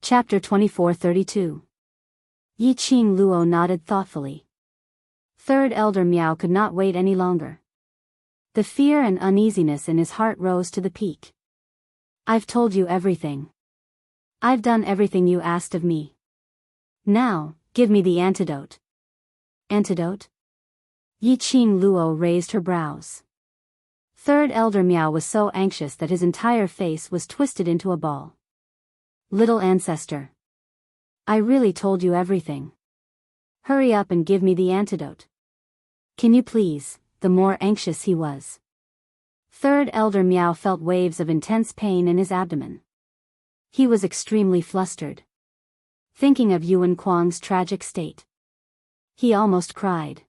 Chapter 2432. Yi Qing Luo nodded thoughtfully. Third Elder Miao could not wait any longer. The fear and uneasiness in his heart rose to the peak. I've told you everything. I've done everything you asked of me. Now, give me the antidote. Antidote? Yi Qing Luo raised her brows. Third Elder Miao was so anxious that his entire face was twisted into a ball. Little ancestor. I really told you everything. Hurry up and give me the antidote. Can you please? The more anxious he was. Third Elder Miao felt waves of intense pain in his abdomen. He was extremely flustered. Thinking of Yuan Kuang's tragic state. He almost cried.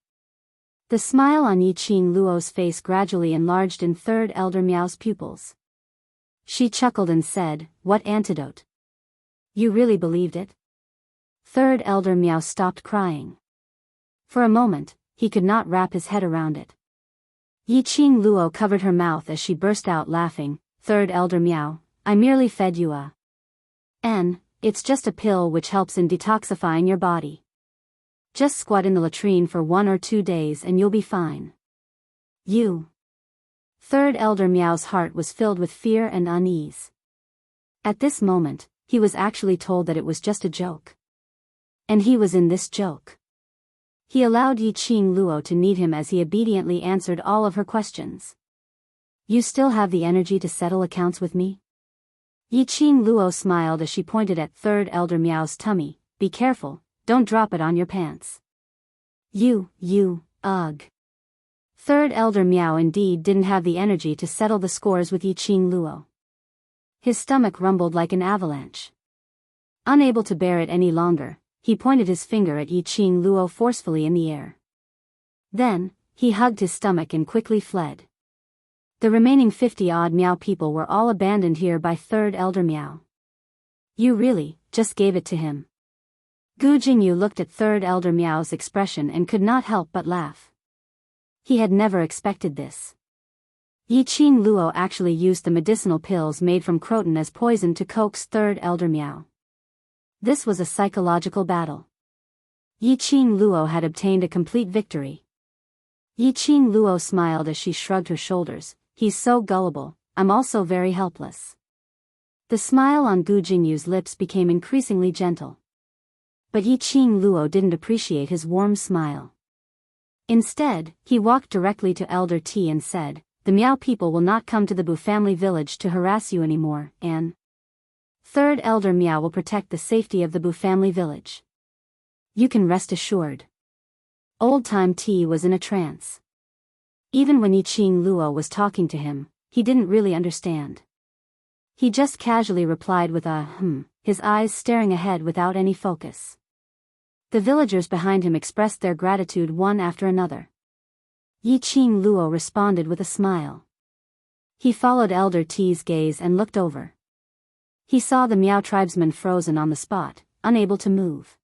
The smile on Yi Qing Luo's face gradually enlarged in Third Elder Miao's pupils. She chuckled and said, "What antidote? You really believed it?" Third Elder Miao stopped crying. For a moment, he could not wrap his head around it. Yi Qing Luo covered her mouth as she burst out laughing. Third Elder Miao, I merely fed you it's just a pill which helps in detoxifying your body. Just squat in the latrine for 1 or 2 days and you'll be fine. You. Third Elder Miao's heart was filled with fear and unease. At this moment, he was actually told that it was just a joke. And he was in this joke. He allowed Yi Qing Luo to knead him as he obediently answered all of her questions. You still have the energy to settle accounts with me? Yi Qing Luo smiled as she pointed at Third Elder Miao's tummy. Be careful, don't drop it on your pants. Ugh. Third Elder Miao indeed didn't have the energy to settle the scores with Yi Qing Luo. His stomach rumbled like an avalanche. Unable to bear it any longer, he pointed his finger at Yi Qing Luo forcefully in the air. Then, he hugged his stomach and quickly fled. The remaining 50-odd Miao people were all abandoned here by Third Elder Miao. You really, just gave it to him. Gu Jingyu looked at Third Elder Miao's expression and could not help but laugh. He had never expected this. Yi Qing Luo actually used the medicinal pills made from croton as poison to coax Third Elder Miao. This was a psychological battle. Yi Qing Luo had obtained a complete victory. Yi Qing Luo smiled as she shrugged her shoulders. He's so gullible, I'm also very helpless. The smile on Gu Jingyu's lips became increasingly gentle. But Yi Qing Luo didn't appreciate his warm smile. Instead, he walked directly to Elder T and said, the Miao people will not come to the Bu family village to harass you anymore, and Third Elder Miao will protect the safety of the Bu family village. You can rest assured. Old-time T was in a trance. Even when Yi Qing Luo was talking to him, he didn't really understand. He just casually replied with a his eyes staring ahead without any focus. The villagers behind him expressed their gratitude one after another. Yi Qing Luo responded with a smile. He followed Elder T's gaze and looked over. He saw the Miao tribesman frozen on the spot, unable to move.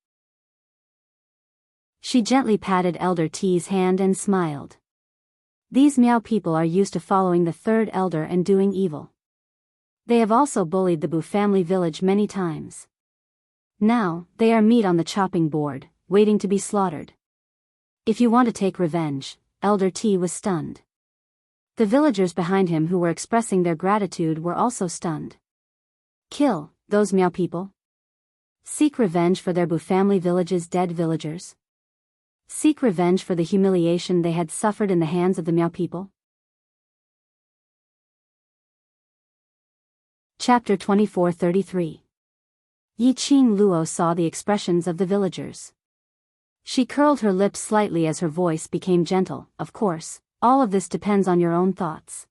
She gently patted Elder T's hand and smiled. These Miao people are used to following the Third Elder and doing evil. They have also bullied the Bu family village many times. Now, they are meat on the chopping board, waiting to be slaughtered. If you want to take revenge, Elder T was stunned. The villagers behind him who were expressing their gratitude were also stunned. Kill those Miao people? Seek revenge for their Bu family village's dead villagers? Seek revenge for the humiliation they had suffered in the hands of the Miao people? Chapter 2433. Yi Qing Luo saw the expressions of the villagers. She curled her lips slightly as her voice became gentle. Of course, all of this depends on your own thoughts.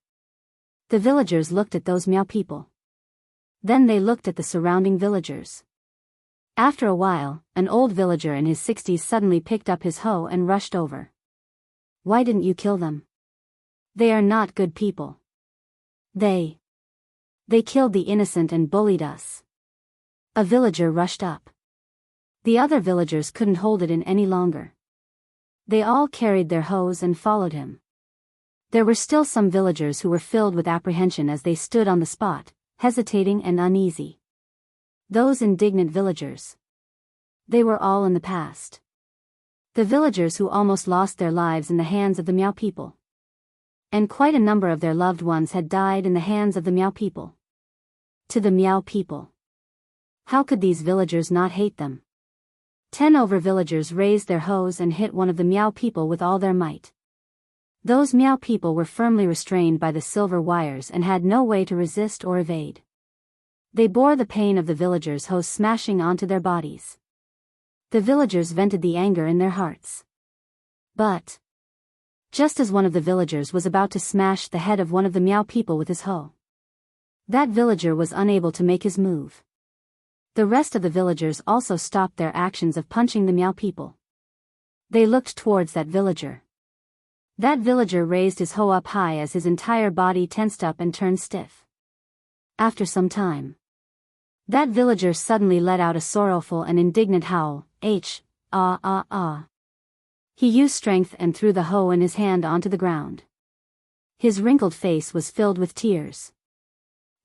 The villagers looked at those Miao people. Then they looked at the surrounding villagers. After a while, an old villager in his 60s suddenly picked up his hoe and rushed over. Why didn't you kill them? They are not good people. They killed the innocent and bullied us. A villager rushed up. The other villagers couldn't hold it in any longer. They all carried their hoes and followed him. There were still some villagers who were filled with apprehension as they stood on the spot, hesitating and uneasy. Those indignant villagers. They were all in the past. The villagers who almost lost their lives in the hands of the Meow people. And quite a number of their loved ones had died in the hands of the Meow people. To the Meow people. How could these villagers not hate them? 10 over villagers raised their hoes and hit one of the Meow people with all their might. Those Meow people were firmly restrained by the silver wires and had no way to resist or evade. They bore the pain of the villagers' hoes smashing onto their bodies. The villagers vented the anger in their hearts. But just as one of the villagers was about to smash the head of one of the Meow people with his hoe, that villager was unable to make his move. The rest of the villagers also stopped their actions of punching the Meow people. They looked towards that villager. That villager raised his hoe up high as his entire body tensed up and turned stiff. After some time, that villager suddenly let out a sorrowful and indignant howl, ah ah ah. He used strength and threw the hoe in his hand onto the ground. His wrinkled face was filled with tears.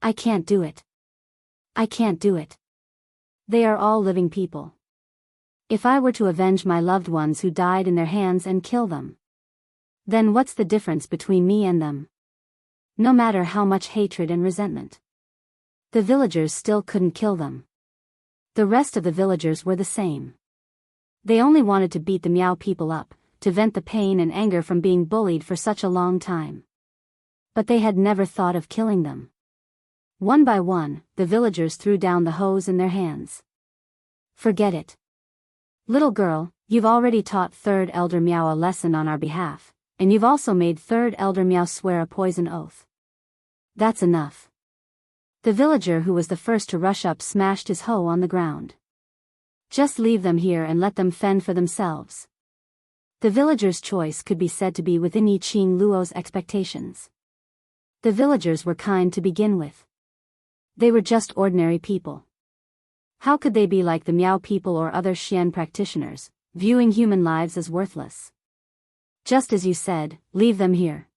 I can't do it. I can't do it. They are all living people. If I were to avenge my loved ones who died in their hands and kill them, then what's the difference between me and them? No matter how much hatred and resentment. The villagers still couldn't kill them. The rest of the villagers were the same. They only wanted to beat the Meow people up, to vent the pain and anger from being bullied for such a long time. But they had never thought of killing them. One by one, the villagers threw down the hoes in their hands. Forget it. Little girl, you've already taught Third Elder Meow a lesson on our behalf, and you've also made Third Elder Meow swear a poison oath. That's enough. The villager who was the first to rush up smashed his hoe on the ground. Just leave them here and let them fend for themselves. The villager's choice could be said to be within Yi Qing Luo's expectations. The villagers were kind to begin with. They were just ordinary people. How could they be like the Meow people or other Xian practitioners, viewing human lives as worthless? Just as you said, leave them here.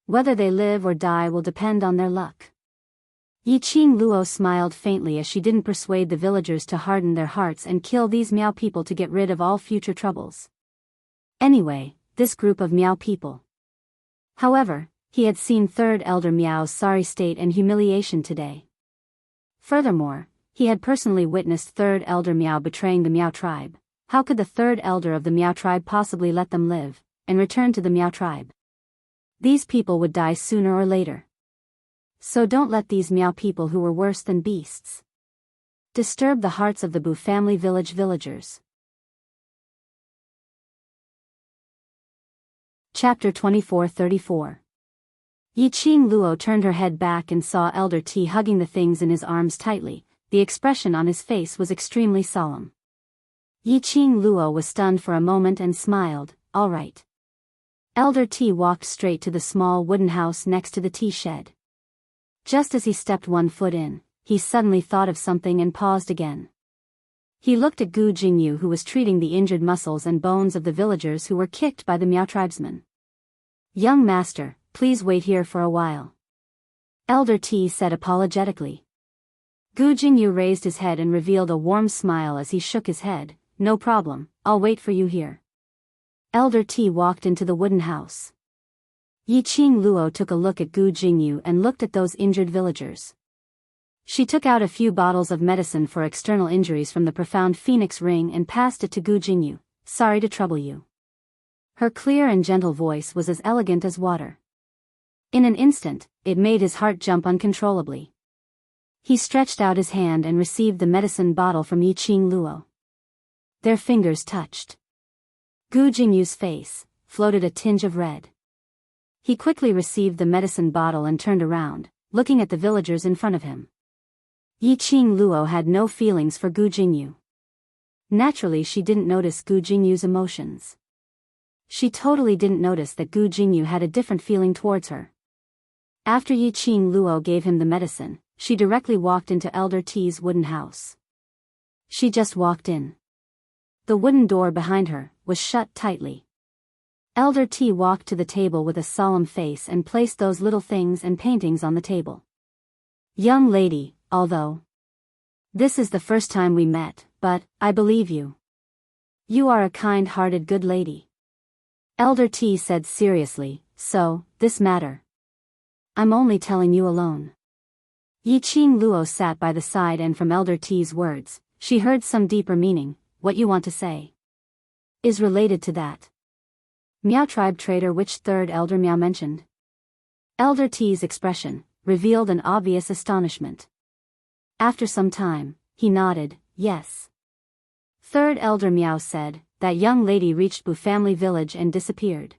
Whether they live or die will depend on their luck. Yi Qing Luo smiled faintly as she didn't persuade the villagers to harden their hearts and kill these Meow people to get rid of all future troubles. Anyway, this group of Meow people. However, he had seen Third Elder Meow's sorry state and humiliation today. Furthermore, he had personally witnessed Third Elder Meow betraying the Meow tribe. How could the Third Elder of the Meow tribe possibly let them live, and return to the Meow tribe? These people would die sooner or later. So don't let these Meow people who were worse than beasts disturb the hearts of the Bu family villagers. Chapter 24:34. Yi Qing Luo turned her head back and saw Elder T hugging the things in his arms tightly. The expression on his face was extremely solemn. Yi Qing Luo was stunned for a moment and smiled, all right. Elder T walked straight to the small wooden house next to the tea shed. Just as he stepped one foot in, he suddenly thought of something and paused again. He looked at Gu Jingyu, who was treating the injured muscles and bones of the villagers who were kicked by the Meow tribesmen. Young master, please wait here for a while. Elder T said apologetically. Gu Jingyu raised his head and revealed a warm smile as he shook his head. No problem, I'll wait for you here. Elder T walked into the wooden house. Yi Qing Luo took a look at Gu Jingyu and looked at those injured villagers. She took out a few bottles of medicine for external injuries from the profound phoenix ring and passed it to Gu Jingyu. Sorry to trouble you. Her clear and gentle voice was as elegant as water. In an instant, it made his heart jump uncontrollably. He stretched out his hand and received the medicine bottle from Yi Qing Luo. Their fingers touched. Gu Jingyu's face floated a tinge of red. He quickly received the medicine bottle and turned around, looking at the villagers in front of him. Yi Qing Luo had no feelings for Gu Jingyu. Naturally, she didn't notice Gu Jingyu's emotions. She totally didn't notice that Gu Jingyu had a different feeling towards her. After Yi Qing Luo gave him the medicine, she directly walked into Elder T's wooden house. She just walked in. The wooden door behind her was shut tightly. Elder T walked to the table with a solemn face and placed those little things and paintings on the table. Young lady, although this is the first time we met, but I believe you. You are a kind-hearted good lady. Elder T said seriously, so, this matter. I'm only telling you alone. Yiqing Luo sat by the side and from Elder T's words, she heard some deeper meaning. What you want to say is related to that Miao tribe trader which third elder Miao mentioned. Elder T's expression revealed an obvious astonishment. After some time, he nodded, yes. Third elder Miao said, that young lady reached Bu family village and disappeared.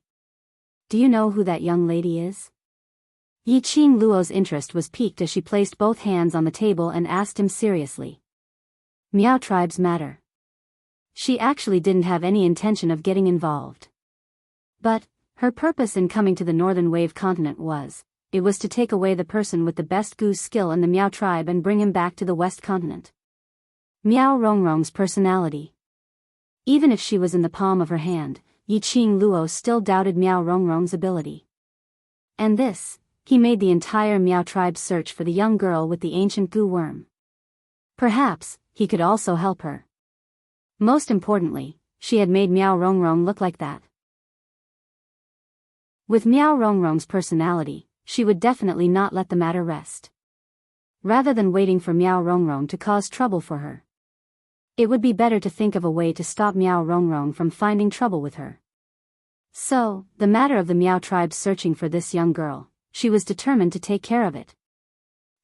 Do you know who that young lady is? Yiqing Luo's interest was piqued as she placed both hands on the table and asked him seriously. Miao tribe's matter. She actually didn't have any intention of getting involved. But her purpose in coming to the Northern Wave continent was to take away the person with the best goose skill in the Miao tribe and bring him back to the West continent. Miao Rongrong's personality. Even if she was in the palm of her hand, Yiqing Luo still doubted Miao Rongrong's ability. And this, he made the entire Miao tribe search for the young girl with the ancient goo worm. Perhaps, he could also help her. Most importantly, she had made Miao Rongrong look like that. With Miao Rongrong's personality, she would definitely not let the matter rest. Rather than waiting for Miao Rongrong to cause trouble for her, it would be better to think of a way to stop Miao Rongrong from finding trouble with her. So, the matter of the Miao tribe searching for this young girl, she was determined to take care of it.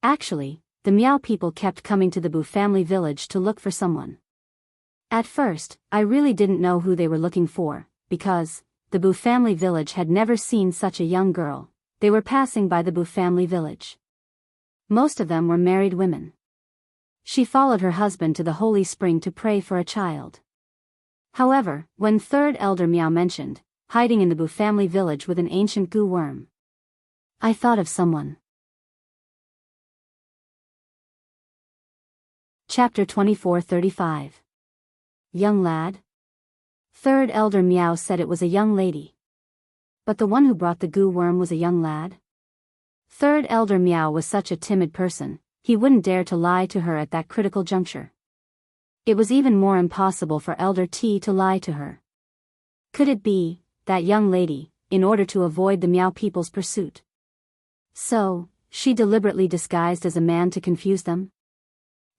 Actually, the Miao people kept coming to the Bu family village to look for someone. At first, I really didn't know who they were looking for, because the Bu family village had never seen such a young girl. They were passing by the Bu family village. Most of them were married women. She followed her husband to the holy spring to pray for a child. However, when third elder Miao mentioned hiding in the Bu family village with an ancient goo worm, I thought of someone. Chapter 24:35. Young lad? Third elder Miao said it was a young lady. But the one who brought the goo worm was a young lad? Third elder Miao was such a timid person, he wouldn't dare to lie to her at that critical juncture. It was even more impossible for Elder T to lie to her. Could it be that young lady, in order to avoid the Miao people's pursuit? So, she deliberately disguised as a man to confuse them?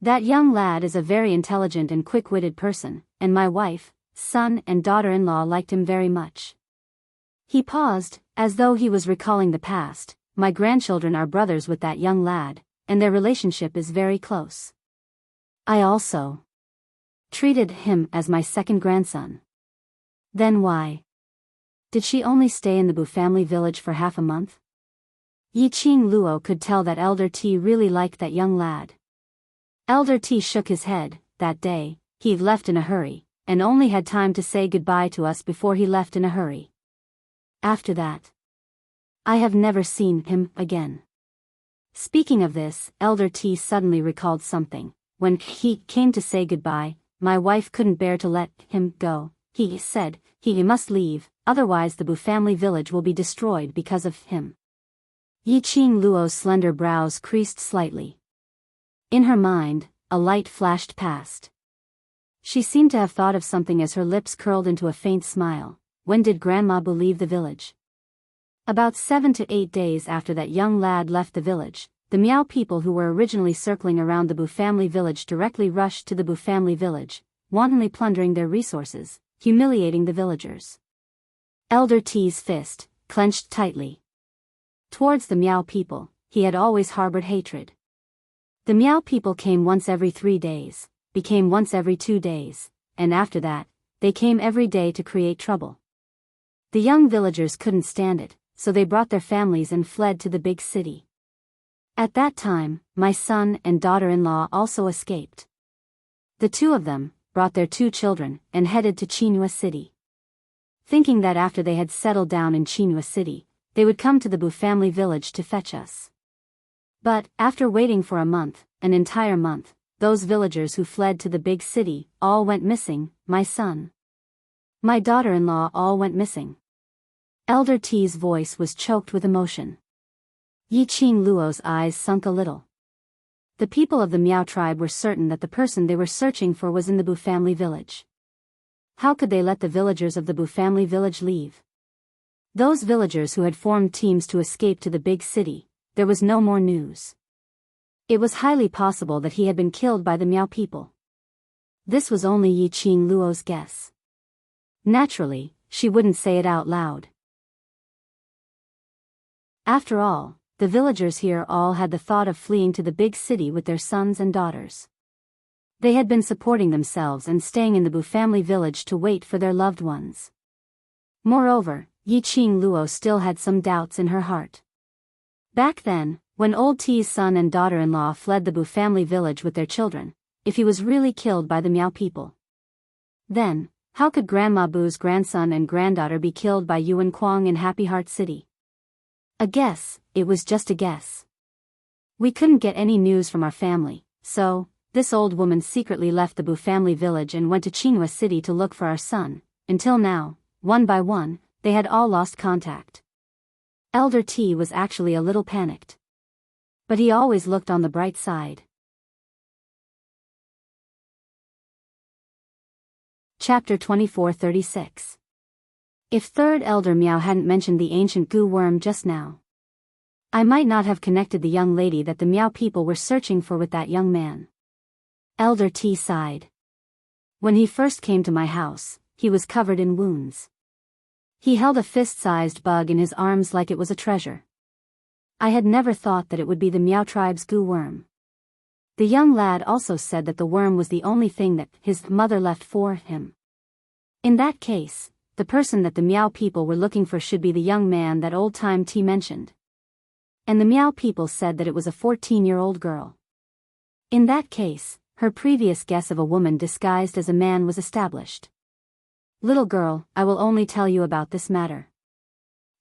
That young lad is a very intelligent and quick-witted person, and my wife, son and daughter-in-law liked him very much. He paused, as though he was recalling the past. My grandchildren are brothers with that young lad, and their relationship is very close. I also treated him as my second grandson. Then why did she only stay in the Bu family village for half a month? Yiqing Luo could tell that Elder T really liked that young lad. Elder T shook his head. That day, he left in a hurry, and only had time to say goodbye to us before he left in a hurry. After that, I have never seen him again. Speaking of this, Elder T suddenly recalled something. When he came to say goodbye, my wife couldn't bear to let him go. He said, he must leave, otherwise the Bu family village will be destroyed because of him. Yiqing Luo's slender brows creased slightly. In her mind, a light flashed past. She seemed to have thought of something as her lips curled into a faint smile. When did Grandma Bu leave the village? About 7 to 8 days after that young lad left the village, the Miao people who were originally circling around the Bu family village directly rushed to the Bu family village, wantonly plundering their resources, humiliating the villagers. Elder T's fist clenched tightly. Towards the Miao people, he had always harbored hatred. The Miao people came once every 3 days, became once every 2 days, and after that, they came every day to create trouble. The young villagers couldn't stand it, so they brought their families and fled to the big city. At that time, my son and daughter-in-law also escaped. The two of them brought their 2 children and headed to Chinua City, thinking that after they had settled down in Chinua City, they would come to the Bu family village to fetch us. But, after waiting for a month, an entire month, those villagers who fled to the big city all went missing. My son, my daughter-in-law all went missing. Elder T's voice was choked with emotion. Yiqing Luo's eyes sunk a little. The people of the Meow tribe were certain that the person they were searching for was in the Bu family village. How could they let the villagers of the Bu family village leave? Those villagers who had formed teams to escape to the big city, there was no more news. It was highly possible that he had been killed by the Meow people. This was only Yiqing Luo's guess. Naturally, she wouldn't say it out loud. After all, the villagers here all had the thought of fleeing to the big city with their sons and daughters. They had been supporting themselves and staying in the Bu family village to wait for their loved ones. Moreover, Yiqing Luo still had some doubts in her heart. Back then, when old T's son and daughter-in-law fled the Bu family village with their children, if he was really killed by the Meow people, then, how could Grandma Bu's grandson and granddaughter be killed by Yuan Kuang in Happy Heart City? A guess, it was just a guess. We couldn't get any news from our family, so, this old woman secretly left the Bu family village and went to Qinghua City to look for our son. Until now, one by one, they had all lost contact. Elder T was actually a little panicked. But he always looked on the bright side. Chapter 2436. If Third Elder Meow hadn't mentioned the ancient goo worm just now, I might not have connected the young lady that the Meow people were searching for with that young man. Elder T sighed. When he first came to my house, he was covered in wounds. He held a fist-sized bug in his arms like it was a treasure. I had never thought that it would be the Meow tribe's goo worm. The young lad also said that the worm was the only thing that his mother left for him. In that case, the person that the Meow people were looking for should be the young man that old-time T mentioned. And the Meow people said that it was a 14-year-old girl. In that case, her previous guess of a woman disguised as a man was established. Little girl, I will only tell you about this matter.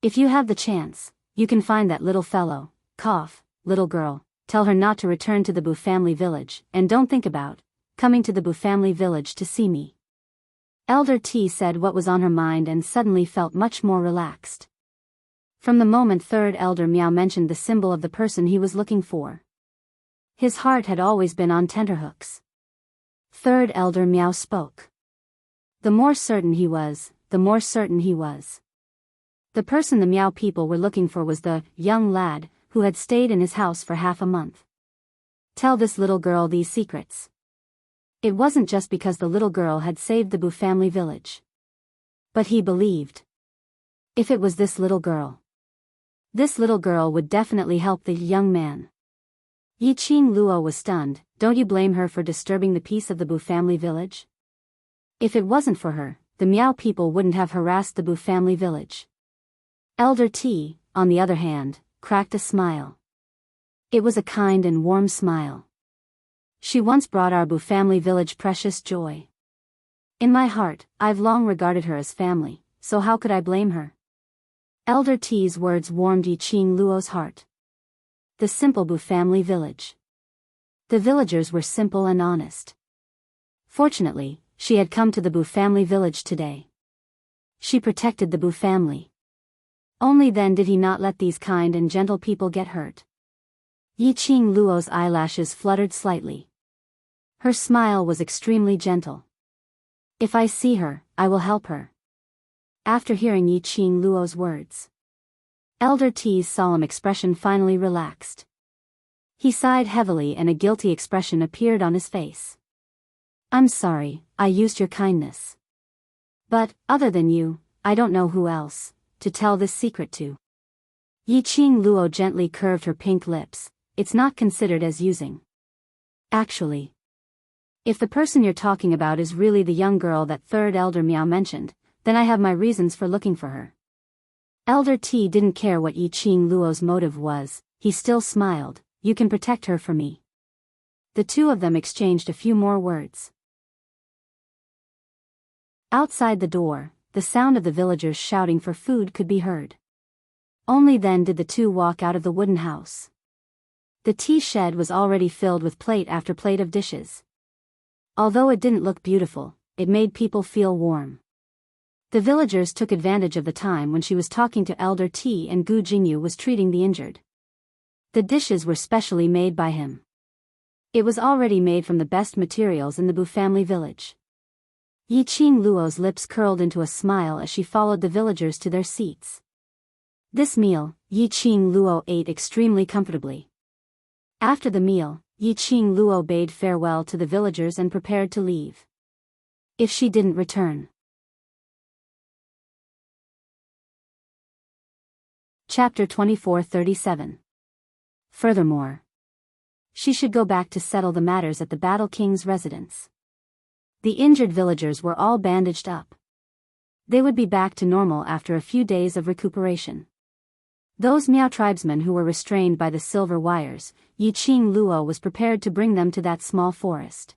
If you have the chance, you can find that little fellow, cough, little girl, tell her not to return to the Bu family village, and don't think about coming to the Bu family village to see me. Elder T said what was on her mind and suddenly felt much more relaxed. From the moment Third Elder Meow mentioned the symbol of the person he was looking for, his heart had always been on tenterhooks. Third Elder Meow spoke. The more certain he was, the more certain he was. The person the Meow people were looking for was the young lad who had stayed in his house for half a month. Tell this little girl these secrets. It wasn't just because the little girl had saved the Bu family village. But he believed. If it was this little girl would definitely help the young man. Yiqing Luo was stunned. Don't you blame her for disturbing the peace of the Bu family village? If it wasn't for her, the Meow people wouldn't have harassed the Bu family village. Elder T, on the other hand, cracked a smile. It was a kind and warm smile. She once brought our Bu family village precious joy. In my heart, I've long regarded her as family, so how could I blame her? Elder T's words warmed Yiqing Luo's heart. The simple Bu family village. The villagers were simple and honest. Fortunately, she had come to the Bu family village today. She protected the Bu family. Only then did he not let these kind and gentle people get hurt. Yiqing Luo's eyelashes fluttered slightly. Her smile was extremely gentle. If I see her, I will help her. After hearing Yiqing Luo's words, Elder T's solemn expression finally relaxed. He sighed heavily and a guilty expression appeared on his face. I'm sorry, I used your kindness. But, other than you, I don't know who else to tell this secret to. Yiqing Luo gently curved her pink lips. It's not considered as using. Actually, if the person you're talking about is really the young girl that Third Elder Meow mentioned, then I have my reasons for looking for her. Elder T didn't care what Yiqing Luo's motive was, he still smiled. You can protect her for me. The two of them exchanged a few more words. Outside the door, the sound of the villagers shouting for food could be heard. Only then did the two walk out of the wooden house. The tea shed was already filled with plate after plate of dishes. Although it didn't look beautiful, it made people feel warm. The villagers took advantage of the time when she was talking to Elder T and Gu Jingyu was treating the injured. The dishes were specially made by him. It was already made from the best materials in the Bu family village. Yiqing Luo's lips curled into a smile as she followed the villagers to their seats. This meal, Yiqing Luo ate extremely comfortably. After the meal, Yiqing Luo bade farewell to the villagers and prepared to leave. If she didn't return. Chapter 24:37. Furthermore, she should go back to settle the matters at the Battle King's residence. The injured villagers were all bandaged up. They would be back to normal after a few days of recuperation. Those Miao tribesmen who were restrained by the silver wires, Yiqing Luo was prepared to bring them to that small forest.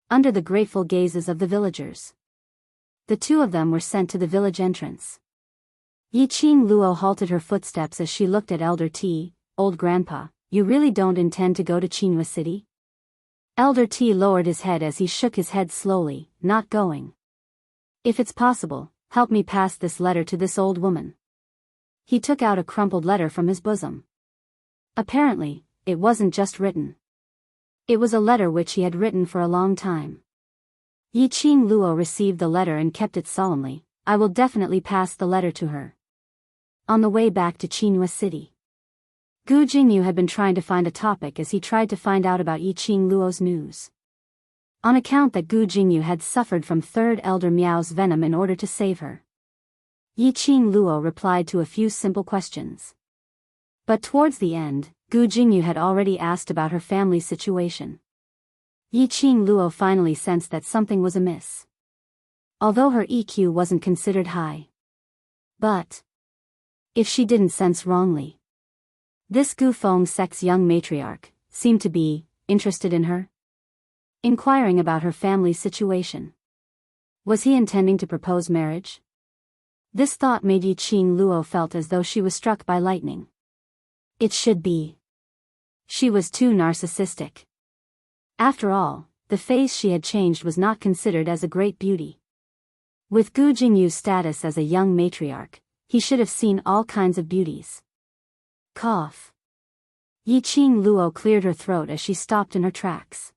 Under the grateful gazes of the villagers, the two of them were sent to the village entrance. Yiqing Luo halted her footsteps as she looked at Elder T. Old Grandpa, you really don't intend to go to Qinghua City? Elder T lowered his head as he shook his head slowly, not going. If it's possible, help me pass this letter to this old woman. He took out a crumpled letter from his bosom. Apparently, it wasn't just written. It was a letter which he had written for a long time. Yiqing Luo received the letter and kept it solemnly. I will definitely pass the letter to her. On the way back to Qinghua City, Gu Jingyu had been trying to find a topic as he tried to find out about Yiqing Luo's news. On account that Gu Jingyu had suffered from Third Elder Miao's venom in order to save her, Yiqing Luo replied to a few simple questions. But towards the end, Gu Jingyu had already asked about her family's situation. Yiqing Luo finally sensed that something was amiss. Although her EQ wasn't considered high. But if she didn't sense wrongly, this Gu Feng's young matriarch seemed to be interested in her, inquiring about her family's situation. Was he intending to propose marriage? This thought made Yiqing Luo felt as though she was struck by lightning. It should be. She was too narcissistic. After all, the face she had changed was not considered as a great beauty. With Gu Jingyu's status as a young matriarch, he should have seen all kinds of beauties. Cough. Yiqing Luo cleared her throat as she stopped in her tracks.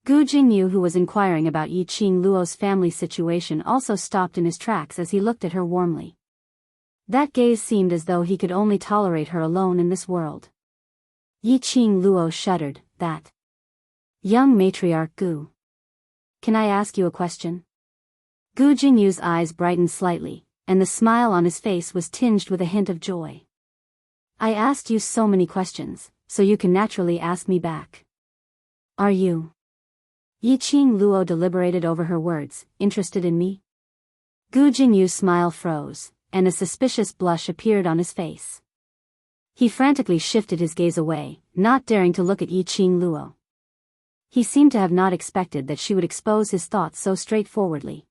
Gu Jingyu, who was inquiring about Yiqing Luo's family situation, also stopped in his tracks as he looked at her warmly. That gaze seemed as though he could only tolerate her alone in this world. Yiqing Luo shuddered. That young matriarch Gu. Can I ask you a question? Gu Jingyu's eyes brightened slightly, and the smile on his face was tinged with a hint of joy. I asked you so many questions, so you can naturally ask me back. Are you? Yiqing Luo deliberated over her words, interested in me? Gu Jingyu's smile froze, and a suspicious blush appeared on his face. He frantically shifted his gaze away, not daring to look at Yiqing Luo. He seemed to have not expected that she would expose his thoughts so straightforwardly.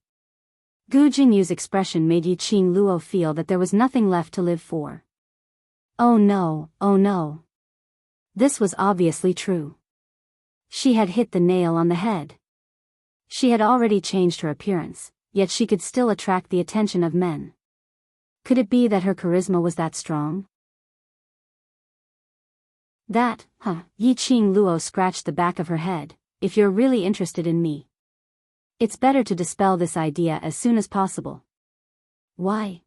Gu Jingyu's expression made Yiqing Luo feel that there was nothing left to live for. Oh no, oh no. This was obviously true. She had hit the nail on the head. She had already changed her appearance, yet she could still attract the attention of men. Could it be that her charisma was that strong? Yiqing Luo scratched the back of her head. If you're really interested in me, it's better to dispel this idea as soon as possible. Why?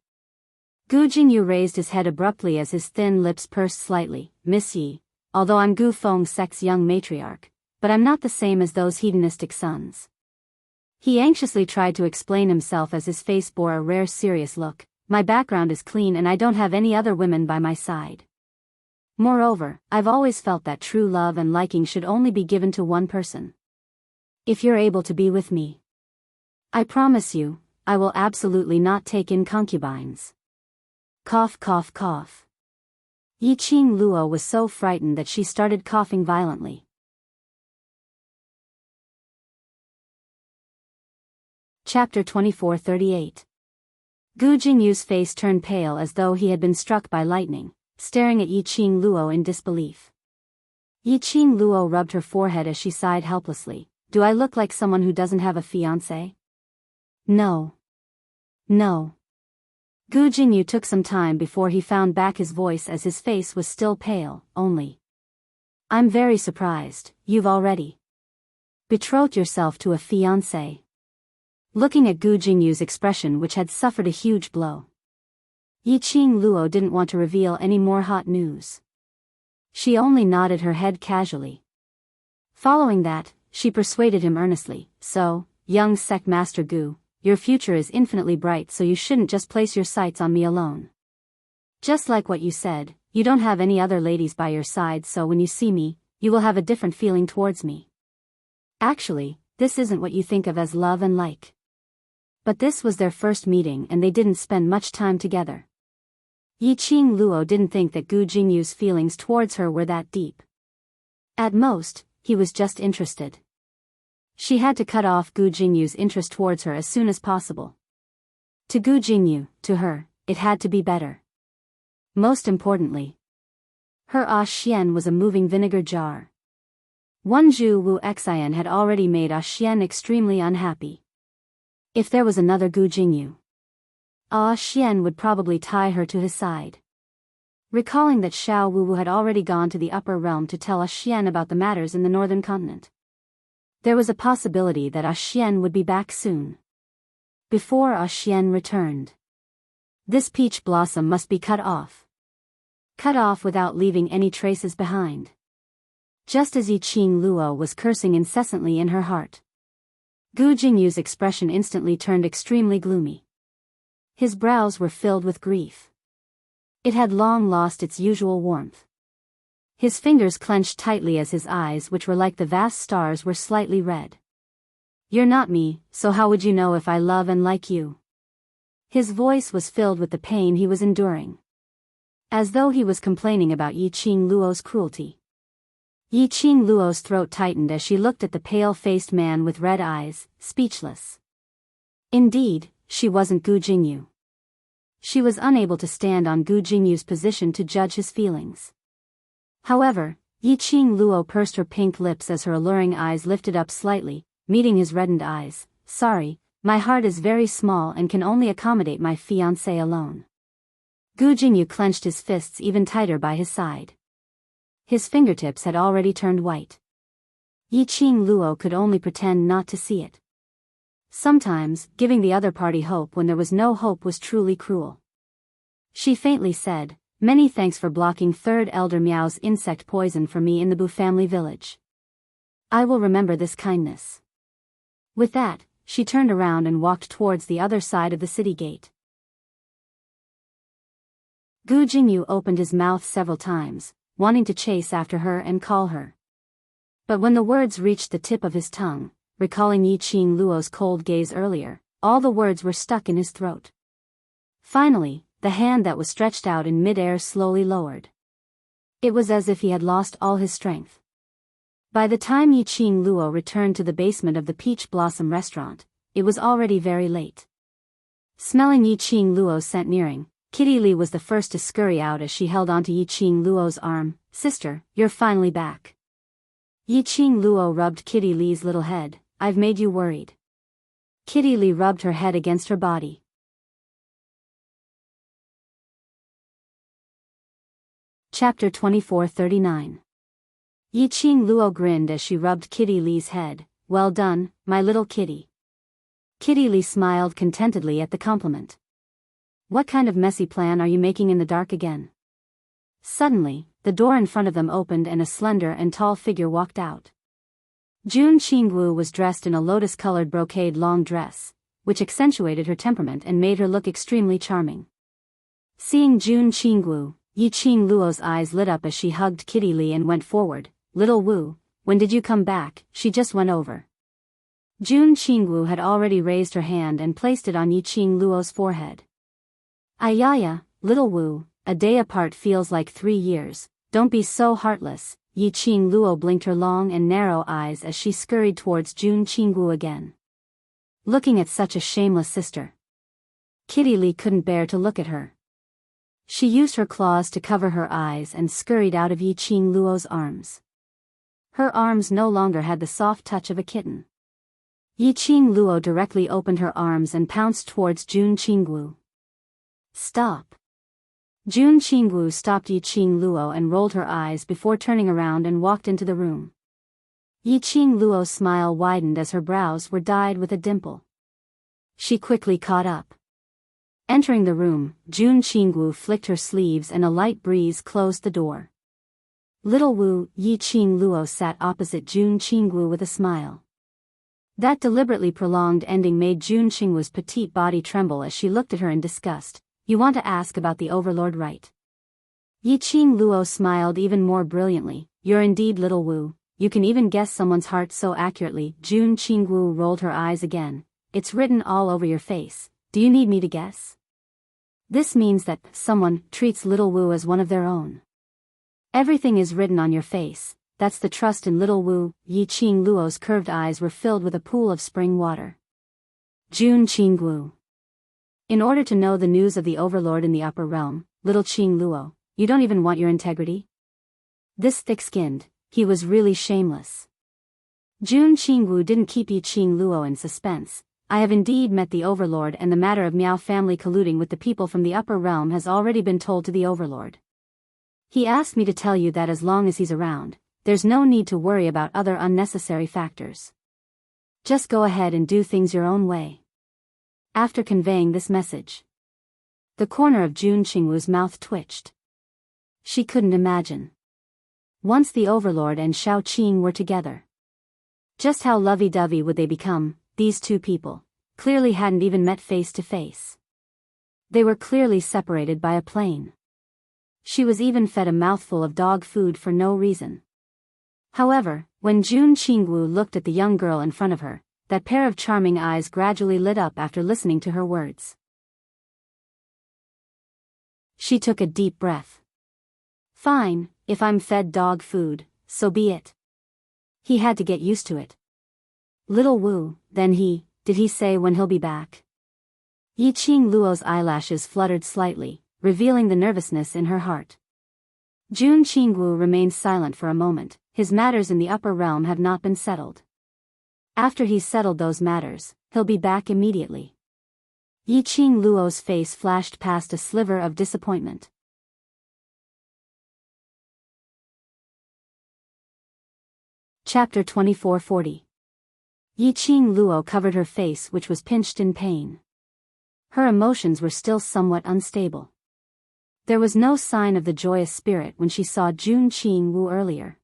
Gu Jingyu raised his head abruptly as his thin lips pursed slightly. Miss Yi, although I'm Gu Feng's young matriarch, but I'm not the same as those hedonistic sons. He anxiously tried to explain himself as his face bore a rare serious look. My background is clean and I don't have any other women by my side. Moreover, I've always felt that true love and liking should only be given to one person. If you're able to be with me, I promise you, I will absolutely not take in concubines. Cough, cough, cough. Yiqing Luo was so frightened that she started coughing violently. Chapter 24:38. Gu Jingyu's face turned pale as though he had been struck by lightning, staring at Yiqing Luo in disbelief. Yiqing Luo rubbed her forehead as she sighed helplessly. Do I look like someone who doesn't have a fiancé? No. No. Gu Jingyu took some time before he found back his voice as his face was still pale, only. I'm very surprised, you've already betrothed yourself to a fiancé. Looking at Gu Jingyu's expression, which had suffered a huge blow, Yiqing Luo didn't want to reveal any more hot news. She only nodded her head casually. Following that, she persuaded him earnestly, so, young sect master Gu, your future is infinitely bright, so you shouldn't just place your sights on me alone. Just like what you said, you don't have any other ladies by your side, so when you see me, you will have a different feeling towards me. Actually, this isn't what you think of as love and like. But this was their first meeting and they didn't spend much time together. Yiqing Luo didn't think that Gu Jingyu's feelings towards her were that deep. At most, he was just interested. She had to cut off Gu Jingyu's interest towards her as soon as possible. To Gu Jingyu, to her, it had to be better. Most importantly, her Xian was a moving vinegar jar. One Zhu Wu Xian had already made Xian extremely unhappy. If there was another Gu Jingyu, Xian would probably tie her to his side. Recalling that Xiao Wu had already gone to the upper realm to tell Xian about the matters in the northern continent, there was a possibility that Xian would be back soon. Before Xian returned, this peach blossom must be cut off. Cut off without leaving any traces behind. Just as Yiqing Luo was cursing incessantly in her heart, Gu Jingyu's expression instantly turned extremely gloomy. His brows were filled with grief. It had long lost its usual warmth. His fingers clenched tightly as his eyes, which were like the vast stars, were slightly red. You're not me, so how would you know if I love and like you? His voice was filled with the pain he was enduring, as though he was complaining about Yiqing Luo's cruelty. Yiqing Luo's throat tightened as she looked at the pale-faced man with red eyes, speechless. Indeed, she wasn't Gu Jingyu. She was unable to stand on Gu Jingyu's position to judge his feelings. However, Yiqing Luo pursed her pink lips as her alluring eyes lifted up slightly, meeting his reddened eyes. Sorry, my heart is very small and can only accommodate my fiancé alone. Gu Jingyu clenched his fists even tighter by his side. His fingertips had already turned white. Yiqing Luo could only pretend not to see it. Sometimes, giving the other party hope when there was no hope was truly cruel. She faintly said, "Many thanks for blocking Third Elder Miao's insect poison for me in the Bu family village. I will remember this kindness." With that, she turned around and walked towards the other side of the city gate. Gu Jingyu opened his mouth several times, wanting to chase after her and call her. But when the words reached the tip of his tongue, recalling Yiqing Luo's cold gaze earlier, all the words were stuck in his throat. Finally, the hand that was stretched out in mid-air slowly lowered. It was as if he had lost all his strength. By the time Yiqing Luo returned to the basement of the Peach Blossom restaurant, it was already very late. Smelling Yiqing Luo's scent nearing, Kitty Li was the first to scurry out as she held onto Yiqing Luo's arm. "Sister, you're finally back." Yiqing Luo rubbed Kitty Li's little head. "I've made you worried." Kitty Li rubbed her head against her body. Chapter 2439. Yiqing Luo grinned as she rubbed Kitty Li's head. "Well done, my little kitty." Kitty Li smiled contentedly at the compliment. "What kind of messy plan are you making in the dark again?" Suddenly, the door in front of them opened and a slender and tall figure walked out. Jun Qingwu was dressed in a lotus-colored brocade long dress, which accentuated her temperament and made her look extremely charming. Seeing Jun Qingwu, Yiqing Luo's eyes lit up as she hugged Kitty Li and went forward. "Little Wu, when did you come back?" She just went over. Jun Qingwu had already raised her hand and placed it on Yiqing Luo's forehead. "Ayaya, little Wu, a day apart feels like 3 years, don't be so heartless." Yiqing Luo blinked her long and narrow eyes as she scurried towards Jun Qingwu again. Looking at such a shameless sister, Kitty Li couldn't bear to look at her. She used her claws to cover her eyes and scurried out of Yiqing Luo's arms. Her arms no longer had the soft touch of a kitten. Yiqing Luo directly opened her arms and pounced towards Jun Qingwu. "Stop." Jun Qingwu stopped Yi Qing Luo and rolled her eyes before turning around and walked into the room. Yi Qing Luo's smile widened as her brows were dyed with a dimple. She quickly caught up. Entering the room, Jun Qingwu flicked her sleeves and a light breeze closed the door. Little Wu, Yi Qing Luo sat opposite Jun Qingwu with a smile. That deliberately prolonged ending made Jun Qingwu's petite body tremble as she looked at her in disgust. You want to ask about the overlord, right? Yi Qing Luo smiled even more brilliantly. You're indeed Little Wu, you can even guess someone's heart so accurately. Jun Qingwu rolled her eyes again. It's written all over your face. Do you need me to guess? This means that someone treats Little Wu as one of their own. Everything is written on your face. That's the trust in Little Wu. Yi Qing Luo's curved eyes were filled with a pool of spring water. Jun Qingwu. In order to know the news of the overlord in the upper realm, Little Qing Luo, you don't even want your integrity? This thick-skinned, he was really shameless. Jun Qingwu didn't keep Yi Qing Luo in suspense. I have indeed met the overlord, and the matter of Miao family colluding with the people from the upper realm has already been told to the overlord. He asked me to tell you that as long as he's around, there's no need to worry about other unnecessary factors. Just go ahead and do things your own way. After conveying this message, the corner of Jun Qingwu's mouth twitched. She couldn't imagine. Once the overlord and Shao Qing were together, just how lovey-dovey would they become? These two people clearly hadn't even met face to face. They were clearly separated by a plane. She was even fed a mouthful of dog food for no reason. However, when Jun Qingwu looked at the young girl in front of her, that pair of charming eyes gradually lit up after listening to her words. She took a deep breath. Fine, if I'm fed dog food, so be it. He had to get used to it. Little Wu, then did he say when he'll be back? Yi Qing Luo's eyelashes fluttered slightly, revealing the nervousness in her heart. Jun Qingwu remained silent for a moment. His matters in the upper realm have not been settled. After he's settled those matters, he'll be back immediately. Yi Qing Luo's face flashed past a sliver of disappointment. Chapter 2440. Yi Qing Luo covered her face, which was pinched in pain. Her emotions were still somewhat unstable. There was no sign of the joyous spirit when she saw Jun Qingwu earlier.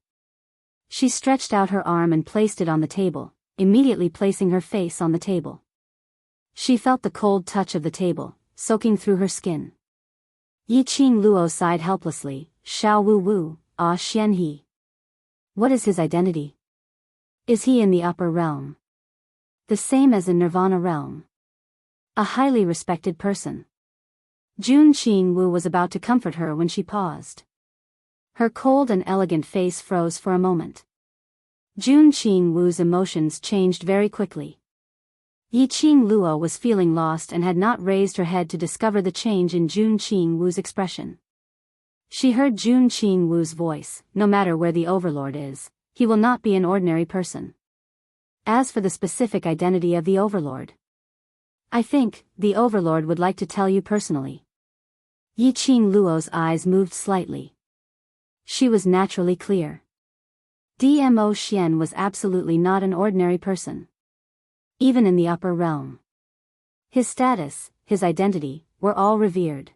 She stretched out her arm and placed it on the table, immediately placing her face on the table. She felt the cold touch of the table, soaking through her skin. Yi Qing Luo sighed helplessly. Shao Wu Wu, ah Xian He. What is his identity? Is he in the upper realm? The same as in Nirvana realm. A highly respected person. Jun Qingwu was about to comfort her when she paused. Her cold and elegant face froze for a moment. Jun Qingwu's emotions changed very quickly. Yi Qing Luo was feeling lost and had not raised her head to discover the change in Jun Qingwu's expression. She heard Jun Qingwu's voice. No matter where the overlord is, he will not be an ordinary person. As for the specific identity of the overlord, I think the overlord would like to tell you personally. Yi Qing Luo's eyes moved slightly. She was naturally clear. Dmo Xian was absolutely not an ordinary person. Even in the upper realm, his status, his identity, were all revered.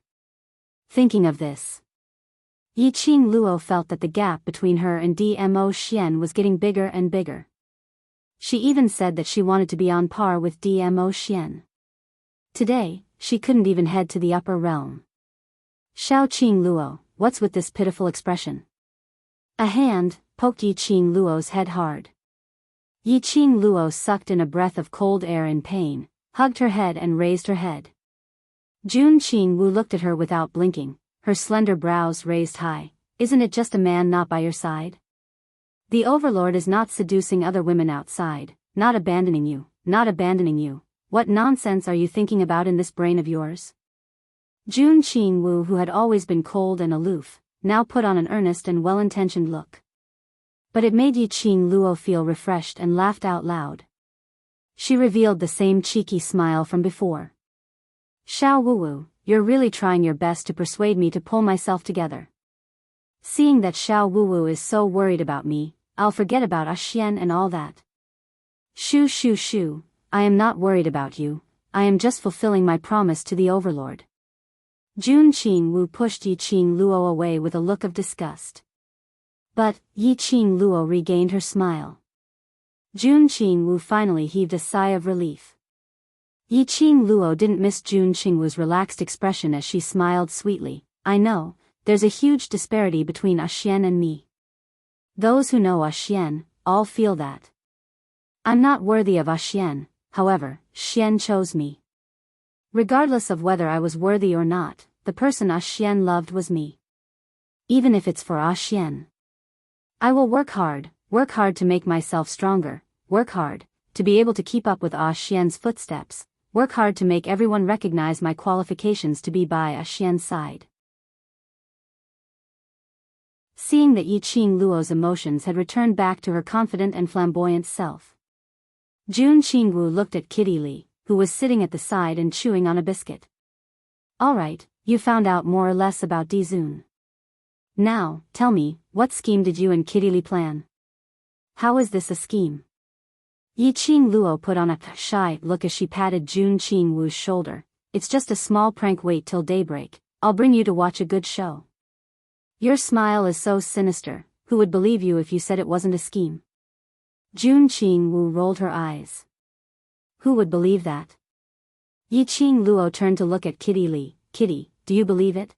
Thinking of this, Yi Qing Luo felt that the gap between her and Dmo Xian was getting bigger and bigger. She even said that she wanted to be on par with Dmo Xian. Today, she couldn't even head to the upper realm. Shao Qing Luo, what's with this pitiful expression? A hand poked Yi Qing Luo's head hard. Yi Qing Luo sucked in a breath of cold air in pain, hugged her head and raised her head. Jun Qingwu looked at her without blinking, her slender brows raised high. Isn't it just a man not by your side? The overlord is not seducing other women outside, not abandoning you, not abandoning you. What nonsense are you thinking about in this brain of yours? Jun Qingwu, who had always been cold and aloof, now put on an earnest and well-intentioned look. But it made Yi Qing Luo feel refreshed and laughed out loud. She revealed the same cheeky smile from before. Shao Wuwu, you're really trying your best to persuade me to pull myself together. Seeing that Xiao Wuwu is so worried about me, I'll forget about Xian and all that. Shoo shoo shoo, I am not worried about you, I am just fulfilling my promise to the Overlord. Jun Qingwu pushed Yi Qingluo away with a look of disgust. But, Yi Qingluo regained her smile. Jun Qingwu finally heaved a sigh of relief. Yi Qingluo didn't miss Jun Qingwu's relaxed expression as she smiled sweetly. I know, there's a huge disparity between Xian and me. Those who know Xian, all feel that. I'm not worthy of Xian, however, Xian chose me. Regardless of whether I was worthy or not, the person Xian loved was me. Even if it's for Xian. I will work hard to make myself stronger, work hard, to be able to keep up with Xian's footsteps, work hard to make everyone recognize my qualifications to be by Xian's side. Seeing that Yi Qingluo's emotions had returned back to her confident and flamboyant self, Jun Qingwu looked at Kitty Li, who was sitting at the side and chewing on a biscuit. Alright, you found out more or less about Dizun. Now, tell me, what scheme did you and Kitty Li plan? How is this a scheme? Yi Qingluo put on a shy look as she patted Jun Qingwu's shoulder. It's just a small prank, wait till daybreak, I'll bring you to watch a good show. Your smile is so sinister, who would believe you if you said it wasn't a scheme? Jun Qingwu rolled her eyes. Who would believe that? Yi Qingluo turned to look at Kitty Li. Kitty, do you believe it?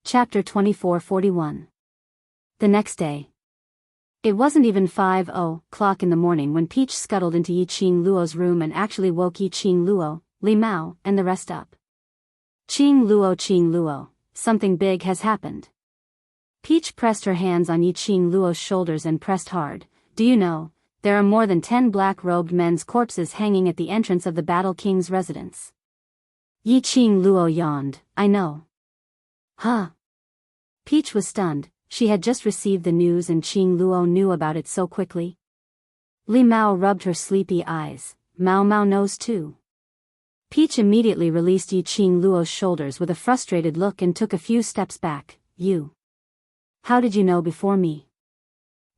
Chapter 2441. The next day. It wasn't even 5:00 in the morning when Peach scuttled into Yi Qingluo's room and actually woke Yi Qingluo, Li Mao, and the rest up. Qingluo, something big has happened. Peach pressed her hands on Yi Qingluo's shoulders and pressed hard. Do you know, there are more than 10 black-robed men's corpses hanging at the entrance of the Battle King's residence. Yi Qingluo yawned. I know. Huh? Peach was stunned. She had just received the news and Qingluo knew about it so quickly. Li Mao rubbed her sleepy eyes. Mao knows too. Peach immediately released Yi Qingluo's shoulders with a frustrated look and took a few steps back. You. How did you know before me?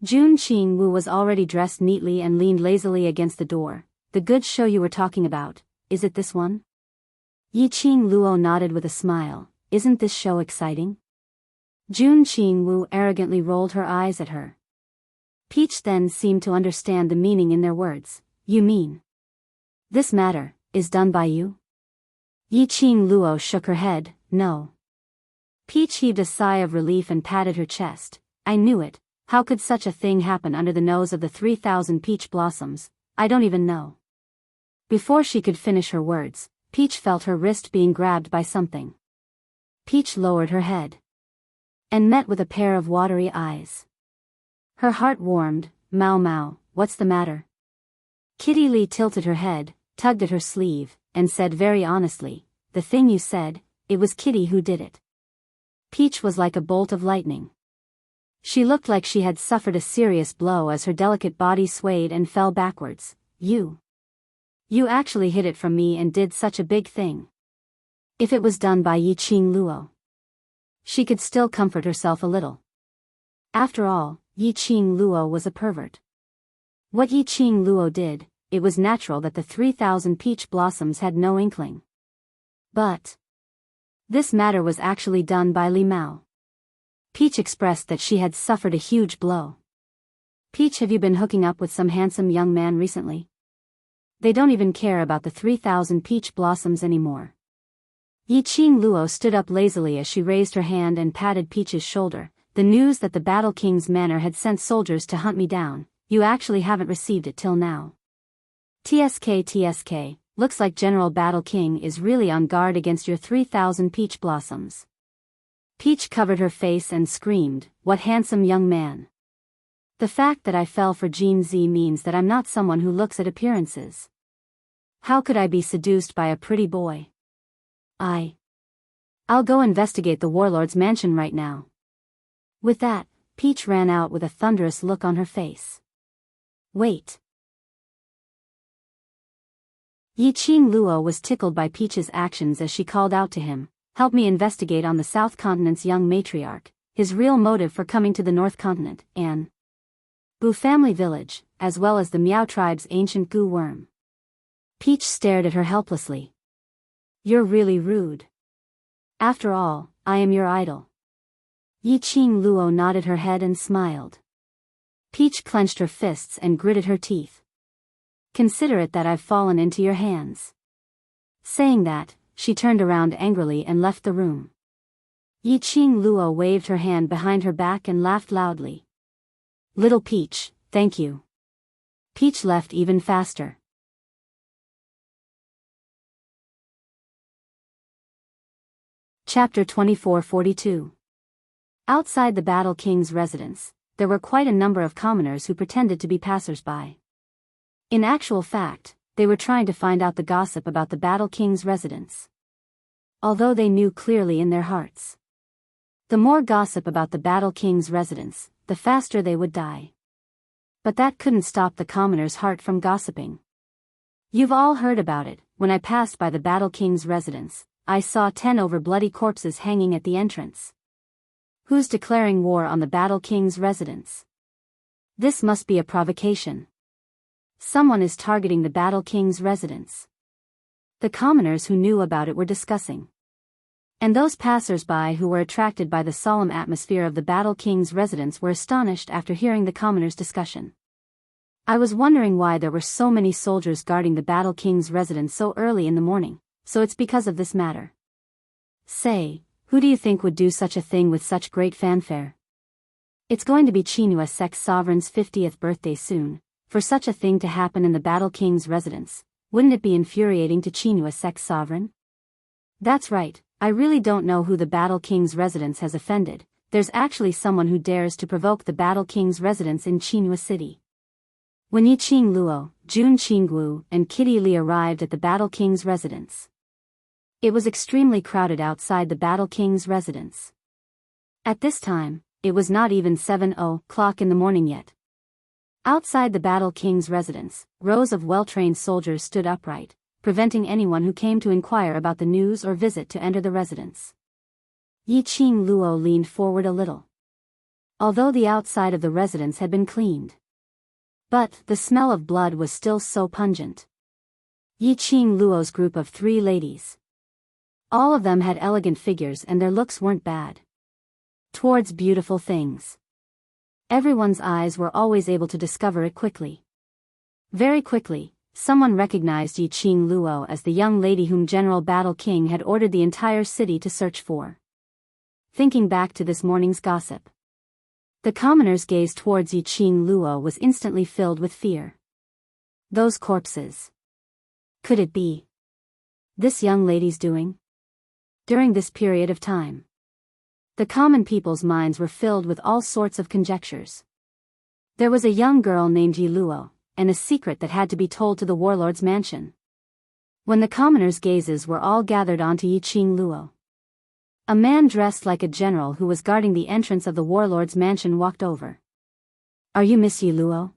Jun Qingwu was already dressed neatly and leaned lazily against the door. The good show you were talking about, is it this one? Yi Qingluo nodded with a smile. Isn't this show exciting? Jun Qingwu arrogantly rolled her eyes at her. Peach then seemed to understand the meaning in their words. You mean? This matter is done by you? Yi Qingluo shook her head. No. Peach heaved a sigh of relief and patted her chest. I knew it. How could such a thing happen under the nose of the 3,000 peach blossoms? I don't even know. Before she could finish her words, Peach felt her wrist being grabbed by something. Peach lowered her head and met with a pair of watery eyes. Her heart warmed. Mao, what's the matter? Kitty Li tilted her head, tugged at her sleeve, and said very honestly, the thing you said, it was Kitty who did it. Peach was like a bolt of lightning. She looked like she had suffered a serious blow as her delicate body swayed and fell backwards. You actually hid it from me and did such a big thing. If it was done by Yi Qingluo, she could still comfort herself a little. After all, Yi Qingluo was a pervert. What Yi Qingluo did, it was natural that the 3,000 peach blossoms had no inkling. But this matter was actually done by Li Mao. Peach expressed that she had suffered a huge blow. Peach, have you been hooking up with some handsome young man recently? They don't even care about the 3,000 peach blossoms anymore. Yi Qingluo stood up lazily as she raised her hand and patted Peach's shoulder. The news that the Battle King's manor had sent soldiers to hunt me down, you actually haven't received it till now. TSK, looks like General Battle King is really on guard against your 3,000 peach blossoms. Peach covered her face and screamed, what handsome young man. The fact that I fell for Jean Z means that I'm not someone who looks at appearances. How could I be seduced by a pretty boy? I'll go investigate the warlord's mansion right now. With that, Peach ran out with a thunderous look on her face. Wait. Yi Qing Luo was tickled by Peach's actions as she called out to him, "Help me investigate on the South Continent's young matriarch, his real motive for coming to the North Continent, An Bu family village, as well as the Miao tribe's ancient goo worm." Peach stared at her helplessly. "You're really rude. After all, I am your idol." Yi Qing Luo nodded her head and smiled. Peach clenched her fists and gritted her teeth. "Consider it that I've fallen into your hands." Saying that, she turned around angrily and left the room. Yi Qing Luo waved her hand behind her back and laughed loudly. "Little Peach, thank you." Peach left even faster. Chapter 2442. Outside the Battle King's residence, there were quite a number of commoners who pretended to be passers-by. In actual fact, they were trying to find out the gossip about the Battle King's residence. Although they knew clearly in their hearts, the more gossip about the Battle King's residence, the faster they would die. But that couldn't stop the commoner's heart from gossiping. "You've all heard about it. When I passed by the Battle King's residence, I saw 10 bloody corpses hanging at the entrance. Who's declaring war on the Battle King's residence? This must be a provocation. Someone is targeting the Battle King's residence." The commoners who knew about it were discussing. And those passers-by who were attracted by the solemn atmosphere of the Battle King's residence were astonished after hearing the commoners' discussion. "I was wondering why there were so many soldiers guarding the Battle King's residence so early in the morning, so it's because of this matter. Say, who do you think would do such a thing with such great fanfare? It's going to be Chinua Sek's sovereign's 50th birthday soon. For such a thing to happen in the Battle King's residence, wouldn't it be infuriating to Chinua Sek's sovereign?" "That's right, I really don't know who the Battle King's residence has offended. There's actually someone who dares to provoke the Battle King's residence in Chinua City." When Yi Qing Luo, Jun Qingguo, and Kitty Li arrived at the Battle King's residence, it was extremely crowded outside the Battle King's residence. At this time, it was not even 7:00 in the morning yet. Outside the Battle King's residence, rows of well-trained soldiers stood upright, preventing anyone who came to inquire about the news or visit to enter the residence. Yi Qing Luo leaned forward a little. Although the outside of the residence had been cleaned, but the smell of blood was still so pungent. Yi Qing Luo's group of 3 ladies. All of them had elegant figures and their looks weren't bad. Towards beautiful things. Everyone's eyes were always able to discover it quickly. Very quickly, someone recognized Yi Qing Luo as the young lady whom General Battle King had ordered the entire city to search for. Thinking back to this morning's gossip, the commoner's gaze towards Yi Qing Luo was instantly filled with fear. Those corpses. Could it be this young lady's doing? During this period of time, the common people's minds were filled with all sorts of conjectures. There was a young girl named Yi Luo, and a secret that had to be told to the warlord's mansion. When the commoners' gazes were all gathered onto Yi Qing Luo, a man dressed like a general who was guarding the entrance of the warlord's mansion walked over. "Are you Miss Yi Luo?"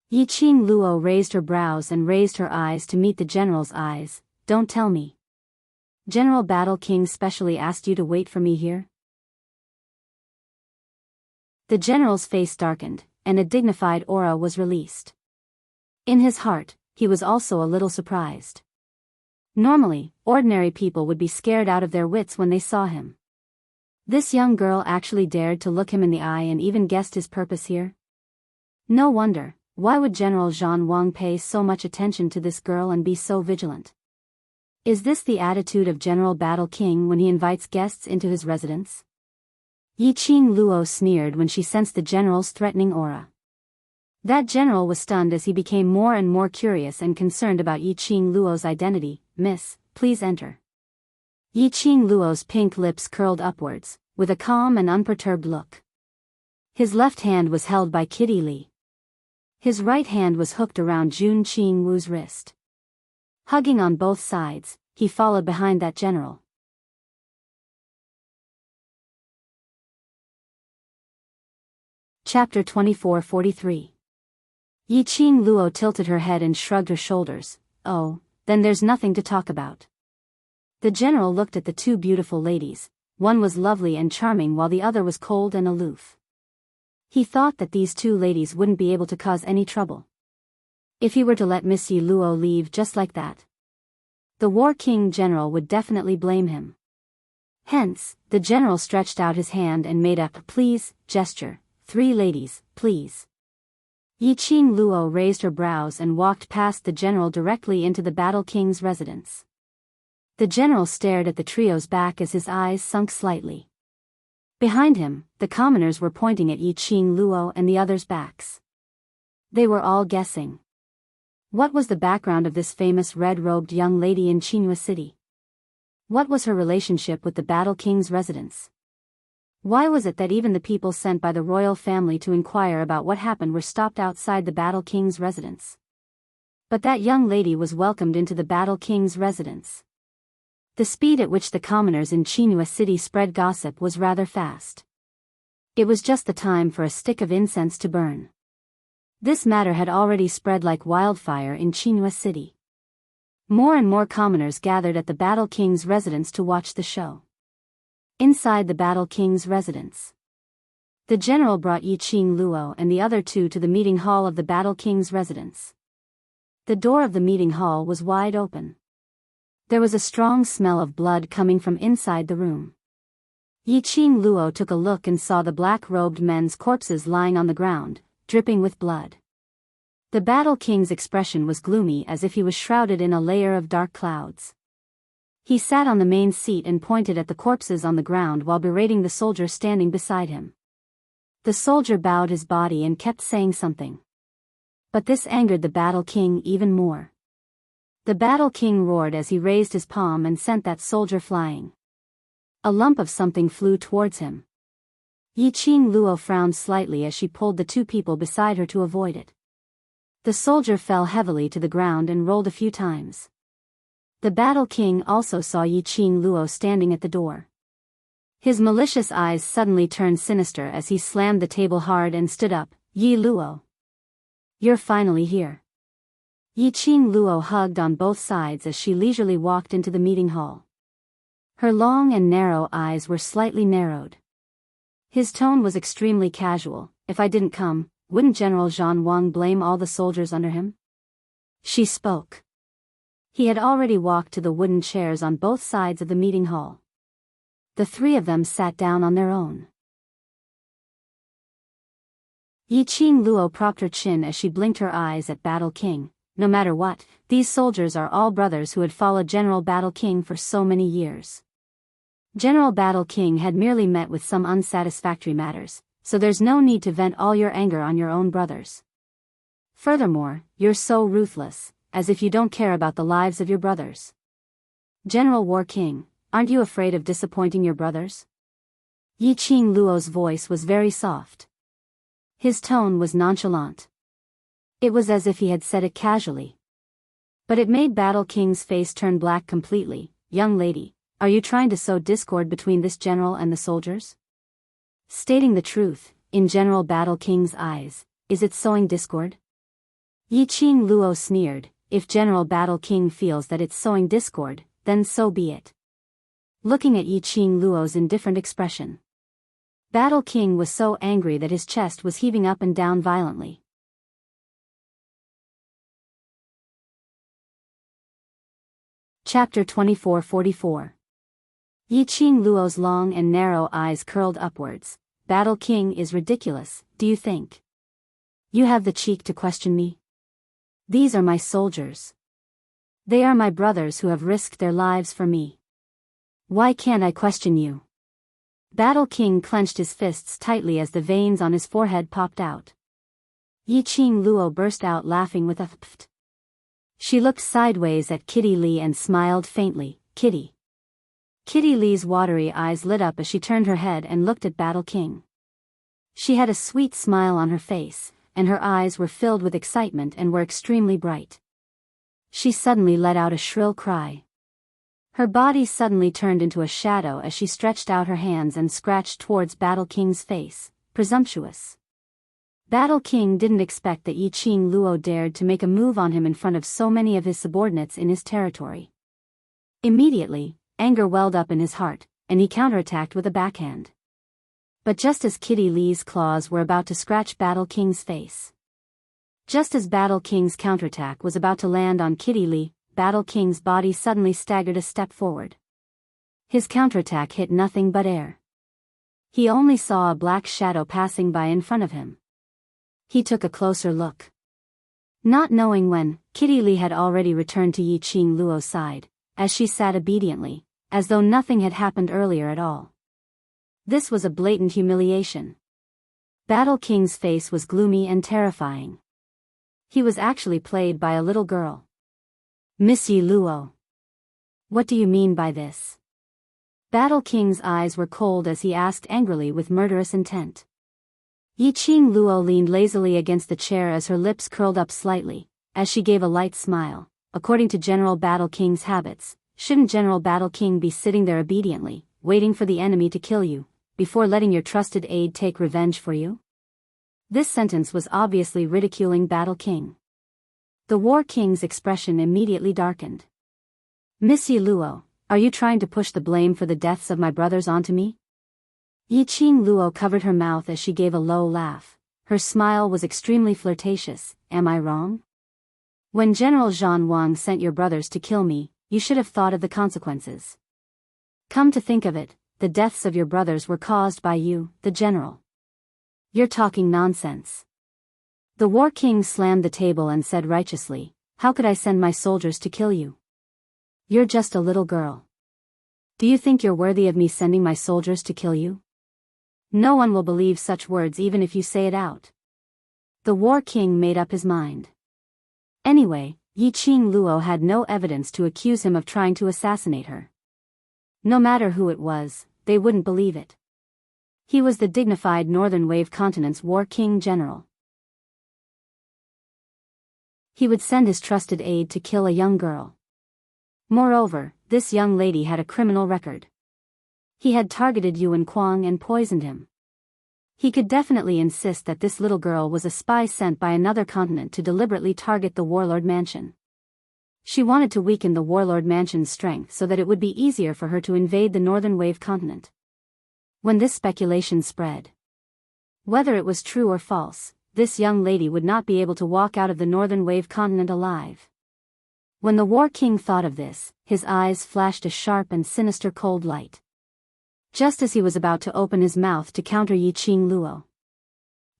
Yi Qing Luo raised her brows and raised her eyes to meet the general's eyes. "Don't tell me. General Battle King specially asked you to wait for me here?" The general's face darkened, and a dignified aura was released. In his heart, he was also a little surprised. Normally, ordinary people would be scared out of their wits when they saw him. This young girl actually dared to look him in the eye and even guessed his purpose here. No wonder, why would General Zhang Wang pay so much attention to this girl and be so vigilant? Is this the attitude of General Battle King when he invites guests into his residence? Yi Qing Luo sneered when she sensed the general's threatening aura. That general was stunned as he became more and more curious and concerned about Yi Qing Luo's identity. "Miss, please enter." Yi Qing Luo's pink lips curled upwards, with a calm and unperturbed look. His left hand was held by Kitty Li. His right hand was hooked around Jun Qingwu's wrist. Hugging on both sides, he followed behind that general. Chapter 2443. Yi Qing Luo tilted her head and shrugged her shoulders. "Oh, then there's nothing to talk about. The general looked at the two beautiful ladies. One was lovely and charming while the other was cold and aloof. He thought that these two ladies wouldn't be able to cause any trouble if he were to let Miss Yi Luo leave just like that. The War King general would definitely blame him. Hence, the general stretched out his hand and made a "please" gesture. "Three ladies, please." Yi Qing Luo raised her brows and walked past the general directly into the Battle King's residence. The general stared at the trio's back as his eyes sunk slightly. Behind him, the commoners were pointing at Yi Qing Luo and the others' backs. They were all guessing. What was the background of this famous red-robed young lady in Qinghua City? What was her relationship with the Battle King's residence? Why was it that even the people sent by the royal family to inquire about what happened were stopped outside the Battle King's residence? But that young lady was welcomed into the Battle King's residence. The speed at which the commoners in Qinghua City spread gossip was rather fast. It was just the time for a stick of incense to burn. This matter had already spread like wildfire in Qinghua City. More and more commoners gathered at the Battle King's residence to watch the show. Inside the Battle King's residence, the general brought Yi Qing Luo and the other two to the meeting hall of the Battle King's residence. The door of the meeting hall was wide open. There was a strong smell of blood coming from inside the room. Yi Qing Luo took a look and saw the black-robed men's corpses lying on the ground, dripping with blood. The Battle King's expression was gloomy as if he was shrouded in a layer of dark clouds. He sat on the main seat and pointed at the corpses on the ground while berating the soldier standing beside him. The soldier bowed his body and kept saying something. But this angered the Battle King even more. The Battle King roared as he raised his palm and sent that soldier flying. A lump of something flew towards him. Yi Qing Luo frowned slightly as she pulled the two people beside her to avoid it. The soldier fell heavily to the ground and rolled a few times. The Battle King also saw Yi Qing Luo standing at the door. His malicious eyes suddenly turned sinister as he slammed the table hard and stood up. "Yi Luo. You're finally here." Yi Qing Luo hugged on both sides as she leisurely walked into the meeting hall. Her long and narrow eyes were slightly narrowed. His tone was extremely casual. "If I didn't come, wouldn't General Zhang Wang blame all the soldiers under him?" She spoke. He had already walked to the wooden chairs on both sides of the meeting hall. The three of them sat down on their own. Yi Qing Luo propped her chin as she blinked her eyes at Battle King. No matter what, these soldiers are all brothers who had followed General Battle King for so many years. General Battle King had merely met with some unsatisfactory matters, so there's no need to vent all your anger on your own brothers. Furthermore, you're so ruthless, as if you don't care about the lives of your brothers. General War King, aren't you afraid of disappointing your brothers? Yi Qing Luo's voice was very soft. His tone was nonchalant. It was as if he had said it casually. But it made Battle King's face turn black completely. "Young lady, are you trying to sow discord between this general and the soldiers?" Stating the truth, in General Battle King's eyes, is it sowing discord? Yi Qing Luo sneered. If General Battle King feels that it's sowing discord, then so be it. Looking at Yi Qing Luo's indifferent expression, Battle King was so angry that his chest was heaving up and down violently. Chapter 2444. Yi Qing Luo's long and narrow eyes curled upwards. "Battle King is ridiculous, do you think? You have the cheek to question me? These are my soldiers. They are my brothers who have risked their lives for me. Why can't I question you?" Battle King clenched his fists tightly as the veins on his forehead popped out. Yi Qing Luo burst out laughing with a pft. She looked sideways at Kitty Lee and smiled faintly. "Kitty." Kitty Lee's watery eyes lit up as she turned her head and looked at Battle King. She had a sweet smile on her face, and her eyes were filled with excitement and were extremely bright. She suddenly let out a shrill cry. Her body suddenly turned into a shadow as she stretched out her hands and scratched towards Battle King's face. "Presumptuous." Battle King didn't expect that Yi Qing Luo dared to make a move on him in front of so many of his subordinates in his territory. Immediately, anger welled up in his heart, and he counterattacked with a backhand. But just as Kitty Lee's claws were about to scratch Battle King's face. Just as Battle King's counterattack was about to land on Kitty Lee, Battle King's body suddenly staggered a step forward. His counterattack hit nothing but air. He only saw a black shadow passing by in front of him. He took a closer look. Not knowing when, Kitty Lee had already returned to Yi Qing Luo's side, as she sat obediently, as though nothing had happened earlier at all. This was a blatant humiliation. Battle King's face was gloomy and terrifying. He was actually played by a little girl. Miss Yi Luo. What do you mean by this? Battle King's eyes were cold as he asked angrily with murderous intent. Yi Qing Luo leaned lazily against the chair as her lips curled up slightly, as she gave a light smile. According to General Battle King's habits, shouldn't General Battle King be sitting there obediently, waiting for the enemy to kill you, before letting your trusted aide take revenge for you? This sentence was obviously ridiculing Battle King. The War King's expression immediately darkened. Miss Yi Luo, are you trying to push the blame for the deaths of my brothers onto me? Yi Qing Luo covered her mouth as she gave a low laugh. Her smile was extremely flirtatious. Am I wrong? When General Zhan Wang sent your brothers to kill me, you should have thought of the consequences. Come to think of it, the deaths of your brothers were caused by you, the general. You're talking nonsense. The War King slammed the table and said righteously, how could I send my soldiers to kill you? You're just a little girl. Do you think you're worthy of me sending my soldiers to kill you? No one will believe such words even if you say it out. The War King made up his mind. Anyway, Yi Qing Luo had no evidence to accuse him of trying to assassinate her. No matter who it was, they wouldn't believe it. He was the dignified Northern Wave Continent's War King General. He would send his trusted aide to kill a young girl. Moreover, this young lady had a criminal record. He had targeted Yuan Kuang and poisoned him. He could definitely insist that this little girl was a spy sent by another continent to deliberately target the Warlord Mansion. She wanted to weaken the Warlord Mansion's strength so that it would be easier for her to invade the Northern Wave Continent. When this speculation spread, whether it was true or false, this young lady would not be able to walk out of the Northern Wave Continent alive. When the War King thought of this, his eyes flashed a sharp and sinister cold light. Just as he was about to open his mouth to counter Yi Qing Luo,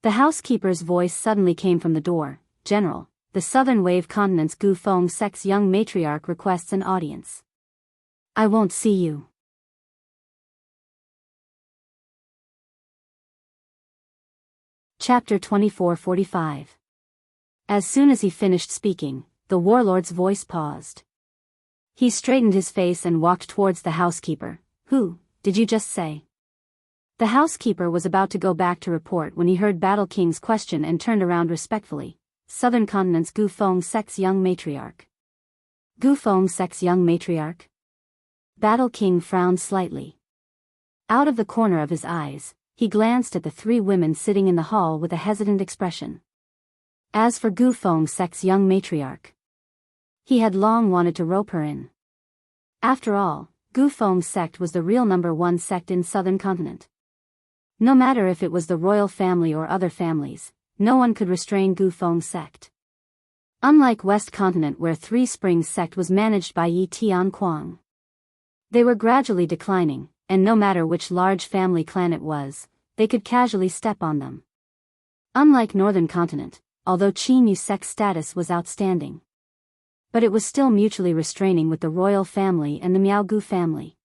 the housekeeper's voice suddenly came from the door. General, the Southern Wave Continent's Gu Feng Sect's young matriarch requests an audience. I won't see you. Chapter 2445. As soon as he finished speaking, the warlord's voice paused. He straightened his face and walked towards the housekeeper. Who did you just say? The housekeeper was about to go back to report when he heard Battle King's question and turned around respectfully. Southern Continent's Gu Feng Sect's young matriarch. Gu Feng Sect's young matriarch? Battle King frowned slightly. Out of the corner of his eyes, he glanced at the three women sitting in the hall with a hesitant expression. As for Gu Feng Sect's young matriarch, he had long wanted to rope her in. After all, Gu Feng Sect was the real #1 sect in Southern Continent. No matter if it was the royal family or other families, no one could restrain Gu Feng Sect. Unlike West Continent where Three Springs Sect was managed by Yi Tian Kuang, they were gradually declining, and no matter which large family clan it was, they could casually step on them. Unlike Northern Continent, although Qin Yu Sect's status was outstanding, but it was still mutually restraining with the royal family and the Miao Gu family.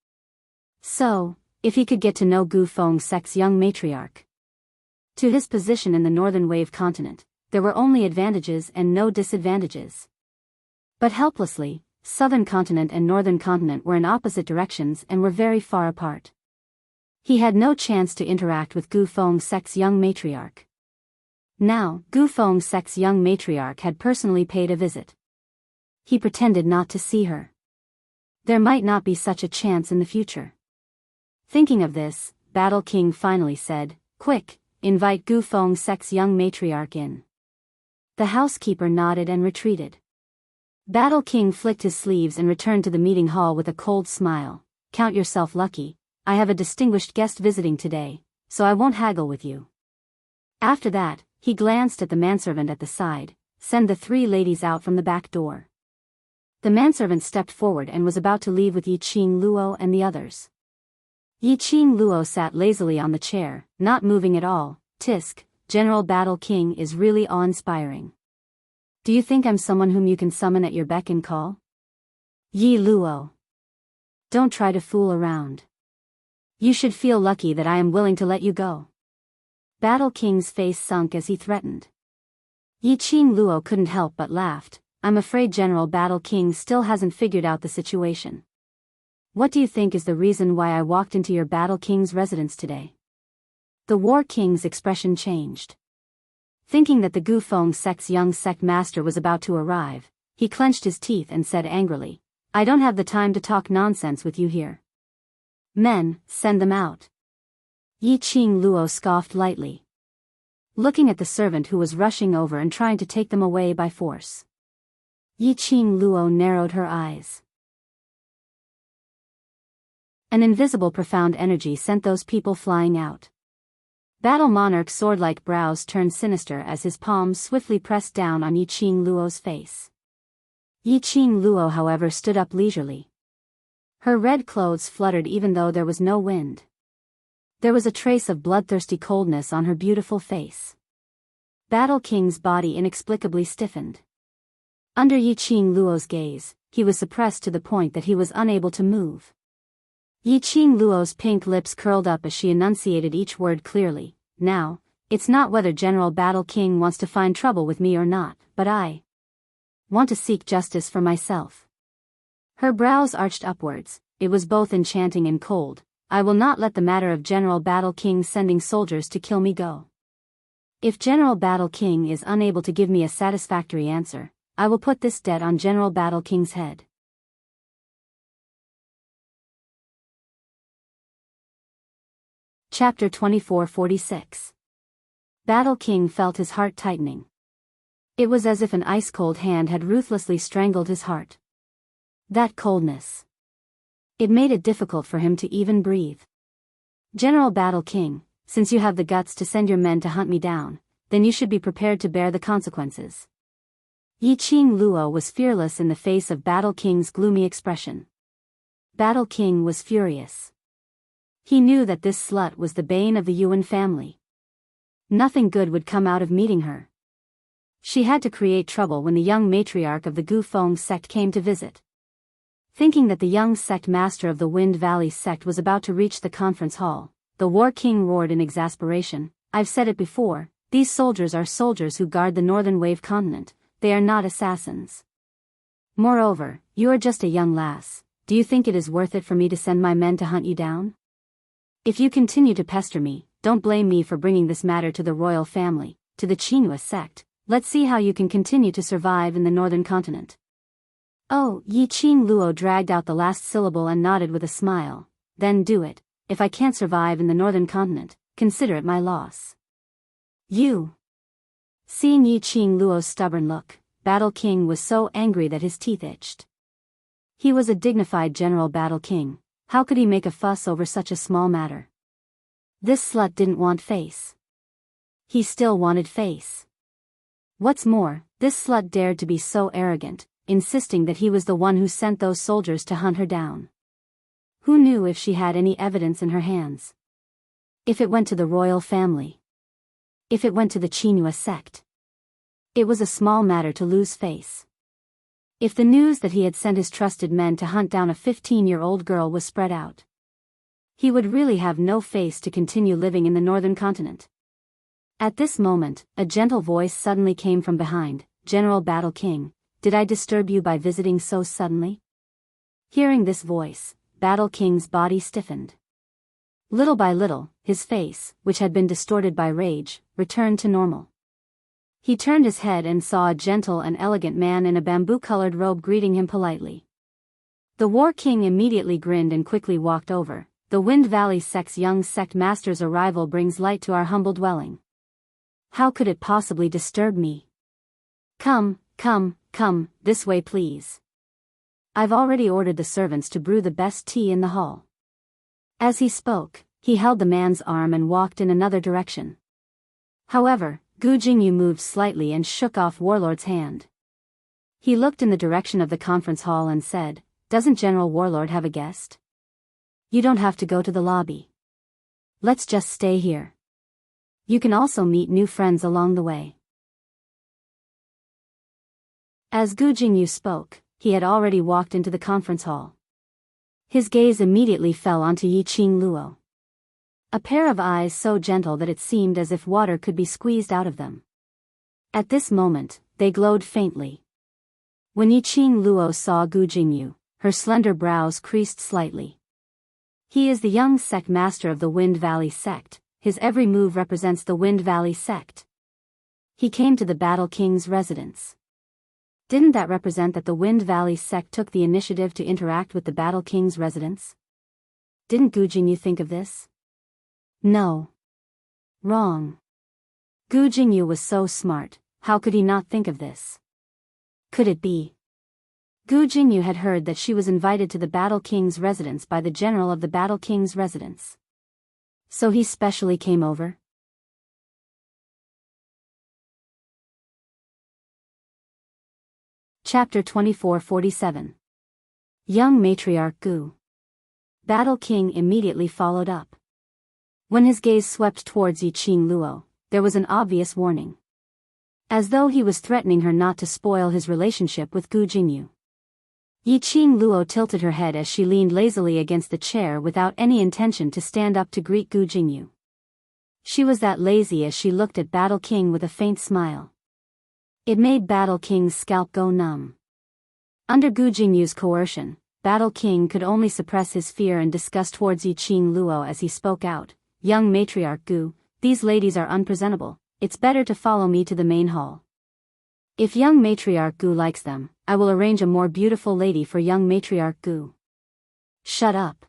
So, if he could get to know Gu Feng Sect's young matriarch, to his position in the Northern Wave Continent, there were only advantages and no disadvantages. But helplessly, Southern Continent and Northern Continent were in opposite directions and were very far apart. He had no chance to interact with Gu Feng Sect's young matriarch. Now, Gu Feng Sect's young matriarch had personally paid a visit. He pretended not to see her. There might not be such a chance in the future. Thinking of this, Battle King finally said, Quick, invite Gu Feng Sek's young matriarch in." The housekeeper nodded and retreated. Battle King flicked his sleeves and returned to the meeting hall with a cold smile. "Count yourself lucky. I have a distinguished guest visiting today, so I won't haggle with you." After that, he glanced at the manservant at the side. "Send the 3 ladies out from the back door." The manservant stepped forward and was about to leave with Yiqing Luo and the others. Yiqing Luo sat lazily on the chair, not moving at all. "Tisk, General Battle King is really awe-inspiring. Do you think I'm someone whom you can summon at your beck and call? Yi Luo. Don't try to fool around. You should feel lucky that I am willing to let you go." Battle King's face sunk as he threatened. Yiqing Luo couldn't help but laughed. "I'm afraid General Battle King still hasn't figured out the situation. What do you think is the reason why I walked into your Battle King's residence today?" The War King's expression changed. Thinking that the Gu Feng Sek's young sect master was about to arrive, he clenched his teeth and said angrily, "I don't have the time to talk nonsense with you here. Men, send them out." Yiqing Luo scoffed lightly, looking at the servant who was rushing over and trying to take them away by force. Yiqing Luo narrowed her eyes. An invisible profound energy sent those people flying out. Battle Monarch's sword-like brows turned sinister as his palms swiftly pressed down on Yiqing Luo's face. Yiqing Luo, however, stood up leisurely. Her red clothes fluttered even though there was no wind. There was a trace of bloodthirsty coldness on her beautiful face. Battle King's body inexplicably stiffened. Under Yiqing Luo's gaze, he was suppressed to the point that he was unable to move. Yiqing Luo's pink lips curled up as she enunciated each word clearly. "Now, it's not whether General Battle King wants to find trouble with me or not, but I want to seek justice for myself." Her brows arched upwards. It was both enchanting and cold. "I will not let the matter of General Battle King sending soldiers to kill me go. If General Battle King is unable to give me a satisfactory answer, I will put this debt on General Battle King's head." Chapter 2446. Battle King felt his heart tightening. It was as if an ice-cold hand had ruthlessly strangled his heart. That coldness. It made it difficult for him to even breathe. "General Battle King, since you have the guts to send your men to hunt me down, then you should be prepared to bear the consequences." Yiqing Luo was fearless in the face of Battle King's gloomy expression. Battle King was furious. He knew that this slut was the bane of the Yuan family. Nothing good would come out of meeting her. She had to create trouble when the young matriarch of the Gu Feng sect came to visit. Thinking that the young sect master of the Wind Valley sect was about to reach the conference hall, the War King roared in exasperation, "I've said it before, these soldiers are soldiers who guard the Northern Wave continent, they are not assassins. Moreover, you are just a young lass. Do you think it is worth it for me to send my men to hunt you down? If you continue to pester me, don't blame me for bringing this matter to the royal family, to the Qinhua sect. Let's see how you can continue to survive in the northern continent." "Oh," Yiqing Luo dragged out the last syllable and nodded with a smile. "Then do it. If I can't survive in the northern continent, consider it my loss." "You." Seeing Yiqing Luo's stubborn look, Battle King was so angry that his teeth itched. He was a dignified General Battle King. How could he make a fuss over such a small matter? This slut didn't want face. He still wanted face. What's more, this slut dared to be so arrogant, insisting that he was the one who sent those soldiers to hunt her down. Who knew if she had any evidence in her hands? If it went to the royal family? If it went to the Qinhua sect? It was a small matter to lose face. If the news that he had sent his trusted men to hunt down a 15-year-old girl was spread out, he would really have no face to continue living in the northern continent. At this moment, a gentle voice suddenly came from behind. "General Battle King, did I disturb you by visiting so suddenly?" Hearing this voice, Battle King's body stiffened. Little by little, his face, which had been distorted by rage, returned to normal. He turned his head and saw a gentle and elegant man in a bamboo-colored robe greeting him politely. The War King immediately grinned and quickly walked over. the Wind Valley sect's young sect master's arrival brings light to our humble dwelling. How could it possibly disturb me? Come, this way please. I've already ordered the servants to brew the best tea in the hall. As he spoke, he held the man's arm and walked in another direction. However, Gu Jingyu moved slightly and shook off Warlord's hand. He looked in the direction of the conference hall and said, "Doesn't General Warlord have a guest? You don't have to go to the lobby. Let's just stay here. You can also meet new friends along the way." As Gu Jingyu spoke, he had already walked into the conference hall. His gaze immediately fell onto Yiqing Luo. A pair of eyes so gentle that it seemed as if water could be squeezed out of them. At this moment, they glowed faintly. When Yiqing Luo saw Gu Jingyu, her slender brows creased slightly. He is the young sect master of the Wind Valley sect, his every move represents the Wind Valley sect. He came to the Battle King's residence. Didn't that represent that the Wind Valley sect took the initiative to interact with the Battle King's residence? Didn't Gu Jingyu think of this? No. Wrong. Gu Jingyu was so smart, how could he not think of this? Could it be? Gu Jingyu had heard that she was invited to the Battle King's residence by the general of the Battle King's residence. So he specially came over? Chapter 2447. Young Matriarch Gu. Battle King immediately followed up. When his gaze swept towards Yiqing Luo, there was an obvious warning. As though he was threatening her not to spoil his relationship with Gu Jingyu. Yiqing Luo tilted her head as she leaned lazily against the chair without any intention to stand up to greet Gu Jingyu. She was that lazy as she looked at Battle King with a faint smile. It made Battle King's scalp go numb. Under Gu Jingyu's coercion, Battle King could only suppress his fear and disgust towards Yiqing Luo as he spoke out, "Young Matriarch Gu, these ladies are unpresentable, it's better to follow me to the main hall. If young Matriarch Gu likes them, I will arrange a more beautiful lady for young Matriarch Gu." Shut up.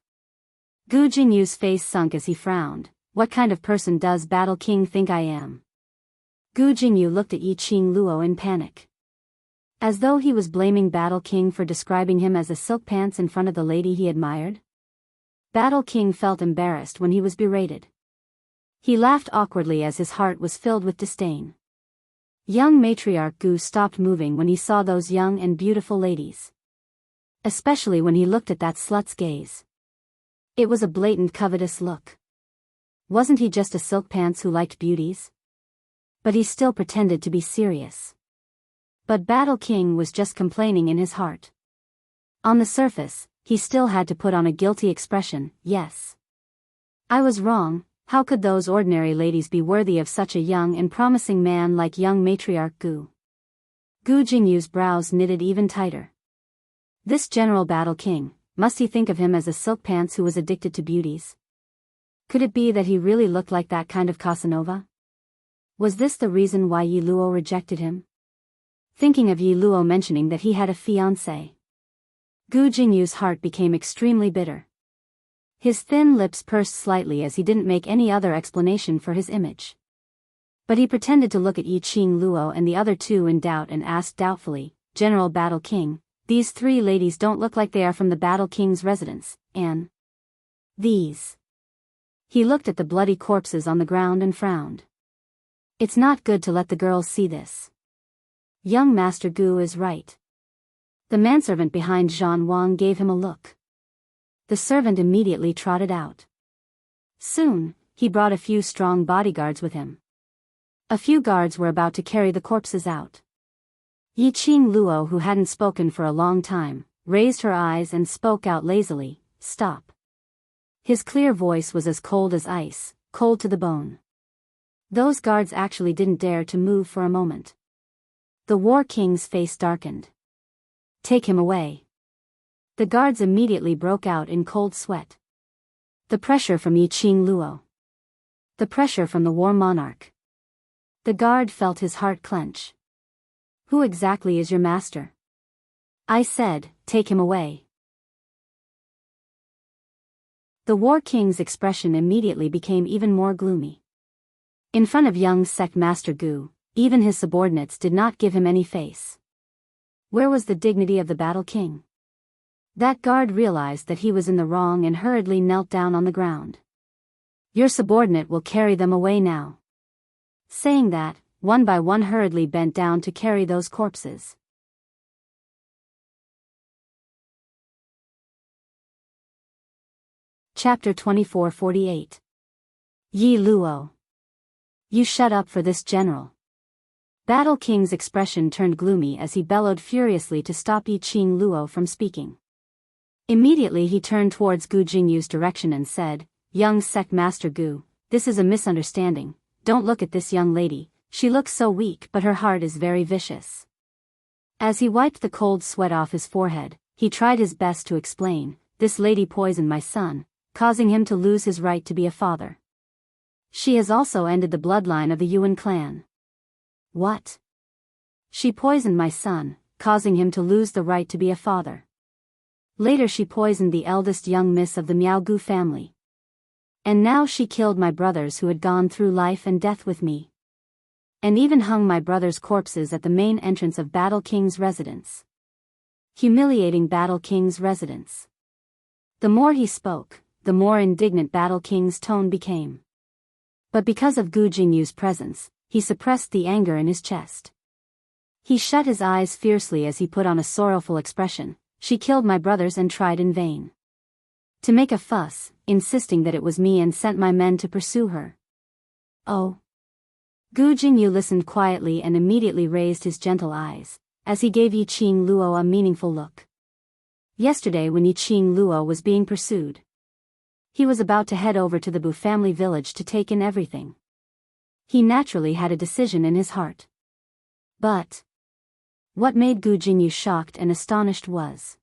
Gu Jingyu's face sunk as he frowned. What kind of person does Battle King think I am? Gu Jingyu looked at Yiqing Luo in panic. As though he was blaming Battle King for describing him as a silk pants in front of the lady he admired. Battle King felt embarrassed when he was berated. He laughed awkwardly as his heart was filled with disdain. Young Matriarch Gu stopped moving when he saw those young and beautiful ladies. Especially when he looked at that slut's gaze. It was a blatant covetous look. Wasn't he just a silk pants who liked beauties? But he still pretended to be serious. But Battle King was just complaining in his heart. On the surface, he still had to put on a guilty expression. Yes. I was wrong. How could those ordinary ladies be worthy of such a young and promising man like young Matriarch Gu? Gu Jingyu's brows knitted even tighter. This General Battle King, must he think of him as a silk pants who was addicted to beauties? Could it be that he really looked like that kind of Casanova? Was this the reason why Yi Luo rejected him? Thinking of Yi Luo mentioning that he had a fiancé. Gu Jingyu's heart became extremely bitter. His thin lips pursed slightly as he didn't make any other explanation for his image. But he pretended to look at Yiqing Luo and the other two in doubt and asked doubtfully, "General Battle King, these three ladies don't look like they are from the Battle King's residence, and these." He looked at the bloody corpses on the ground and frowned. It's not good to let the girls see this. Young Master Gu is right. The manservant behind Zhan Wang gave him a look. The servant immediately trotted out. Soon, he brought a few strong bodyguards with him. A few guards were about to carry the corpses out. Yiqing Luo, who hadn't spoken for a long time, raised her eyes and spoke out lazily, "Stop." His clear voice was as cold as ice, cold to the bone. Those guards actually didn't dare to move for a moment. The War King's face darkened. "Take him away." The guards immediately broke out in cold sweat. The pressure from Yiqing Luo. The pressure from the War Monarch. The guard felt his heart clench. "Who exactly is your master?" "I said, take him away." The War King's expression immediately became even more gloomy. In front of young Sect Master Gu, even his subordinates did not give him any face. Where was the dignity of the Battle King? That guard realized that he was in the wrong and hurriedly knelt down on the ground. Your subordinate will carry them away now. Saying that, one by one hurriedly bent down to carry those corpses. Chapter 24:48. Yi Luo. You shut up for this, General. Battle King's expression turned gloomy as he bellowed furiously to stop Yi Luo from speaking. Immediately he turned towards Gu Jingyu's direction and said, Young Sect Master Gu, this is a misunderstanding. Don't look at this young lady, she looks so weak but her heart is very vicious. As he wiped the cold sweat off his forehead, he tried his best to explain, this lady poisoned my son, causing him to lose his right to be a father. She has also ended the bloodline of the Yuan clan. What? She poisoned my son, causing him to lose the right to be a father. Later she poisoned the eldest young miss of the Miaogu family. And now she killed my brothers who had gone through life and death with me. And even hung my brothers' corpses at the main entrance of Battle King's residence. Humiliating Battle King's residence. The more he spoke, the more indignant Battle King's tone became. But because of Gu Jingyu's presence, he suppressed the anger in his chest. He shut his eyes fiercely as he put on a sorrowful expression. She killed my brothers and tried in vain to make a fuss, insisting that it was me and sent my men to pursue her. Oh. Gu Jingyu listened quietly and immediately raised his gentle eyes, as he gave Yi Luo a meaningful look. Yesterday when Yi Luo was being pursued, he was about to head over to the Bu family village to take in everything. He naturally had a decision in his heart. But what made Gu Jingyu shocked and astonished was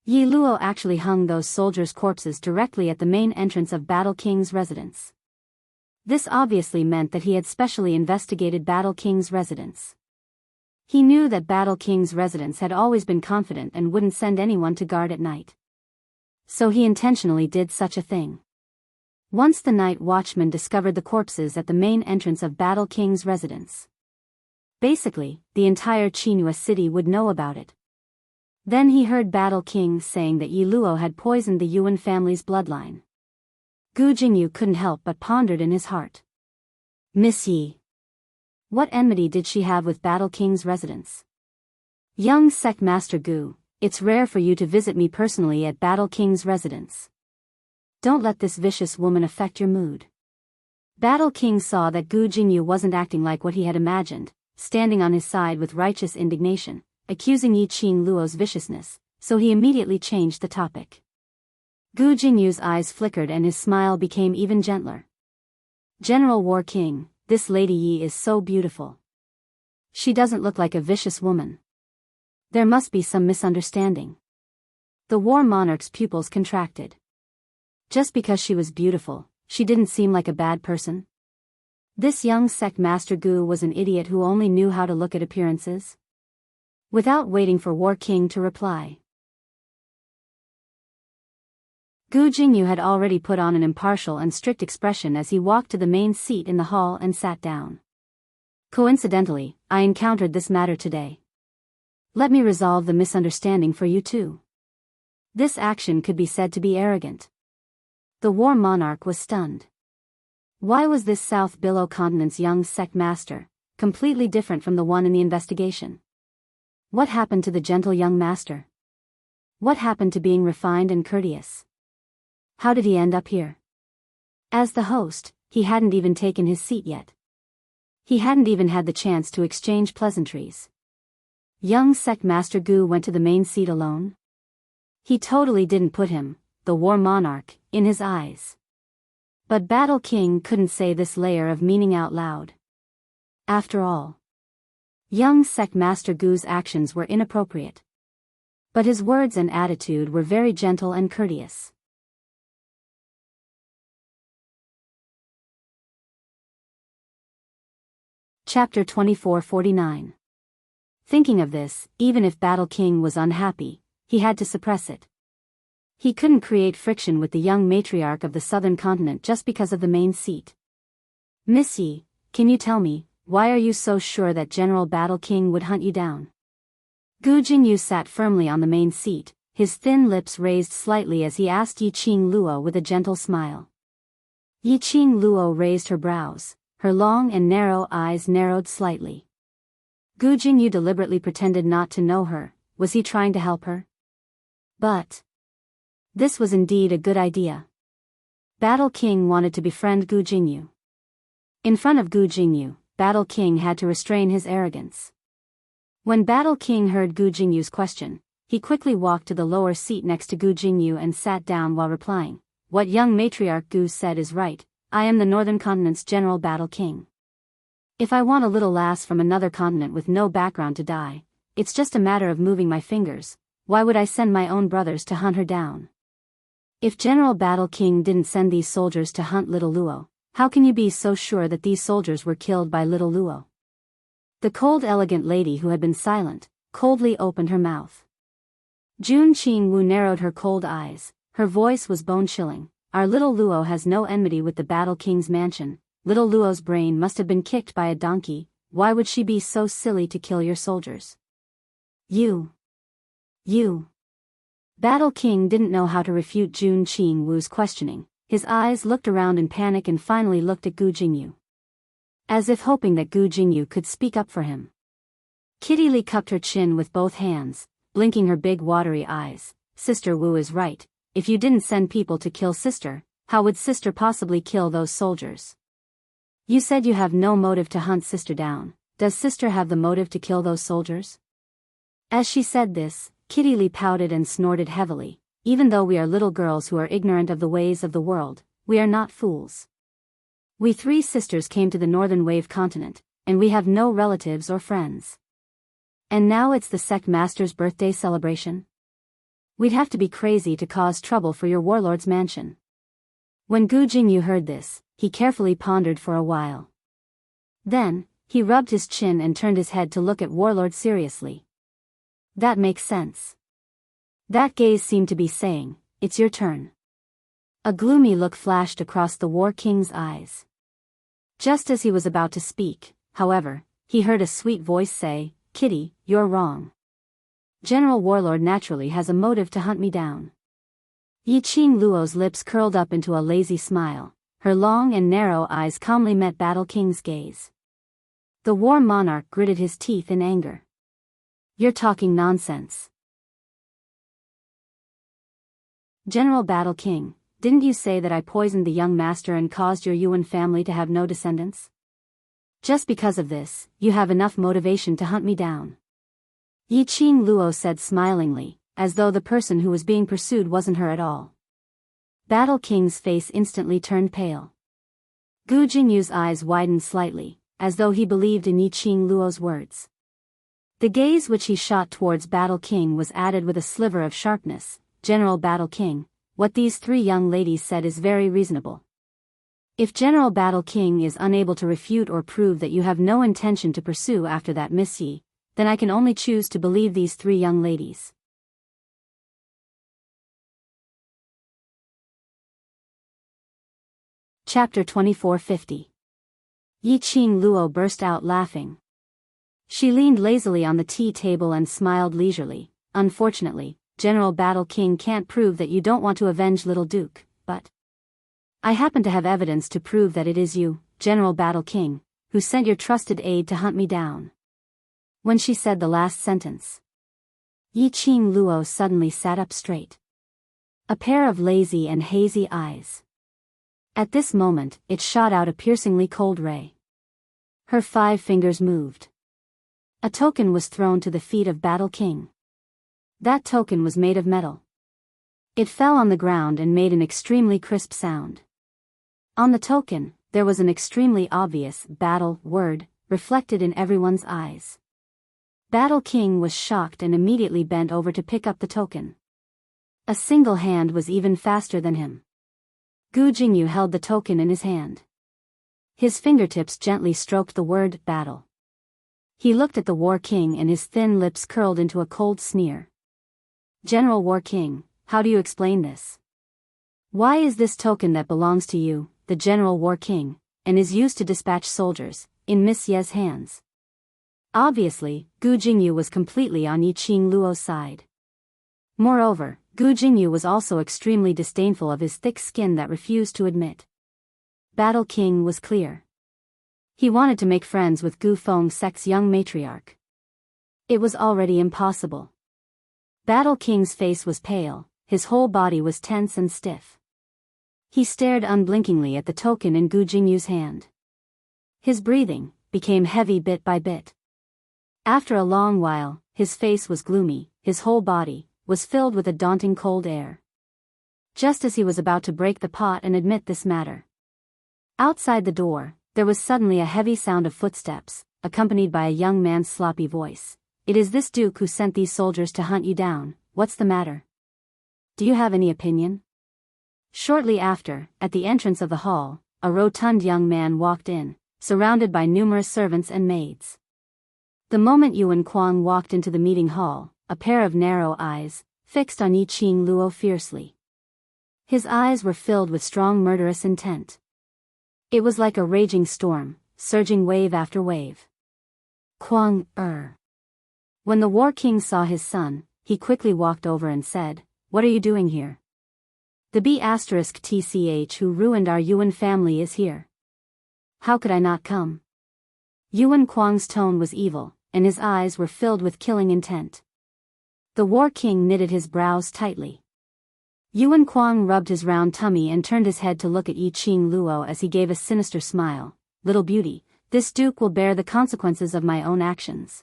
Yi Luo actually hung those soldiers' corpses directly at the main entrance of Battle King's residence. This obviously meant that he had specially investigated Battle King's residence. He knew that Battle King's residence had always been confident and wouldn't send anyone to guard at night. So he intentionally did such a thing. Once the night watchman discovered the corpses at the main entrance of Battle King's residence. Basically, the entire Qinghua city would know about it. Then he heard Battle King saying that Yi Luo had poisoned the Yuan family's bloodline. Gu Jingyu couldn't help but pondered in his heart. Miss Yi. What enmity did she have with Battle King's residence? Young Sect Master Gu, it's rare for you to visit me personally at Battle King's residence. Don't let this vicious woman affect your mood. Battle King saw that Gu Jingyu wasn't acting like what he had imagined, standing on his side with righteous indignation, accusing Yi Luo's viciousness, so he immediately changed the topic. Gu Jingyu's eyes flickered and his smile became even gentler. General War King, this Lady Yi is so beautiful. She doesn't look like a vicious woman. There must be some misunderstanding. The War Monarch's pupils contracted. Just because she was beautiful, she didn't seem like a bad person? This young Sect Master Gu was an idiot who only knew how to look at appearances? Without waiting for War King to reply, Gu Jingyu had already put on an impartial and strict expression as he walked to the main seat in the hall and sat down. Coincidentally, I encountered this matter today. Let me resolve the misunderstanding for you too. This action could be said to be arrogant. The War Monarch was stunned. Why was this South Billow Continent's young Sect Master completely different from the one in the investigation? What happened to the gentle young master? What happened to being refined and courteous? How did he end up here? As the host, he hadn't even taken his seat yet. He hadn't even had the chance to exchange pleasantries. Young Sect Master Gu went to the main seat alone? He totally didn't put him, the War Monarch, in his eyes. But Battle King couldn't say this layer of meaning out loud. After all, young Sect Master Gu's actions were inappropriate. But his words and attitude were very gentle and courteous. Chapter 24:49. Thinking of this, even if Battle King was unhappy, he had to suppress it. He couldn't create friction with the young matriarch of the southern continent just because of the main seat. Miss Yi, can you tell me, why are you so sure that General Battle King would hunt you down? Gu Jingyu sat firmly on the main seat, his thin lips raised slightly as he asked Yi Qing Luo with a gentle smile. Yi Qing Luo raised her brows, her long and narrow eyes narrowed slightly. Gu Jingyu deliberately pretended not to know her. Was he trying to help her? But this was indeed a good idea. Battle King wanted to befriend Gu Jingyu. In front of Gu Jingyu, Battle King had to restrain his arrogance. When Battle King heard Gu Jingyu's question, he quickly walked to the lower seat next to Gu Jingyu and sat down while replying. What young matriarch Gu said is right, I am the Northern Continent's General Battle King. If I want a little lass from another continent with no background to die, it's just a matter of moving my fingers. Why would I send my own brothers to hunt her down? If General Battle King didn't send these soldiers to hunt little Luo, how can you be so sure that these soldiers were killed by little Luo? The cold elegant lady who had been silent, coldly opened her mouth. Jun Qing Wu narrowed her cold eyes, her voice was bone-chilling. Our little Luo has no enmity with the Battle King's mansion. Little Luo's brain must have been kicked by a donkey. Why would she be so silly to kill your soldiers? You. Battle King didn't know how to refute Jun Qing Wu's questioning. His eyes looked around in panic and finally looked at Gu Jingyu, as if hoping that Gu Jingyu could speak up for him. Kitty Li cupped her chin with both hands, blinking her big watery eyes. Sister Wu is right. If you didn't send people to kill Sister, how would Sister possibly kill those soldiers? You said you have no motive to hunt Sister down. Does Sister have the motive to kill those soldiers? As she said this, Kitty Li pouted and snorted heavily. Even though we are little girls who are ignorant of the ways of the world, we are not fools. We three sisters came to the Northern Wave continent, and we have no relatives or friends. And now it's the sect master's birthday celebration? We'd have to be crazy to cause trouble for your warlord's mansion. When Gu Jingyu heard this, he carefully pondered for a while. Then, he rubbed his chin and turned his head to look at Warlord seriously. That makes sense. That gaze seemed to be saying, it's your turn. A gloomy look flashed across the War King's eyes. Just as he was about to speak, however, he heard a sweet voice say, Kitty, you're wrong. General Warlord naturally has a motive to hunt me down. Yi Qing Luo's lips curled up into a lazy smile. Her long and narrow eyes calmly met Battle King's gaze. The War Monarch gritted his teeth in anger. You're talking nonsense. General Battle King, didn't you say that I poisoned the young master and caused your Yuan family to have no descendants? Just because of this, you have enough motivation to hunt me down. Yi Qing Luo said smilingly, as though the person who was being pursued wasn't her at all. Battle King's face instantly turned pale. Gu Jingyu's eyes widened slightly, as though he believed in Yi Qing Luo's words. The gaze which he shot towards Battle King was added with a sliver of sharpness. General Battle King, what these three young ladies said is very reasonable. If General Battle King is unable to refute or prove that you have no intention to pursue after that Miss Yi, then I can only choose to believe these three young ladies. Chapter 2450. Yi Qing Luo burst out laughing. She leaned lazily on the tea table and smiled leisurely. Unfortunately, General Battle King can't prove that you don't want to avenge little Duke, but I happen to have evidence to prove that it is you, General Battle King, who sent your trusted aide to hunt me down. When she said the last sentence, Yi Qing Luo suddenly sat up straight. A pair of lazy and hazy eyes. At this moment, it shot out a piercingly cold ray. Her 5 fingers moved. A token was thrown to the feet of Battle King. That token was made of metal. It fell on the ground and made an extremely crisp sound. On the token, there was an extremely obvious battle word reflected in everyone's eyes. Battle King was shocked and immediately bent over to pick up the token. A single hand was even faster than him. Gu Jingyu held the token in his hand. His fingertips gently stroked the word battle. He looked at the War King and his thin lips curled into a cold sneer. General War King, how do you explain this? Why is this token that belongs to you, the General War King, and is used to dispatch soldiers, in Miss Ye's hands? Obviously, Gu Jingyu was completely on Yi Qing Luo's side. Moreover, Gu Jingyu was also extremely disdainful of his thick skin that refused to admit. Battle King was clear. He wanted to make friends with Gu Fengsek's young matriarch. It was already impossible. Battle King's face was pale, his whole body was tense and stiff. He stared unblinkingly at the token in Gu Jingyu's hand. His breathing became heavy bit by bit. After a long while, his face was gloomy, his whole body was filled with a daunting cold air. Just as he was about to break the pot and admit this matter. Outside the door, there was suddenly a heavy sound of footsteps, accompanied by a young man's sloppy voice. It is this Duke who sent these soldiers to hunt you down. What's the matter? Do you have any opinion? Shortly after, at the entrance of the hall, a rotund young man walked in, surrounded by numerous servants and maids. The moment Yuan Kuang walked into the meeting hall, a pair of narrow eyes fixed on Yi Qing Luo fiercely. His eyes were filled with strong murderous intent. It was like a raging storm, surging wave after wave. Kuang, When the War King saw his son, he quickly walked over and said, "What are you doing here? The B***TCH who ruined our Yuan family is here. How could I not come?" Yuan Kuang's tone was evil, and his eyes were filled with killing intent. The War King knitted his brows tightly. Yuan Kuang rubbed his round tummy and turned his head to look at Yi Qing Luo as he gave a sinister smile. "Little beauty, this duke will bear the consequences of my own actions."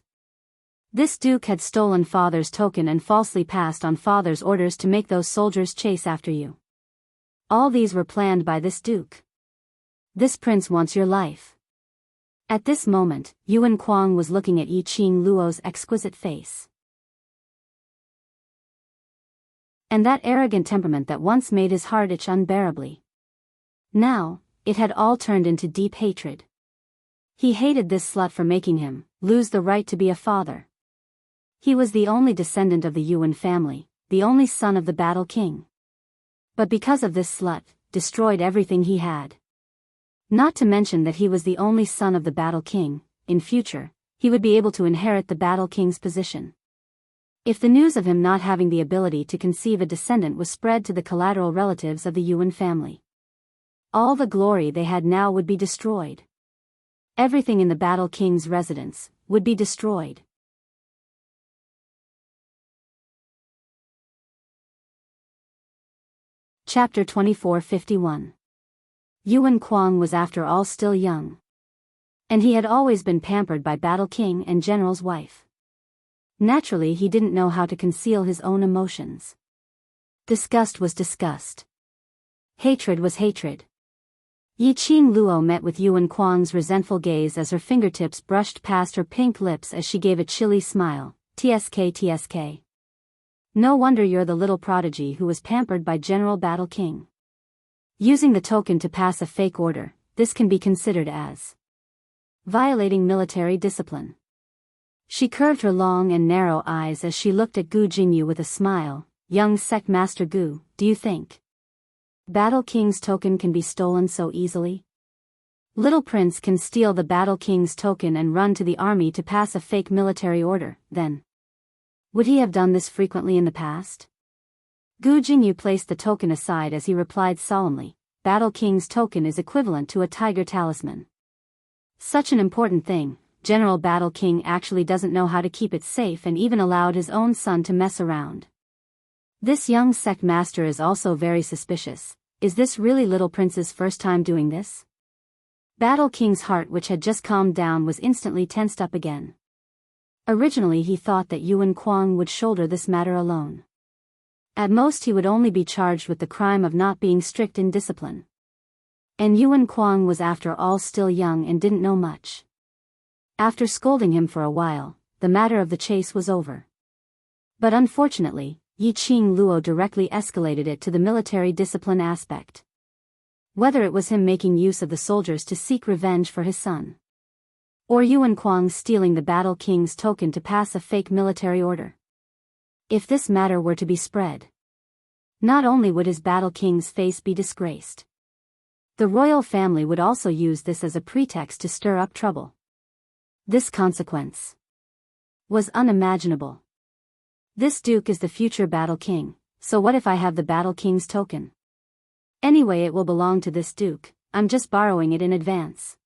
This duke had stolen father's token and falsely passed on father's orders to make those soldiers chase after you. All these were planned by this duke. This prince wants your life. At this moment, Yuan Kuang was looking at Yi Qing Luo's exquisite face. And that arrogant temperament that once made his heart itch unbearably. Now, it had all turned into deep hatred. He hated this slut for making him lose the right to be a father. He was the only descendant of the Yuan family, the only son of the Battle King. But because of this slut, destroyed everything he had. Not to mention that he was the only son of the Battle King. In future, he would be able to inherit the Battle King's position. If the news of him not having the ability to conceive a descendant was spread to the collateral relatives of the Yuan family, all the glory they had now would be destroyed. Everything in the Battle King's residence would be destroyed. Chapter 2451. Yuan Kuang was after all still young. And he had always been pampered by Battle King and General's wife. Naturally he didn't know how to conceal his own emotions. Disgust was disgust. Hatred was hatred. Yi Qing Luo met with Yuan Kuang's resentful gaze as her fingertips brushed past her pink lips as she gave a chilly smile. "TSK TSK. No wonder you're the little prodigy who was pampered by General Battle King. Using the token to pass a fake order, this can be considered as violating military discipline." She curved her long and narrow eyes as she looked at Gu Jingyu with a smile. "Young sect master Gu, do you think Battle King's token can be stolen so easily? Little Prince can steal the Battle King's token and run to the army to pass a fake military order, then would he have done this frequently in the past?" Gu Jingyu placed the token aside as he replied solemnly, "Battle King's token is equivalent to a tiger talisman. Such an important thing, General Battle King actually doesn't know how to keep it safe and even allowed his own son to mess around. This young sect master is also very suspicious. Is this really Little Prince's first time doing this?" Battle King's heart, which had just calmed down, was instantly tensed up again. Originally he thought that Yuan Kuang would shoulder this matter alone. At most he would only be charged with the crime of not being strict in discipline. And Yuan Kuang was after all still young and didn't know much. After scolding him for a while, the matter of the chase was over. But unfortunately, Yi Qing Luo directly escalated it to the military discipline aspect. Whether it was him making use of the soldiers to seek revenge for his son, or Yuan Kuang stealing the Battle King's token to pass a fake military order. If this matter were to be spread, Not only would his battle king's face be disgraced, the royal family would also use this as a pretext to stir up trouble. This consequence was unimaginable. This duke is the future battle king, so what if I have the battle king's token? Anyway, it will belong to this duke, I'm just borrowing it in advance.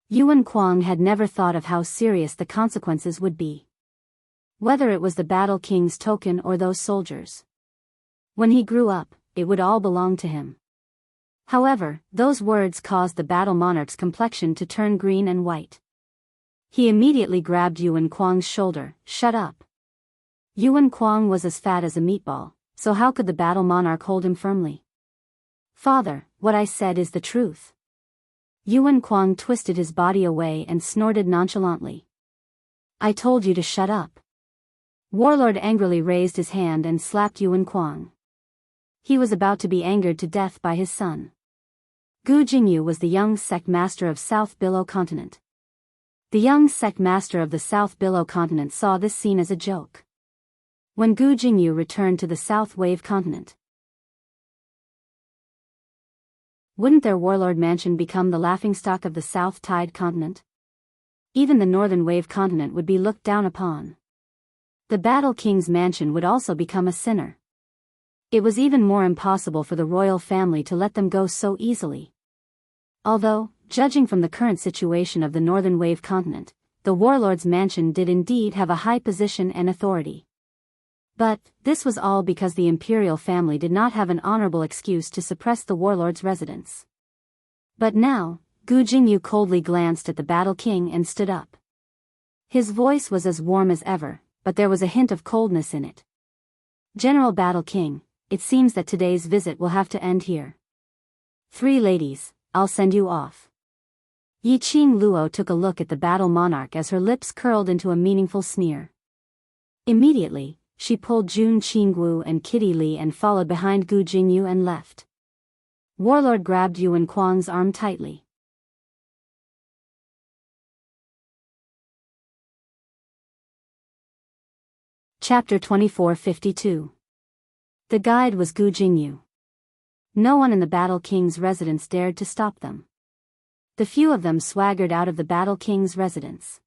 Yuan Kuang had never thought of how serious the consequences would be. Whether it was the battle king's token or those soldiers. When he grew up, it would all belong to him. However, those words caused the battle monarch's complexion to turn green and white. He immediately grabbed Yuan Kuang's shoulder. Shut up. Yuan Kuang was as fat as a meatball, so how could the battle monarch hold him firmly? Father, what I said is the truth. Yuan Kuang twisted his body away and snorted nonchalantly. I told you to shut up. Warlord angrily raised his hand and slapped Yuan Kuang. He was about to be angered to death by his son. Gu Jingyu was the young sect master of South Billow Continent. The young sect master of the South Billow Continent saw this scene as a joke. When Gu Jingyu returned to the South Wave Continent, wouldn't their warlord mansion become the laughingstock of the South Tide Continent? Even the Northern Wave Continent would be looked down upon. The Battle King's mansion would also become a sinner. It was even more impossible for the royal family to let them go so easily. Although, judging from the current situation of the Northern Wave Continent, the warlord's mansion did indeed have a high position and authority. But, this was all because the imperial family did not have an honorable excuse to suppress the warlord's residence. But now, Gu Jingyu coldly glanced at the battle king and stood up. His voice was as warm as ever, but there was a hint of coldness in it. General Battle King, it seems that today's visit will have to end here. 3 ladies, I'll send you off. Yi Qing Luo took a look at the battle monarch as her lips curled into a meaningful sneer. Immediately, she pulled Jun Qingwu and Kitty Li and followed behind Gu Jingyu and left. Warlord grabbed Yuan Kuang's arm tightly. Chapter 2452. The guide was Gu Jingyu. No one in the Battle King's residence dared to stop them. The few of them swaggered out of the Battle King's residence.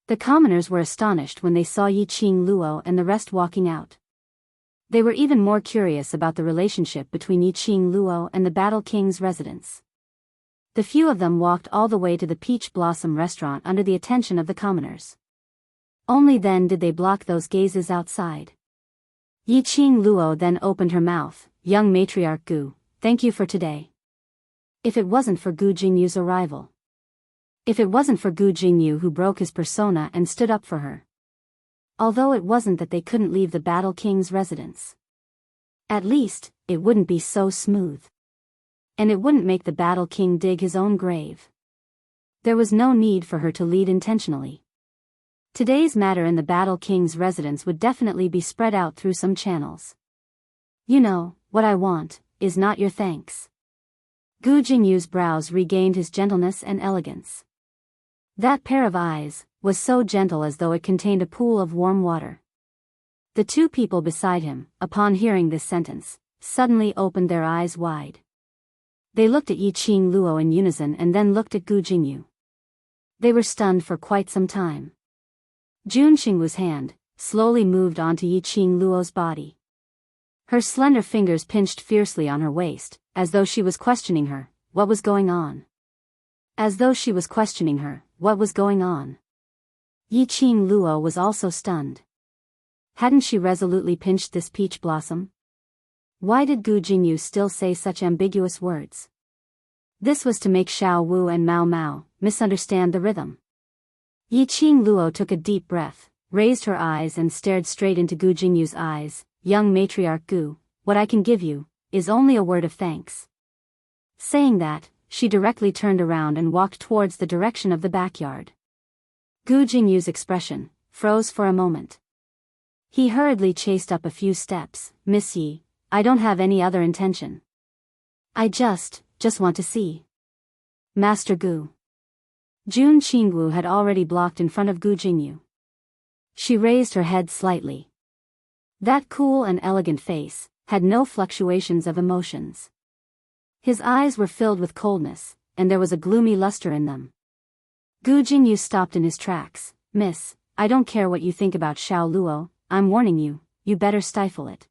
The commoners were astonished when they saw Yi Qing Luo and the rest walking out. They were even more curious about the relationship between Yi Qing Luo and the Battle King's residence. The few of them walked all the way to the Peach Blossom restaurant under the attention of the commoners. Only then did they block those gazes outside. Yi Qing Luo then opened her mouth. Young matriarch Gu, thank you for today. If it wasn't for Gu Jingyu's arrival. If it wasn't for Gu Jingyu who broke his persona and stood up for her. Although it wasn't that they couldn't leave the Battle King's residence. At least, it wouldn't be so smooth. And it wouldn't make the Battle King dig his own grave. There was no need for her to lead intentionally. Today's matter in the Battle King's residence would definitely be spread out through some channels. You know, what I want, is not your thanks. Gu Jingyu's brows regained his gentleness and elegance. That pair of eyes was so gentle as though it contained a pool of warm water. The 2 people beside him, upon hearing this sentence, suddenly opened their eyes wide. They looked at Yi Qing Luo in unison and then looked at Gu Jingyu. They were stunned for quite some time. Jun Qingwu's hand slowly moved onto Yi Qing Luo's body. Her slender fingers pinched fiercely on her waist, as though she was questioning her, what was going on. As though she was questioning her, what was going on. Yi Qing Luo was also stunned. Hadn't she resolutely pinched this peach blossom? Why did Gu Jingyu still say such ambiguous words? This was to make Xiao Wu and Mao Mao misunderstand the rhythm. Yi Qing Luo took a deep breath, raised her eyes and stared straight into Gu Jingyu's eyes. Young matriarch Gu, what I can give you, is only a word of thanks. Saying that, she directly turned around and walked towards the direction of the backyard. Gu Jingyu's expression froze for a moment. He hurriedly chased up a few steps. Miss Yi, I don't have any other intention. I just want to see. Master Gu. Jun Qingwu had already blocked in front of Gu Jingyu. She raised her head slightly. That cool and elegant face, had no fluctuations of emotions. His eyes were filled with coldness, and there was a gloomy luster in them. Gu Jingyu stopped in his tracks. "Miss, I don't care what you think about Xiao Luo, I'm warning you, you better stifle it."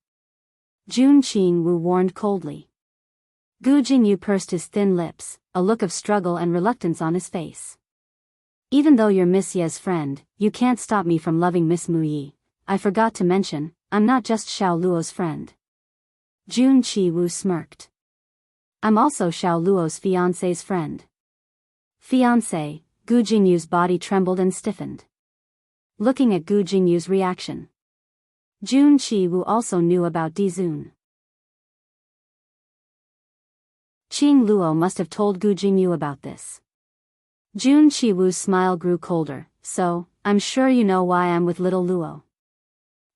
Jun Qingwu warned coldly. Gu Jingyu pursed his thin lips, a look of struggle and reluctance on his face. "Even though you're Miss Ye's friend, you can't stop me from loving Miss Mu Yi. I forgot to mention, I'm not just Xiao Luo's friend." Jun Qingwu smirked. "I'm also Xiao Luo's fiancé's friend." Fiancé, Gu Jingyu's body trembled and stiffened. Looking at Gu Jingyu's reaction, Jun Qingwu also knew about Di Zun. Qing Luo must have told Gu Jingyu about this. Jun Qingwu's smile grew colder. "So, I'm sure you know why I'm with little Luo."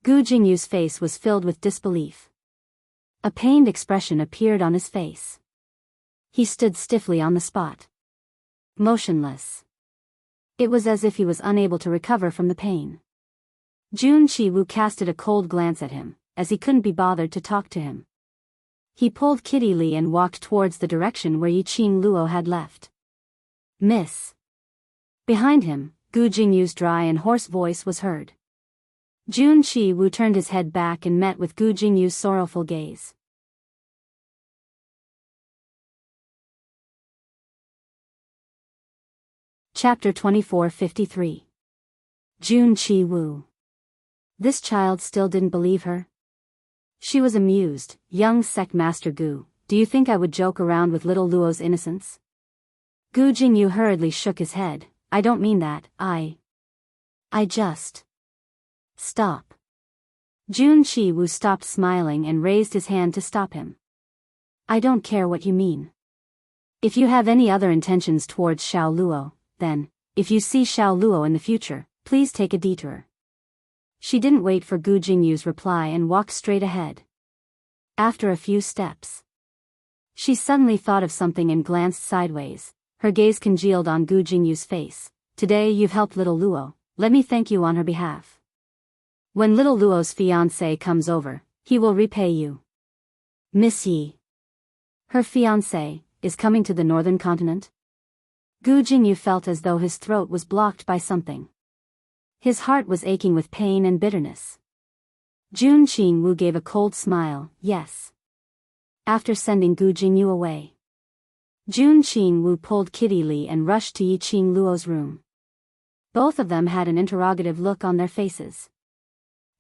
Gu Jingyu's face was filled with disbelief. A pained expression appeared on his face. He stood stiffly on the spot, motionless. It was as if he was unable to recover from the pain. Jun Qingwu casted a cold glance at him, as he couldn't be bothered to talk to him. He pulled Kitty Li and walked towards the direction where Yiqing Luo had left. "Miss." Behind him, Gu Jingyu's dry and hoarse voice was heard. Jun Qingwu turned his head back and met with Gu Jingyu's sorrowful gaze. Chapter 2453. Jun Qingwu. This child still didn't believe her? She was amused. "Young sect master Gu, do you think I would joke around with little Luo's innocence?" Gu Jingyu hurriedly shook his head. "I don't mean that, I just..." "Stop." Jun Qingwu stopped smiling and raised his hand to stop him. "I don't care what you mean. If you have any other intentions towards Xiao Luo, then, if you see Xiao Luo in the future, please take a detour." She didn't wait for Gu Jingyu's reply and walked straight ahead. After a few steps, she suddenly thought of something and glanced sideways. Her gaze congealed on Gu Jingyu's face. "Today you've helped little Luo, let me thank you on her behalf. When little Luo's fiancé comes over, he will repay you." "Miss Yi, her fiancé, is coming to the northern continent?" Gu Jingyu felt as though his throat was blocked by something. His heart was aching with pain and bitterness. Jun Qingwu gave a cold smile. "Yes." After sending Gu Jingyu away, Jun Qingwu pulled Kitty Li and rushed to Yiqing Luo's room. Both of them had an interrogative look on their faces.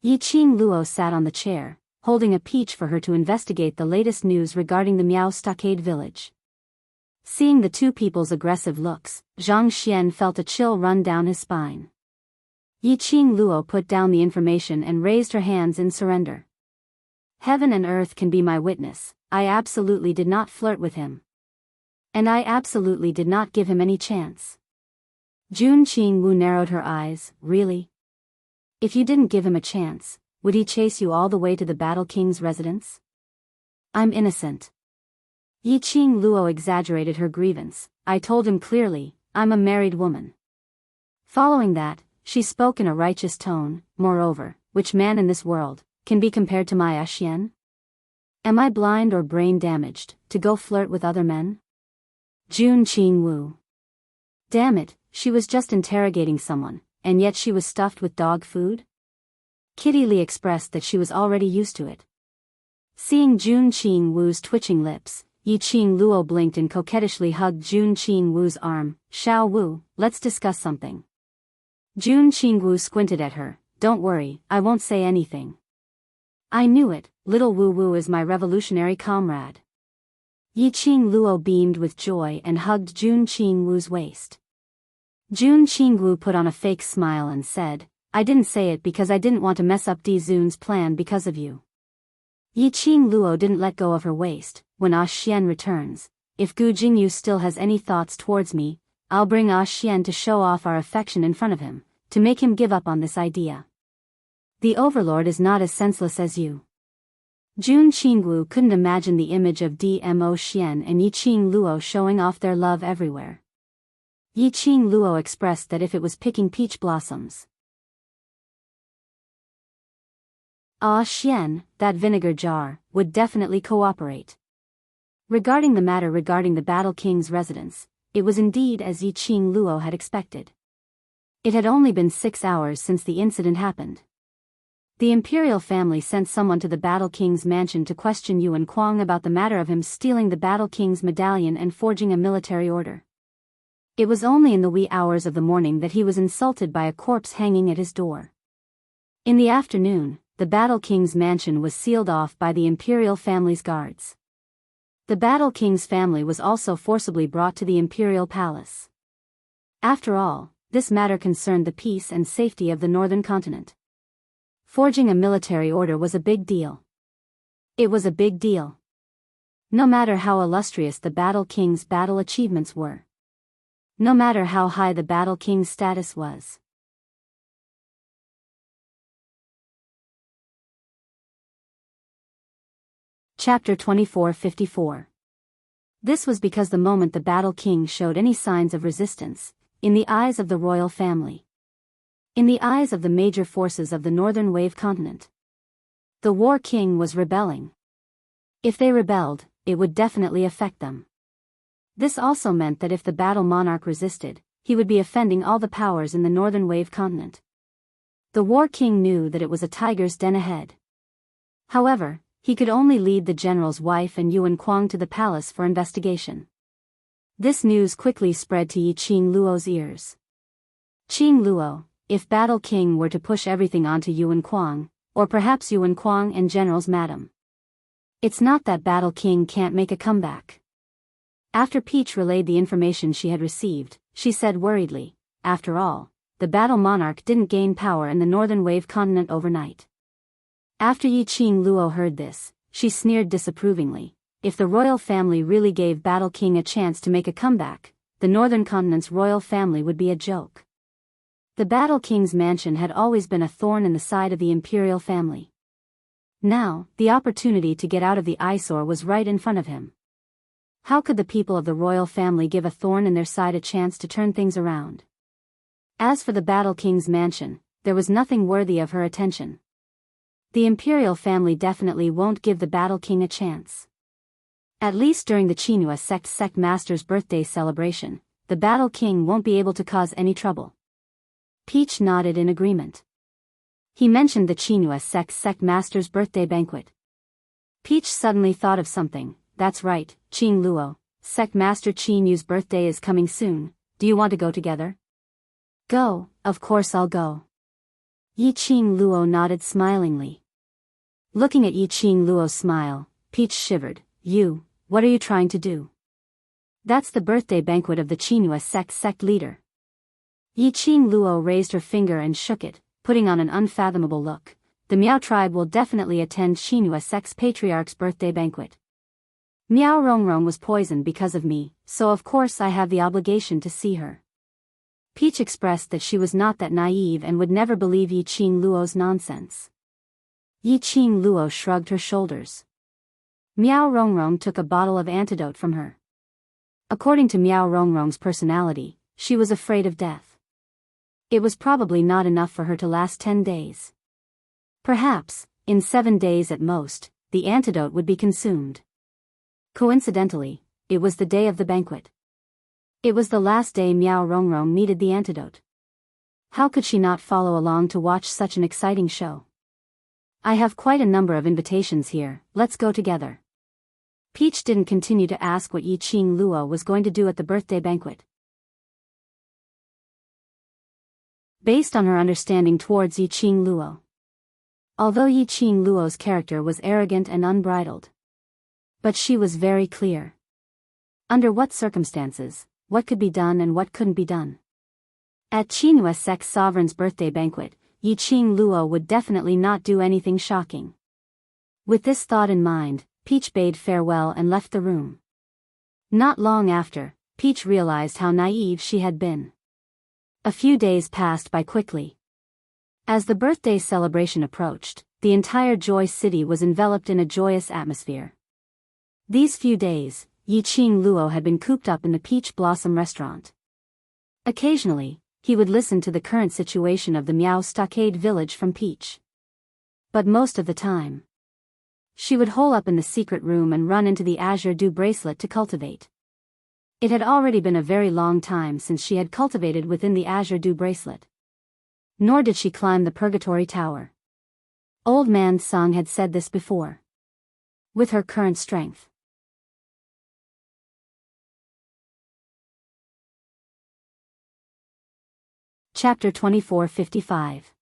Yiqing Luo sat on the chair, holding a peach for her to investigate the latest news regarding the Miao Stockade village. Seeing the two people's aggressive looks, Zhang Xian felt a chill run down his spine. Yiqing Luo put down the information and raised her hands in surrender. "Heaven and earth can be my witness, I absolutely did not flirt with him. And I absolutely did not give him any chance." Jun Qingwu narrowed her eyes. "Really? If you didn't give him a chance, would he chase you all the way to the Battle King's residence?" "I'm innocent." Yiqing Luo exaggerated her grievance. "I told him clearly, I'm a married woman." Following that, she spoke in a righteous tone. "Moreover, which man in this world can be compared to my Xian? Am I blind or brain damaged to go flirt with other men?" Jun Qingwu. Damn it, she was just interrogating someone, and yet she was stuffed with dog food? Kitty Li expressed that she was already used to it. Seeing Jun Qingwu's twitching lips, Yiqing Luo blinked and coquettishly hugged Jun Qingwu's arm. "Xiao Wu, let's discuss something." Jun Qingwu squinted at her. "Don't worry, I won't say anything." "I knew it, little Wu Wu is my revolutionary comrade." Yiqing Luo beamed with joy and hugged Jun Qingwu's waist. Jun Qingwu put on a fake smile and said, "I didn't say it because I didn't want to mess up Di Zun's plan because of you." Yiqing Luo didn't let go of her waist. "When Xian returns, if Gu Jingyu still has any thoughts towards me, I'll bring Xian to show off our affection in front of him, to make him give up on this idea. The overlord is not as senseless as you." Jun Qingwu couldn't imagine the image of Dmo Xian and Yiqing Luo showing off their love everywhere. Yiqing Luo expressed that if it was picking peach blossoms, Ah Xian, that vinegar jar, would definitely cooperate. Regarding the Battle King's residence, it was indeed as Yi Qing Luo had expected. It had only been 6 hours since the incident happened. The imperial family sent someone to the Battle King's mansion to question Yuan Kuang about the matter of him stealing the Battle King's medallion and forging a military order. It was only in the wee hours of the morning that he was insulted by a corpse hanging at his door. In the afternoon, the Battle King's mansion was sealed off by the imperial family's guards. The Battle King's family was also forcibly brought to the imperial palace. After all, this matter concerned the peace and safety of the northern continent. Forging a military order was a big deal. It was a big deal. No matter how illustrious the Battle King's battle achievements were. No matter how high the Battle King's status was. Chapter 2454. This was because the moment the Battle King showed any signs of resistance, in the eyes of the royal family, in the eyes of the major forces of the Northern Wave continent, the War King was rebelling. If they rebelled, it would definitely affect them. This also meant that if the Battle Monarch resisted, he would be offending all the powers in the Northern Wave continent. The War King knew that it was a tiger's den ahead. However, he could only lead the general's wife and Yuan Kuang to the palace for investigation. This news quickly spread to Yi Qing Luo's ears. Qing Luo, if Battle King were to push everything onto Yuan Kuang, or perhaps Yuan Kuang and general's madam. It's not that Battle King can't make a comeback. After Peach relayed the information she had received, she said worriedly, after all, the Battle Monarch didn't gain power in the Northern Wave continent overnight. After Yi Qing Luo heard this, she sneered disapprovingly. If the royal family really gave Battle King a chance to make a comeback, the Northern Continent's royal family would be a joke. The Battle King's mansion had always been a thorn in the side of the imperial family. Now, the opportunity to get out of the eyesore was right in front of him. How could the people of the royal family give a thorn in their side a chance to turn things around? As for the Battle King's mansion, there was nothing worthy of her attention. The imperial family definitely won't give the Battle King a chance. At least during the Qinhua sect master's birthday celebration, the Battle King won't be able to cause any trouble. Peach nodded in agreement. He mentioned the Qinhua sect master's birthday banquet. Peach suddenly thought of something. That's right, Qing Luo, sect master Qin Yu's birthday is coming soon. Do you want to go together? Go, of course I'll go. Yi Qing Luo nodded smilingly. Looking at Yi Qing Luo's smile, Peach shivered. What are you trying to do? That's the birthday banquet of the Qinhua sect leader. Yi Qing Luo raised her finger and shook it, putting on an unfathomable look. The Miao tribe will definitely attend Qinhua sect's patriarch's birthday banquet. Miao Rongrong was poisoned because of me, so of course I have the obligation to see her. Peach expressed that she was not that naive and would never believe Yi Qing Luo's nonsense. Yi Qing Luo shrugged her shoulders. Miao Rongrong took a bottle of antidote from her. According to Miao Rongrong's personality, she was afraid of death. It was probably not enough for her to last 10 days. Perhaps, in 7 days at most, the antidote would be consumed. Coincidentally, it was the day of the banquet. It was the last day Miao Rongrong needed the antidote. How could she not follow along to watch such an exciting show? I have quite a number of invitations here, let's go together. Peach didn't continue to ask what Yi Qing Luo was going to do at the birthday banquet. Based on her understanding towards Yi Qing Luo. Although Yi Qing Luo's character was arrogant and unbridled. But she was very clear. Under what circumstances, what could be done and what couldn't be done. At Qinhua sect's sovereign's birthday banquet, Yi Qing Luo would definitely not do anything shocking. With this thought in mind, Peach bade farewell and left the room. Not long after, Peach realized how naive she had been. A few days passed by quickly. As the birthday celebration approached, the entire Joy City was enveloped in a joyous atmosphere. These few days, Yi Qing Luo had been cooped up in the Peach Blossom restaurant. Occasionally, he would listen to the current situation of the Miao Stockade village from Peach. But most of the time, she would hole up in the secret room and run into the azure dew bracelet to cultivate. It had already been a very long time since she had cultivated within the azure dew bracelet. Nor did she climb the purgatory tower. Old Man Song had said this before. With her current strength. Chapter 2455.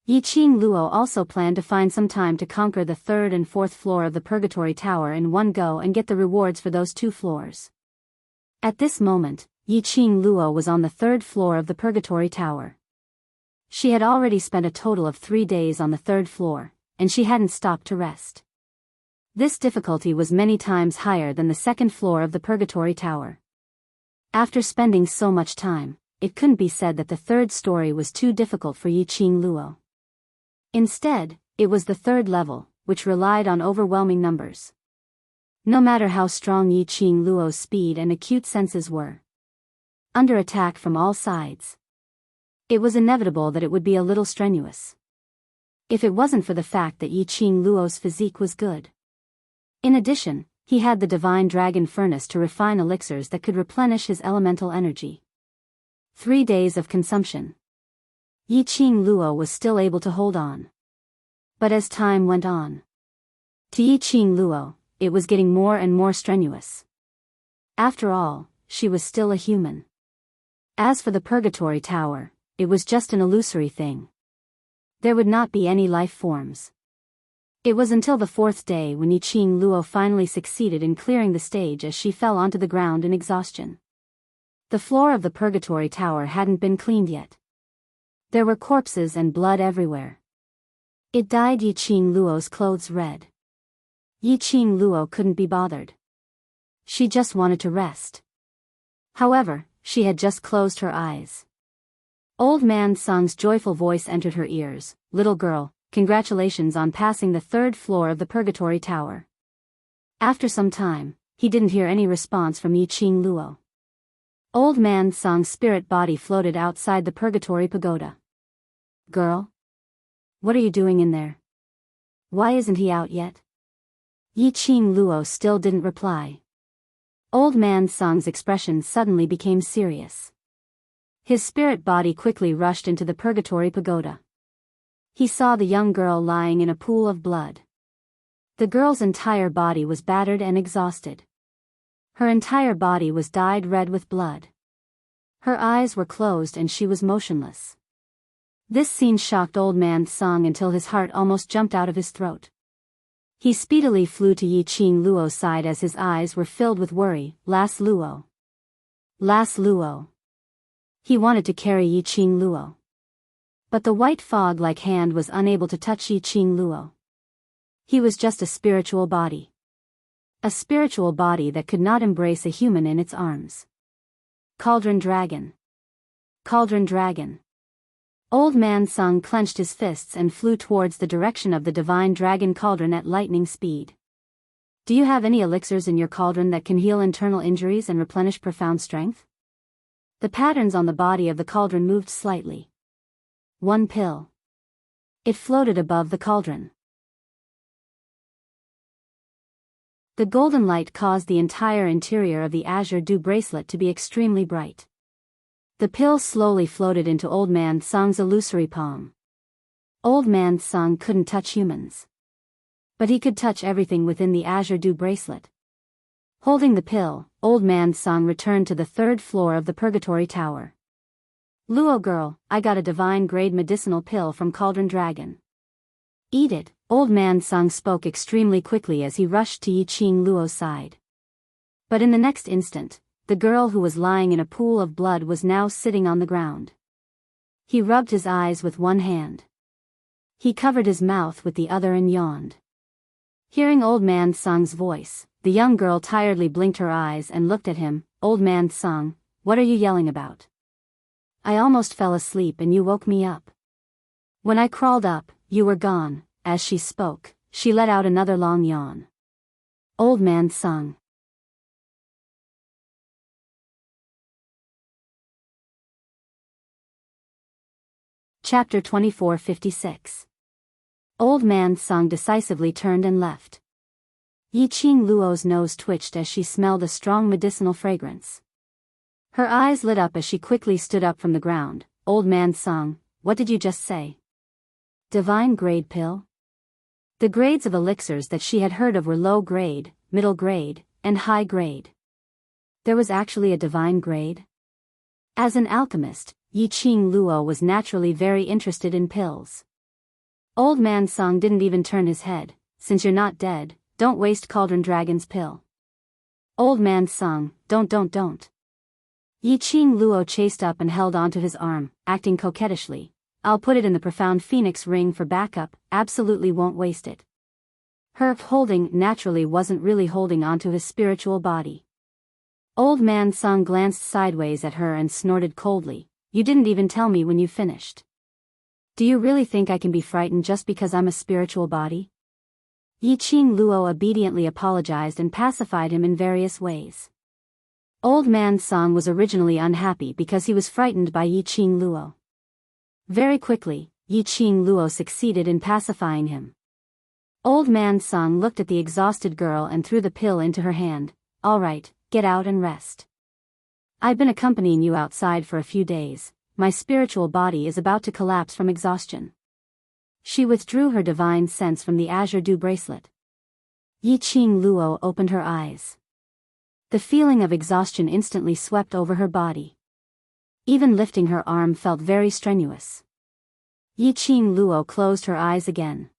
Yiqing Luo also planned to find some time to conquer the third and fourth floor of the Purgatory Tower in one go and get the rewards for those two floors. At this moment, Yiqing Luo was on the third floor of the Purgatory Tower. She had already spent a total of 3 days on the third floor, and she hadn't stopped to rest. This difficulty was many times higher than the second floor of the Purgatory Tower. After spending so much time, it couldn't be said that the third story was too difficult for Yiqing Luo. Instead, it was the third level, which relied on overwhelming numbers. No matter how strong Yiqing Luo's speed and acute senses were under attack from all sides, it was inevitable that it would be a little strenuous. If it wasn't for the fact that Yiqing Luo's physique was good. In addition, he had the divine dragon furnace to refine elixirs that could replenish his elemental energy. 3 days of consumption. Yiqing Luo was still able to hold on. But as time went on, to Yiqing Luo, it was getting more and more strenuous. After all, she was still a human. As for the Purgatory Tower, it was just an illusory thing. There would not be any life forms. It was until the 4th day when Yiqing Luo finally succeeded in clearing the stage as she fell onto the ground in exhaustion. The floor of the Purgatory Tower hadn't been cleaned yet. There were corpses and blood everywhere. It dyed Yiqing Luo's clothes red. Yiqing Luo couldn't be bothered. She just wanted to rest. However, she had just closed her eyes. Old Man Song's joyful voice entered her ears. "Little girl, congratulations on passing the 3rd floor of the Purgatory Tower." After some time, he didn't hear any response from Yiqing Luo. Old Man Song's spirit body floated outside the Purgatory Pagoda. "Girl? What are you doing in there? Why isn't he out yet?" Yiqing Luo still didn't reply. Old Man Song's expression suddenly became serious. His spirit body quickly rushed into the Purgatory Pagoda. He saw the young girl lying in a pool of blood. The girl's entire body was battered and exhausted. Her entire body was dyed red with blood. Her eyes were closed and she was motionless. This scene shocked Old Man Song until his heart almost jumped out of his throat. He speedily flew to Yiqing Luo's side as his eyes were filled with worry. Las Luo. Las Luo. He wanted to carry Yiqing Luo. But the white fog-like hand was unable to touch Yiqing Luo. He was just a spiritual body. A spiritual body that could not embrace a human in its arms. Cauldron Dragon. Cauldron Dragon. Old Man Song clenched his fists and flew towards the direction of the divine dragon cauldron at lightning speed. "Do you have any elixirs in your cauldron that can heal internal injuries and replenish profound strength?" The patterns on the body of the cauldron moved slightly. 1 pill. It floated above the cauldron. The golden light caused the entire interior of the azure dew bracelet to be extremely bright. The pill slowly floated into Old Man Song's illusory palm. Old Man Song couldn't touch humans. But he could touch everything within the azure dew bracelet. Holding the pill, Old Man Song returned to the 3rd floor of the Purgatory Tower. "Luo girl, I got a divine grade medicinal pill from Cauldron Dragon. Eat it." Old Man Song spoke extremely quickly as he rushed to Yiqing Luo's side. But in the next instant, the girl who was lying in a pool of blood was now sitting on the ground. He rubbed his eyes with one hand. He covered his mouth with the other and yawned. Hearing Old Man Song's voice, the young girl tiredly blinked her eyes and looked at him. "Old Man Song, what are you yelling about? I almost fell asleep and you woke me up. When I crawled up, you were gone." As she spoke, she let out another long yawn. Old Man Song. Chapter 2456. Old Man Sung decisively turned and left. Yiqing Luo's nose twitched as she smelled a strong medicinal fragrance. Her eyes lit up as she quickly stood up from the ground. Old Man Sung, what did you just say? Divine grade pill? The grades of elixirs that she had heard of were low grade, middle grade, and high grade. There was actually a divine grade? As an alchemist, Yiqing Luo was naturally very interested in pills. Old Man Sung didn't even turn his head. Since you're not dead, don't waste Cauldron Dragon's pill. Old Man Sung, don't. Yiqing Luo chased up and held onto his arm, acting coquettishly. I'll put it in the Profound Phoenix ring for backup, absolutely won't waste it. Her holding naturally wasn't really holding onto his spiritual body. Old Man Sung glanced sideways at her and snorted coldly. You didn't even tell me when you finished. Do you really think I can be frightened just because I'm a spiritual body? Yiqing Luo obediently apologized and pacified him in various ways. Old Man Sung was originally unhappy because he was frightened by Yiqing Luo. Very quickly, Yiqing Luo succeeded in pacifying him. Old Man Sung looked at the exhausted girl and threw the pill into her hand. All right, get out and rest. I've been accompanying you outside for a few days. My spiritual body is about to collapse from exhaustion. She withdrew her divine sense from the azure dew bracelet. Yiqing Luo opened her eyes. The feeling of exhaustion instantly swept over her body. Even lifting her arm felt very strenuous. Yiqing Luo closed her eyes again.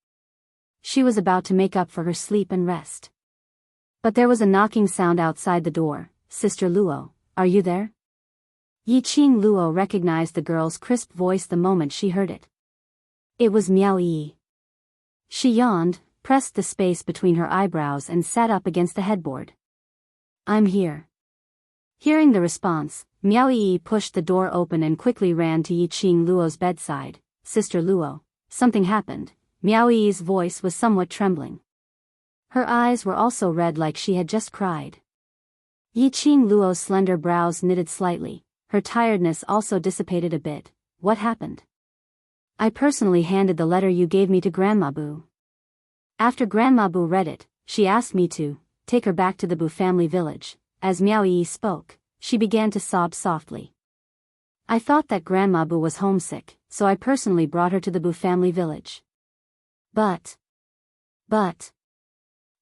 She was about to make up for her sleep and rest. But there was a knocking sound outside the door. Sister Luo, are you there? Yiqing Luo recognized the girl's crisp voice the moment she heard it. It was Miao Yi. She yawned, pressed the space between her eyebrows and sat up against the headboard. I'm here. Hearing the response, Miao Yi pushed the door open and quickly ran to Yiqing Luo's bedside. Sister Luo, something happened. Miao Yi's voice was somewhat trembling. Her eyes were also red like she had just cried. Yiqing Luo's slender brows knitted slightly. Her tiredness also dissipated a bit. What happened? I personally handed the letter you gave me to Grandma Bu. After Grandma Bu read it, she asked me to take her back to the Bu family village. As Miao Yi spoke, she began to sob softly. I thought that Grandma Bu was homesick, so I personally brought her to the Bu family village. But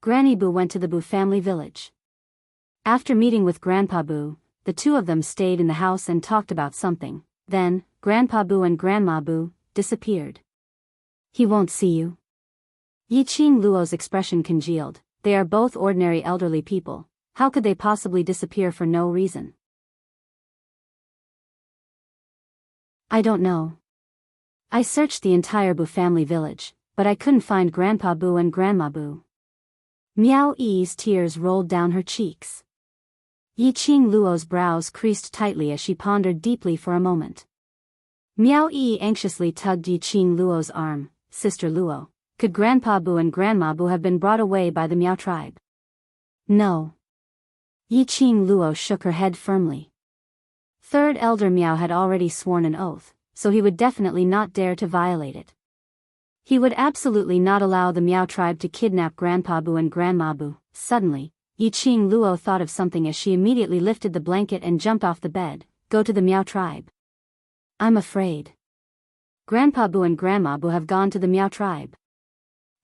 Granny Bu went to the Bu family village. After meeting with Grandpa Bu, the two of them stayed in the house and talked about something. Then, Grandpa Bu and Grandma Bu disappeared. He won't see you. Yiqing Luo's expression congealed. They are both ordinary elderly people. How could they possibly disappear for no reason? I don't know. I searched the entire Bu family village, but I couldn't find Grandpa Bu and Grandma Bu. Miao Yi's tears rolled down her cheeks. Yiqing Luo's brows creased tightly as she pondered deeply for a moment. Miao Yi anxiously tugged Yiqing Luo's arm. Sister Luo, could Grandpa Bu and Grandma Bu have been brought away by the Miao tribe? No. Yiqing Luo shook her head firmly. Third Elder Miao had already sworn an oath, so he would definitely not dare to violate it. He would absolutely not allow the Miao tribe to kidnap Grandpa Bu and Grandma Bu. Suddenly, Yiqing Luo thought of something as she immediately lifted the blanket and jumped off the bed. Go to the Miao tribe. I'm afraid. Grandpa Bu and Grandma Bu have gone to the Miao tribe.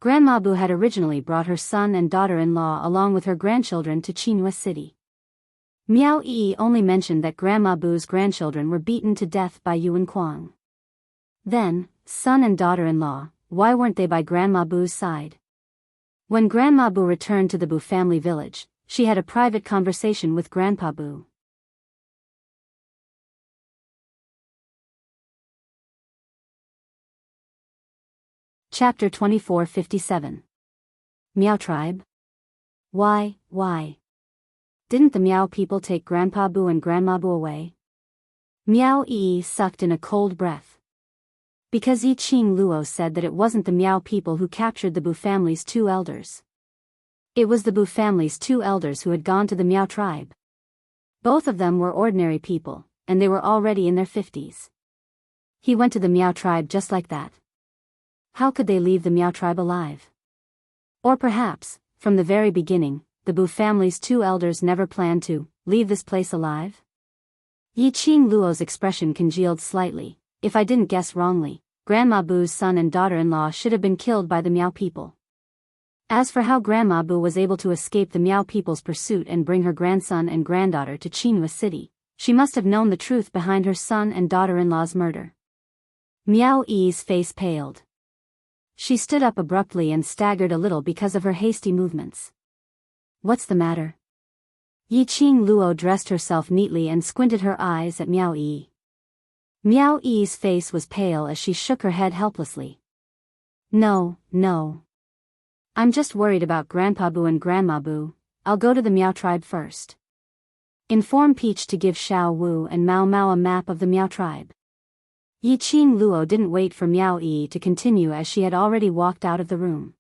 Grandma Bu had originally brought her son and daughter-in-law along with her grandchildren to Qinghua City. Miao Yi only mentioned that Grandma Bu's grandchildren were beaten to death by Yuan Kuang. Then, son and daughter-in-law, why weren't they by Grandma Bu's side? When Grandma Bu returned to the Bu family village, she had a private conversation with Grandpa Bu. Chapter 2457. Miao Tribe? Why? Didn't the Miao people take Grandpa Bu and Grandma Bu away? Miao Yi sucked in a cold breath. Because Yiqing Luo said that it wasn't the Miao people who captured the Bu family's two elders. It was the Bu family's two elders who had gone to the Miao tribe. Both of them were ordinary people, and they were already in their 50s. He went to the Miao tribe just like that. How could they leave the Meow tribe alive? Or perhaps, from the very beginning, the Boo family's two elders never planned to leave this place alive? Yi Qing Luo's expression congealed slightly. If I didn't guess wrongly, Grandma Boo's son and daughter-in-law should have been killed by the Meow people. As for how Grandma Boo was able to escape the Meow people's pursuit and bring her grandson and granddaughter to Qinghua City, she must have known the truth behind her son and daughter-in-law's murder. Miao Yi's face paled. She stood up abruptly and staggered a little because of her hasty movements. What's the matter? Yi Qing Luo dressed herself neatly and squinted her eyes at Miao Yi. Miao Yi's face was pale as she shook her head helplessly. No. I'm just worried about Grandpa Boo and Grandma Boo. I'll go to the Meow tribe first. Inform Peach to give Xiao Wu and Mao Mao a map of the Meow tribe. Yi Qing Luo didn't wait for Miao Yi to continue as she had already walked out of the room.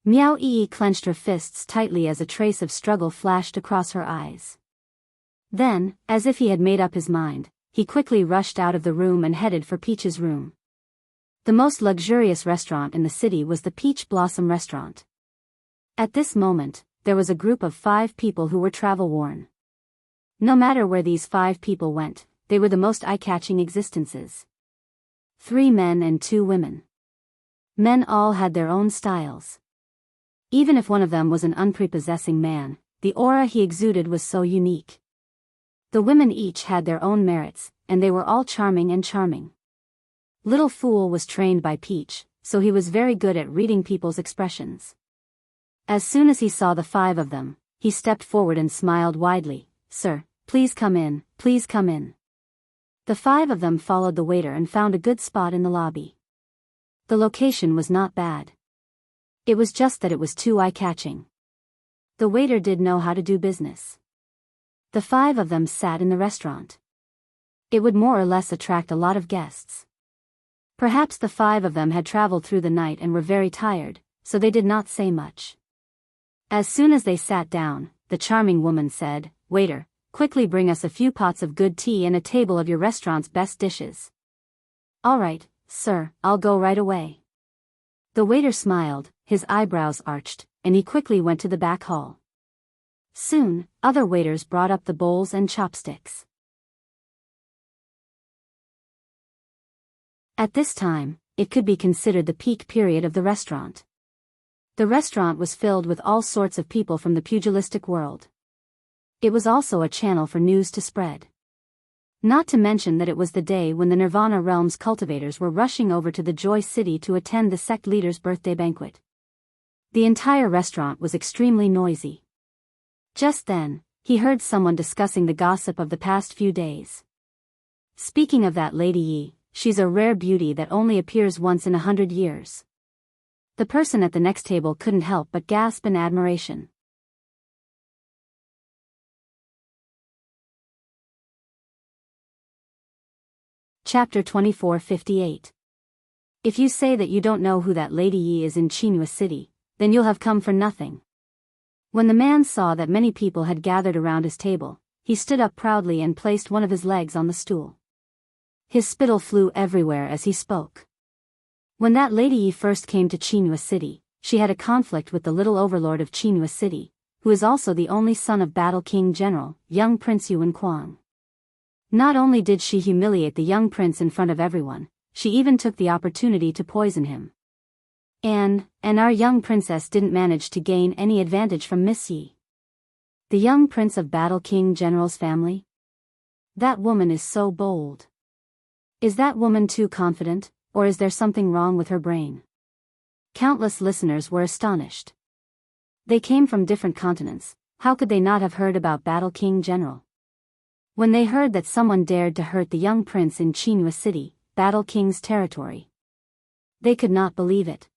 Miao Yi clenched her fists tightly as a trace of struggle flashed across her eyes. Then, as if he had made up his mind, he quickly rushed out of the room and headed for Peach's room. The most luxurious restaurant in the city was the Peach Blossom Restaurant. At this moment, there was a group of 5 people who were travel-worn. No matter where these 5 people went, they were the most eye-catching existences. 3 men and 2 women. Men all had their own styles. Even if one of them was an unprepossessing man, the aura he exuded was so unique. The women each had their own merits, and they were all charming and charming. Little Fool was trained by Peach, so he was very good at reading people's expressions. As soon as he saw the 5 of them, he stepped forward and smiled widely. Sir, please come in, please come in. The 5 of them followed the waiter and found a good spot in the lobby. The location was not bad. It was just that it was too eye-catching. The waiter did know how to do business. The 5 of them sat in the restaurant. It would more or less attract a lot of guests. Perhaps the 5 of them had traveled through the night and were very tired, so they did not say much. As soon as they sat down, the charming woman said, "Waiter, quickly bring us a few pots of good tea and a table of your restaurant's best dishes." "All right, sir, I'll go right away." The waiter smiled, his eyebrows arched, and he quickly went to the back hall. Soon, other waiters brought up the bowls and chopsticks. At this time, it could be considered the peak period of the restaurant. The restaurant was filled with all sorts of people from the pugilistic world. It was also a channel for news to spread. Not to mention that it was the day when the Nirvana Realm's cultivators were rushing over to the Joy City to attend the sect leader's birthday banquet. The entire restaurant was extremely noisy. Just then, he heard someone discussing the gossip of the past few days. "Speaking of that Lady Yi, she's a rare beauty that only appears once in 100 years." The person at the next table couldn't help but gasp in admiration. Chapter 2458. If you say that you don't know who that Lady Yi is in Qinghua City, then you'll have come for nothing. When the man saw that many people had gathered around his table, he stood up proudly and placed one of his legs on the stool. His spittle flew everywhere as he spoke. When that Lady Yi first came to Qinghua City, she had a conflict with the little overlord of Qinghua City, who is also the only son of Battle King General, young Prince Yuan Kuang. Not only did she humiliate the young prince in front of everyone, she even took the opportunity to poison him. And our young princess didn't manage to gain any advantage from Miss Yi. The young prince of Battle King General's family? That woman is so bold. Is that woman too confident, or is there something wrong with her brain? Countless listeners were astonished. They came from different continents, how could they not have heard about Battle King General? When they heard that someone dared to hurt the young prince in Qinghua City, Battle King's territory, they could not believe it.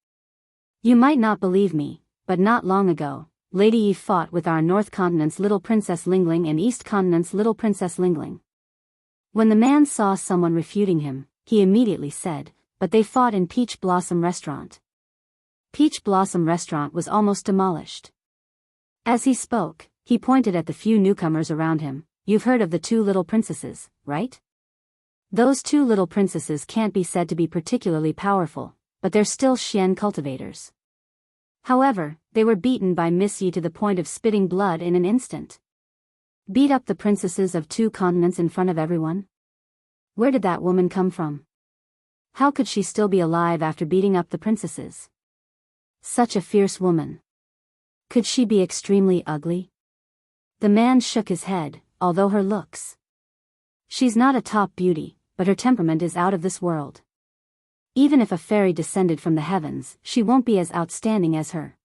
You might not believe me, but not long ago, Lady Yi fought with our North Continent's little Princess Lingling and East Continent's little Princess Lingling. When the man saw someone refuting him, he immediately said, "But they fought in Peach Blossom Restaurant." Peach Blossom Restaurant was almost demolished. As he spoke, he pointed at the few newcomers around him. "You've heard of the 2 little princesses, right? Those 2 little princesses can't be said to be particularly powerful, but they're still Xian cultivators. However, they were beaten by Miss Yi to the point of spitting blood in an instant. Beat up the princesses of 2 continents in front of everyone? Where did that woman come from? How could she still be alive after beating up the princesses? Such a fierce woman. Could she be extremely ugly? The man shook his head, although her looks. She's not a top beauty, but her temperament is out of this world. Even if a fairy descended from the heavens, she won't be as outstanding as her.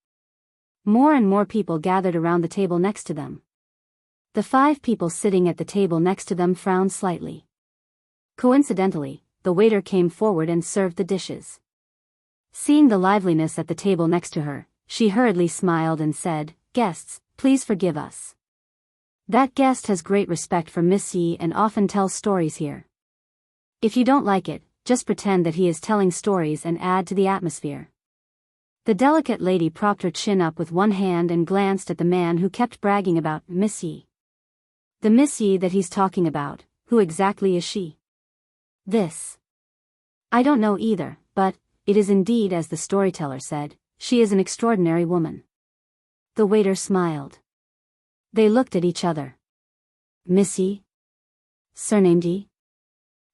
More and more people gathered around the table next to them. The 5 people sitting at the table next to them frowned slightly. Coincidentally, the waiter came forward and served the dishes. Seeing the liveliness at the table next to her, she hurriedly smiled and said, "Guests, please forgive us. That guest has great respect for Miss Yi and often tells stories here. If you don't like it, just pretend that he is telling stories and add to the atmosphere." The delicate lady propped her chin up with one hand and glanced at the man who kept bragging about Miss Yi. The Miss Yi that he's talking about, who exactly is she? This. I don't know either, but it is indeed as the storyteller said, she is an extraordinary woman. The waiter smiled. They looked at each other. Miss Yi? Surnamed Yi?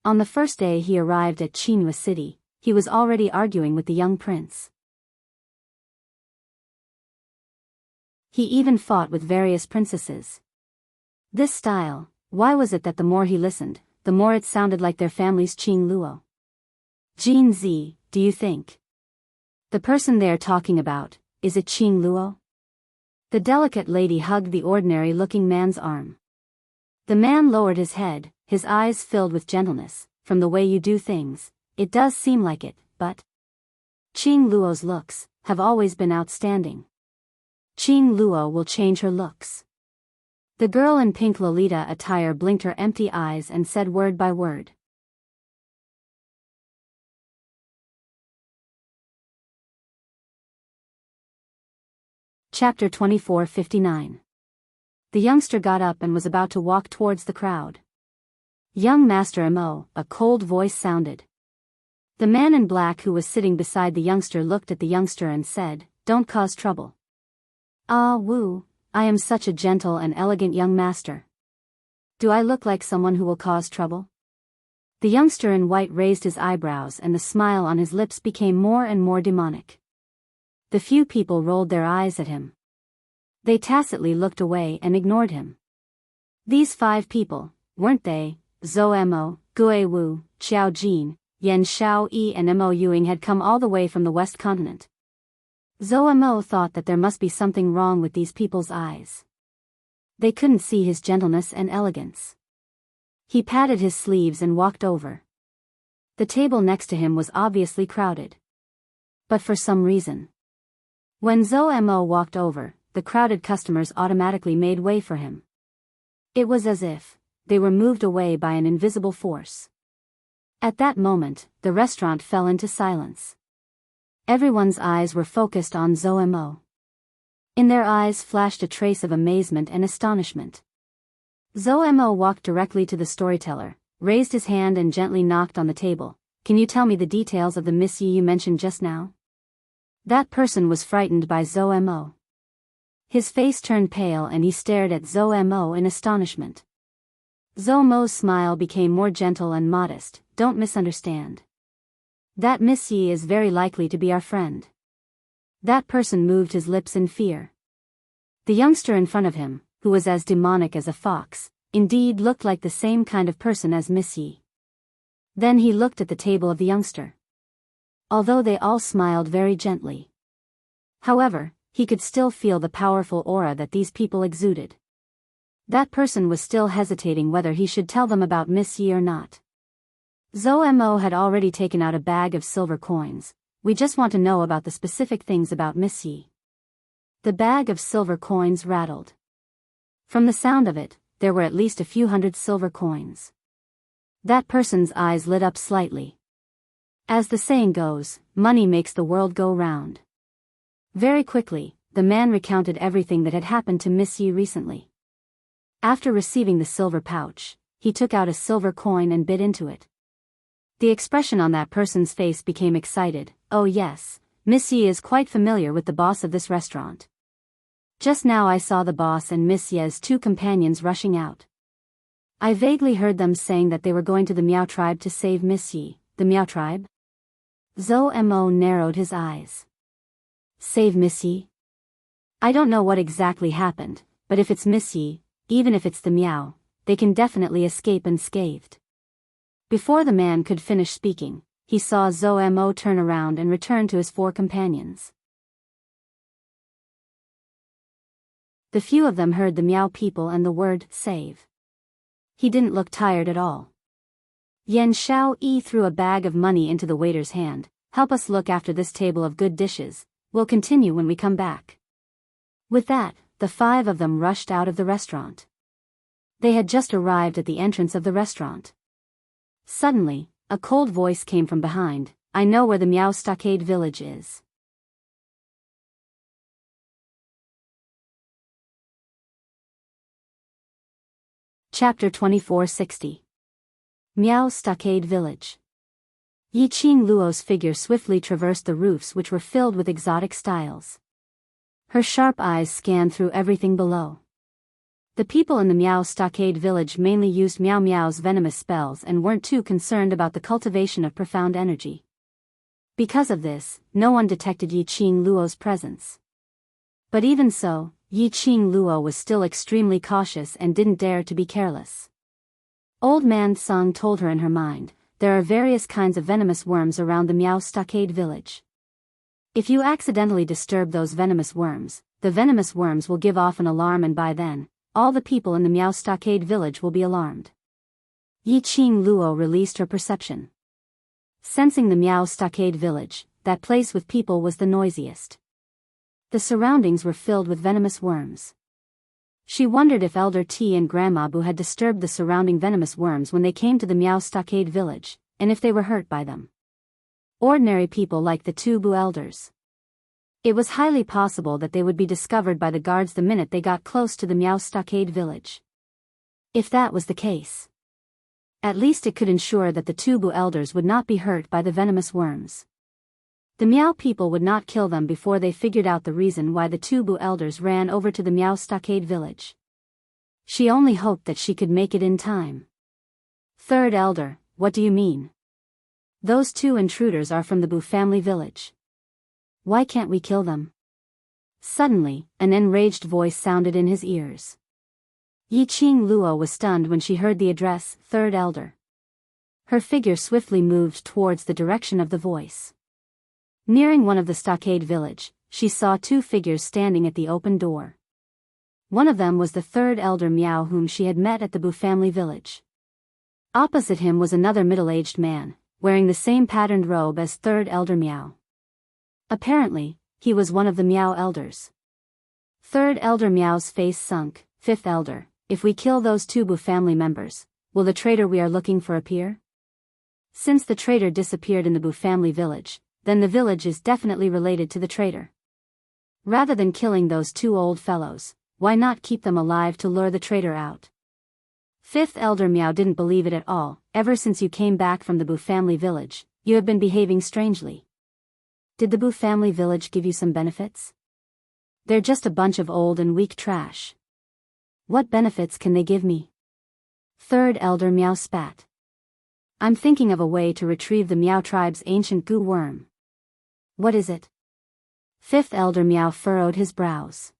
On the first day he arrived at Qinhua City, he was already arguing with the young prince. He even fought with various princesses. This style, why was it that the more he listened, the more it sounded like their family's Qing Luo? Jin Zi, do you think? The person they're talking about, is it Qing Luo? The delicate lady hugged the ordinary-looking man's arm. The man lowered his head, his eyes filled with gentleness. From the way you do things, it does seem like it, but Qing Luo's looks have always been outstanding. Qing Luo will change her looks. The girl in pink Lolita attire blinked her empty eyes and said word by word. Chapter 24:59. The youngster got up and was about to walk towards the crowd. Young Master Mo, a cold voice sounded. The man in black who was sitting beside the youngster looked at the youngster and said, "Don't cause trouble." "Ah, Wu, I am such a gentle and elegant young master. Do I look like someone who will cause trouble?" The youngster in white raised his eyebrows and the smile on his lips became more and more demonic. The few people rolled their eyes at him. They tacitly looked away and ignored him. These 5 people, weren't they, Zhou Mo, Gue Wu, Xiao Jin, Yan Xiao Yi and Mo Yuing had come all the way from the West Continent. Zhou Mo thought that there must be something wrong with these people's eyes. They couldn't see his gentleness and elegance. He patted his sleeves and walked over. The table next to him was obviously crowded. But for some reason, when Zhou Mo walked over, the crowded customers automatically made way for him. It was as if they were moved away by an invisible force. At that moment, the restaurant fell into silence. Everyone's eyes were focused on Zhou Mo. In their eyes flashed a trace of amazement and astonishment. Zhou Mo walked directly to the storyteller, raised his hand and gently knocked on the table. "Can you tell me the details of the Miss Yi you mentioned just now?" That person was frightened by Zhou Mo. His face turned pale and he stared at Zhou Mo in astonishment. Zhou Mo's smile became more gentle and modest. "Don't misunderstand. That Miss Yi is very likely to be our friend." That person moved his lips in fear. The youngster in front of him, who was as demonic as a fox, indeed looked like the same kind of person as Miss Yi. Then he looked at the table of the youngster. Although they all smiled very gently. However, he could still feel the powerful aura that these people exuded. That person was still hesitating whether he should tell them about Miss Yi or not. Zhou Mo had already taken out a bag of silver coins. "We just want to know about the specific things about Miss Yi." The bag of silver coins rattled. From the sound of it, there were at least a few hundred silver coins. That person's eyes lit up slightly. As the saying goes, money makes the world go round. Very quickly, the man recounted everything that had happened to Miss Yi recently. After receiving the silver pouch, he took out a silver coin and bit into it. The expression on that person's face became excited, "Oh yes, Miss Yi is quite familiar with the boss of this restaurant. Just now I saw the boss and Miss Ye's two companions rushing out. I vaguely heard them saying that they were going to the Miao tribe to save Miss Yi." "The Miao tribe?" Zhou Mo narrowed his eyes. "Save Miss Yi? I don't know what exactly happened, but if it's Miss Yi, even if it's the Miao, they can definitely escape unscathed." Before the man could finish speaking, he saw Zhou Mo turn around and return to his four companions. The few of them heard the Miao people and the word save. He didn't look tired at all. Yan Xiao Yi threw a bag of money into the waiter's hand. "Help us look after this table of good dishes. We'll continue when we come back." With that, the five of them rushed out of the restaurant. They had just arrived at the entrance of the restaurant. Suddenly, a cold voice came from behind. "I know where the Miao Stockade village is." Chapter 2460. Miao Stockade Village. Yiqing Luo's figure swiftly traversed the roofs which were filled with exotic styles. Her sharp eyes scanned through everything below. The people in the Miao Stockade village mainly used Miao Miao's venomous spells and weren't too concerned about the cultivation of profound energy. Because of this, no one detected Yiqing Luo's presence. But even so, Yiqing Luo was still extremely cautious and didn't dare to be careless. Old Man Song told her in her mind, "There are various kinds of venomous worms around the Miao Stockade village. If you accidentally disturb those venomous worms, the venomous worms will give off an alarm, and by then, all the people in the Miao Stockade village will be alarmed." Yiqing Luo released her perception. Sensing the Miao Stockade village, that place with people was the noisiest. The surroundings were filled with venomous worms. She wondered if Elder T and Grandma Bu had disturbed the surrounding venomous worms when they came to the Miao Stockade village, and if they were hurt by them. Ordinary people like the two Bu elders. It was highly possible that they would be discovered by the guards the minute they got close to the Miao Stockade village. If that was the case, at least it could ensure that the two Bu elders would not be hurt by the venomous worms. The Miao people would not kill them before they figured out the reason why the two Bu elders ran over to the Miao Stockade village. She only hoped that she could make it in time. "Third elder, what do you mean? Those two intruders are from the Bu family village. Why can't we kill them?" Suddenly, an enraged voice sounded in his ears. Yiqing Luo was stunned when she heard the address, "Third Elder." Her figure swiftly moved towards the direction of the voice. Nearing one of the stockade village, she saw two figures standing at the open door. One of them was the third elder Miao whom she had met at the Bu family village. Opposite him was another middle-aged man, wearing the same patterned robe as third elder Miao. Apparently, he was one of the Miao elders. Third elder Miao's face sunk. "Fifth elder, if we kill those two Bu family members, will the traitor we are looking for appear? Since the traitor disappeared in the Bu family village, then the village is definitely related to the traitor. Rather than killing those two old fellows, why not keep them alive to lure the traitor out?" Fifth elder Miao didn't believe it at all. "Ever since you came back from the Bu family village, you have been behaving strangely. Did the Bu family village give you some benefits? They're just a bunch of old and weak trash. What benefits can they give me?" Third elder Miao spat. "I'm thinking of a way to retrieve the Miao tribe's ancient goo worm." "What is it?" Fifth elder Miao furrowed his brows.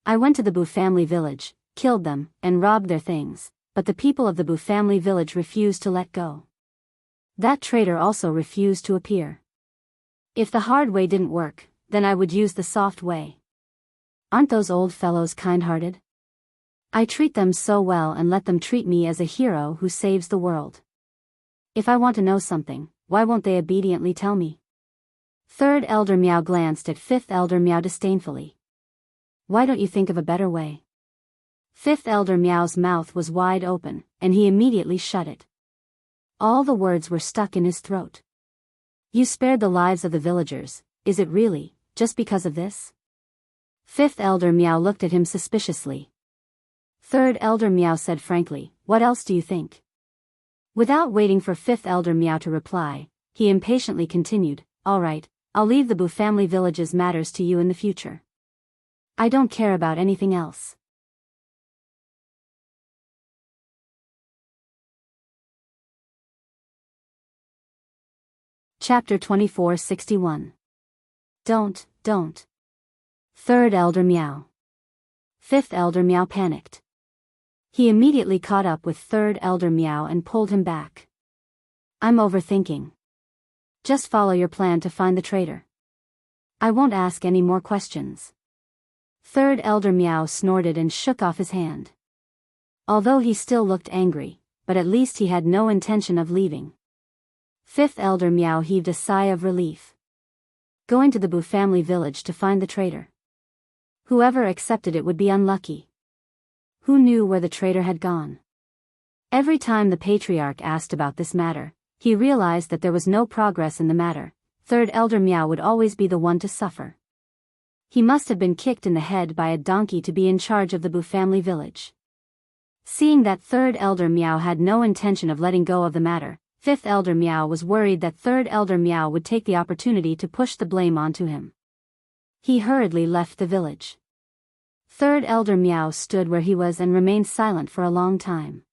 "I went to the Bu family village, killed them, and robbed their things, but the people of the Bu family village refused to let go. That traitor also refused to appear. If the hard way didn't work, then I would use the soft way. Aren't those old fellows kind-hearted? I treat them so well and let them treat me as a hero who saves the world. If I want to know something, why won't they obediently tell me?" Third elder Miao glanced at fifth elder Miao disdainfully. "Why don't you think of a better way?" Fifth elder Miao's mouth was wide open, and he immediately shut it. All the words were stuck in his throat. "You spared the lives of the villagers, is it really, just because of this?" Fifth elder Miao looked at him suspiciously. Third elder Miao said frankly, "What else do you think?" Without waiting for fifth elder Meow to reply, he impatiently continued, "All right, I'll leave the Boo family village's matters to you in the future. I don't care about anything else." Chapter 2461. Don't. Third elder Meow. Fifth elder Meow panicked. He immediately caught up with third elder Meow and pulled him back. "I'm overthinking. Just follow your plan to find the traitor. I won't ask any more questions." Third elder Meow snorted and shook off his hand. Although he still looked angry, but at least he had no intention of leaving. Fifth elder Meow heaved a sigh of relief. Going to the Boo family village to find the traitor. Whoever accepted it would be unlucky. Who knew where the traitor had gone? Every time the patriarch asked about this matter, he realized that there was no progress in the matter. Third elder Meow would always be the one to suffer. He must have been kicked in the head by a donkey to be in charge of the Boo family village. Seeing that third elder Meow had no intention of letting go of the matter, fifth elder Meow was worried that third elder Meow would take the opportunity to push the blame onto him. He hurriedly left the village. Third elder Meow stood where he was and remained silent for a long time.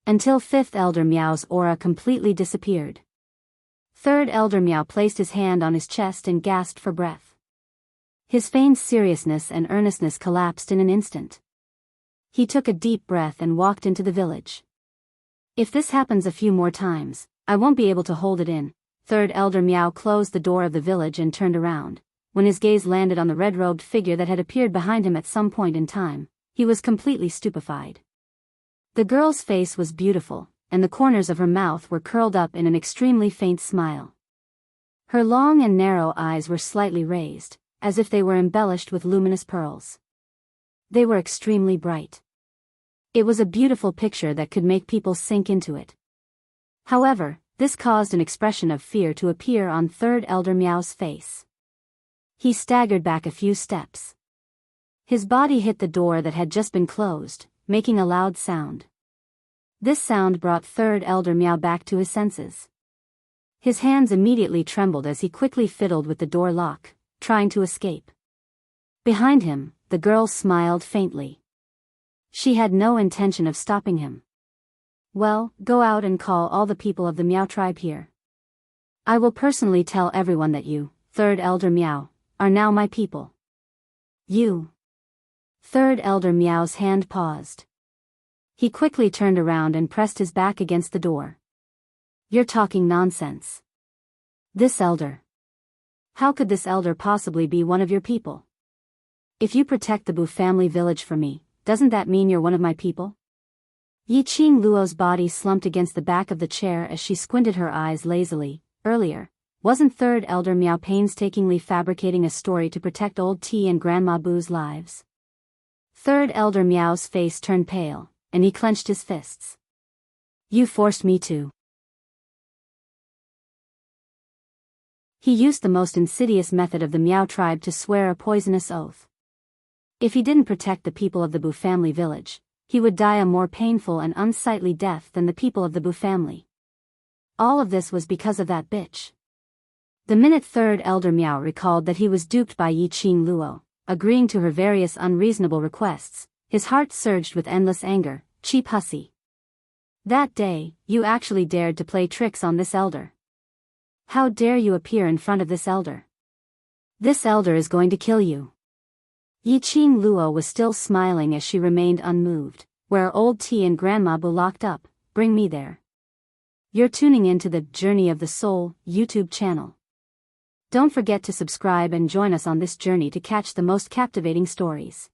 Until fifth elder Meow's aura completely disappeared. Third elder Meow placed his hand on his chest and gasped for breath. His feigned seriousness and earnestness collapsed in an instant. He took a deep breath and walked into the village. "If this happens a few more times, I won't be able to hold it in." Third elder Meow closed the door of the village and turned around. When his gaze landed on the red-robed figure that had appeared behind him at some point in time, he was completely stupefied. The girl's face was beautiful, and the corners of her mouth were curled up in an extremely faint smile. Her long and narrow eyes were slightly raised, as if they were embellished with luminous pearls. They were extremely bright. It was a beautiful picture that could make people sink into it. However, this caused an expression of fear to appear on third elder Meow's face. He staggered back a few steps. His body hit the door that had just been closed, making a loud sound. This sound brought third elder Meow back to his senses. His hands immediately trembled as he quickly fiddled with the door lock, trying to escape. Behind him, the girl smiled faintly. She had no intention of stopping him. "Well, go out and call all the people of the Meow tribe here. I will personally tell everyone that you, third elder Meow, are now my people." "You?" Third elder Meow's hand paused. He quickly turned around and pressed his back against the door. "You're talking nonsense. This elder. How could this elder possibly be one of your people? If you protect the Boo family village for me, doesn't that mean you're one of my people?" Yiqing Luo's body slumped against the back of the chair as she squinted her eyes lazily. Earlier, wasn't third elder Meow painstakingly fabricating a story to protect old T and Grandma Boo's lives? Third elder Meow's face turned pale, and he clenched his fists. "You forced me to." He used the most insidious method of the Meow tribe to swear a poisonous oath. If he didn't protect the people of the Boo family village, he would die a more painful and unsightly death than the people of the Boo family. All of this was because of that bitch. The minute third elder Meow recalled that he was duped by Yiqing Luo, agreeing to her various unreasonable requests, his heart surged with endless anger. "Cheap hussy. That day, you actually dared to play tricks on this elder. How dare you appear in front of this elder? This elder is going to kill you." Yiqing Luo was still smiling as she remained unmoved. "Where are old T and Grandma Boo locked up? Bring me there." You're tuning into the Journey of the Soul YouTube channel. Don't forget to subscribe and join us on this journey to catch the most captivating stories.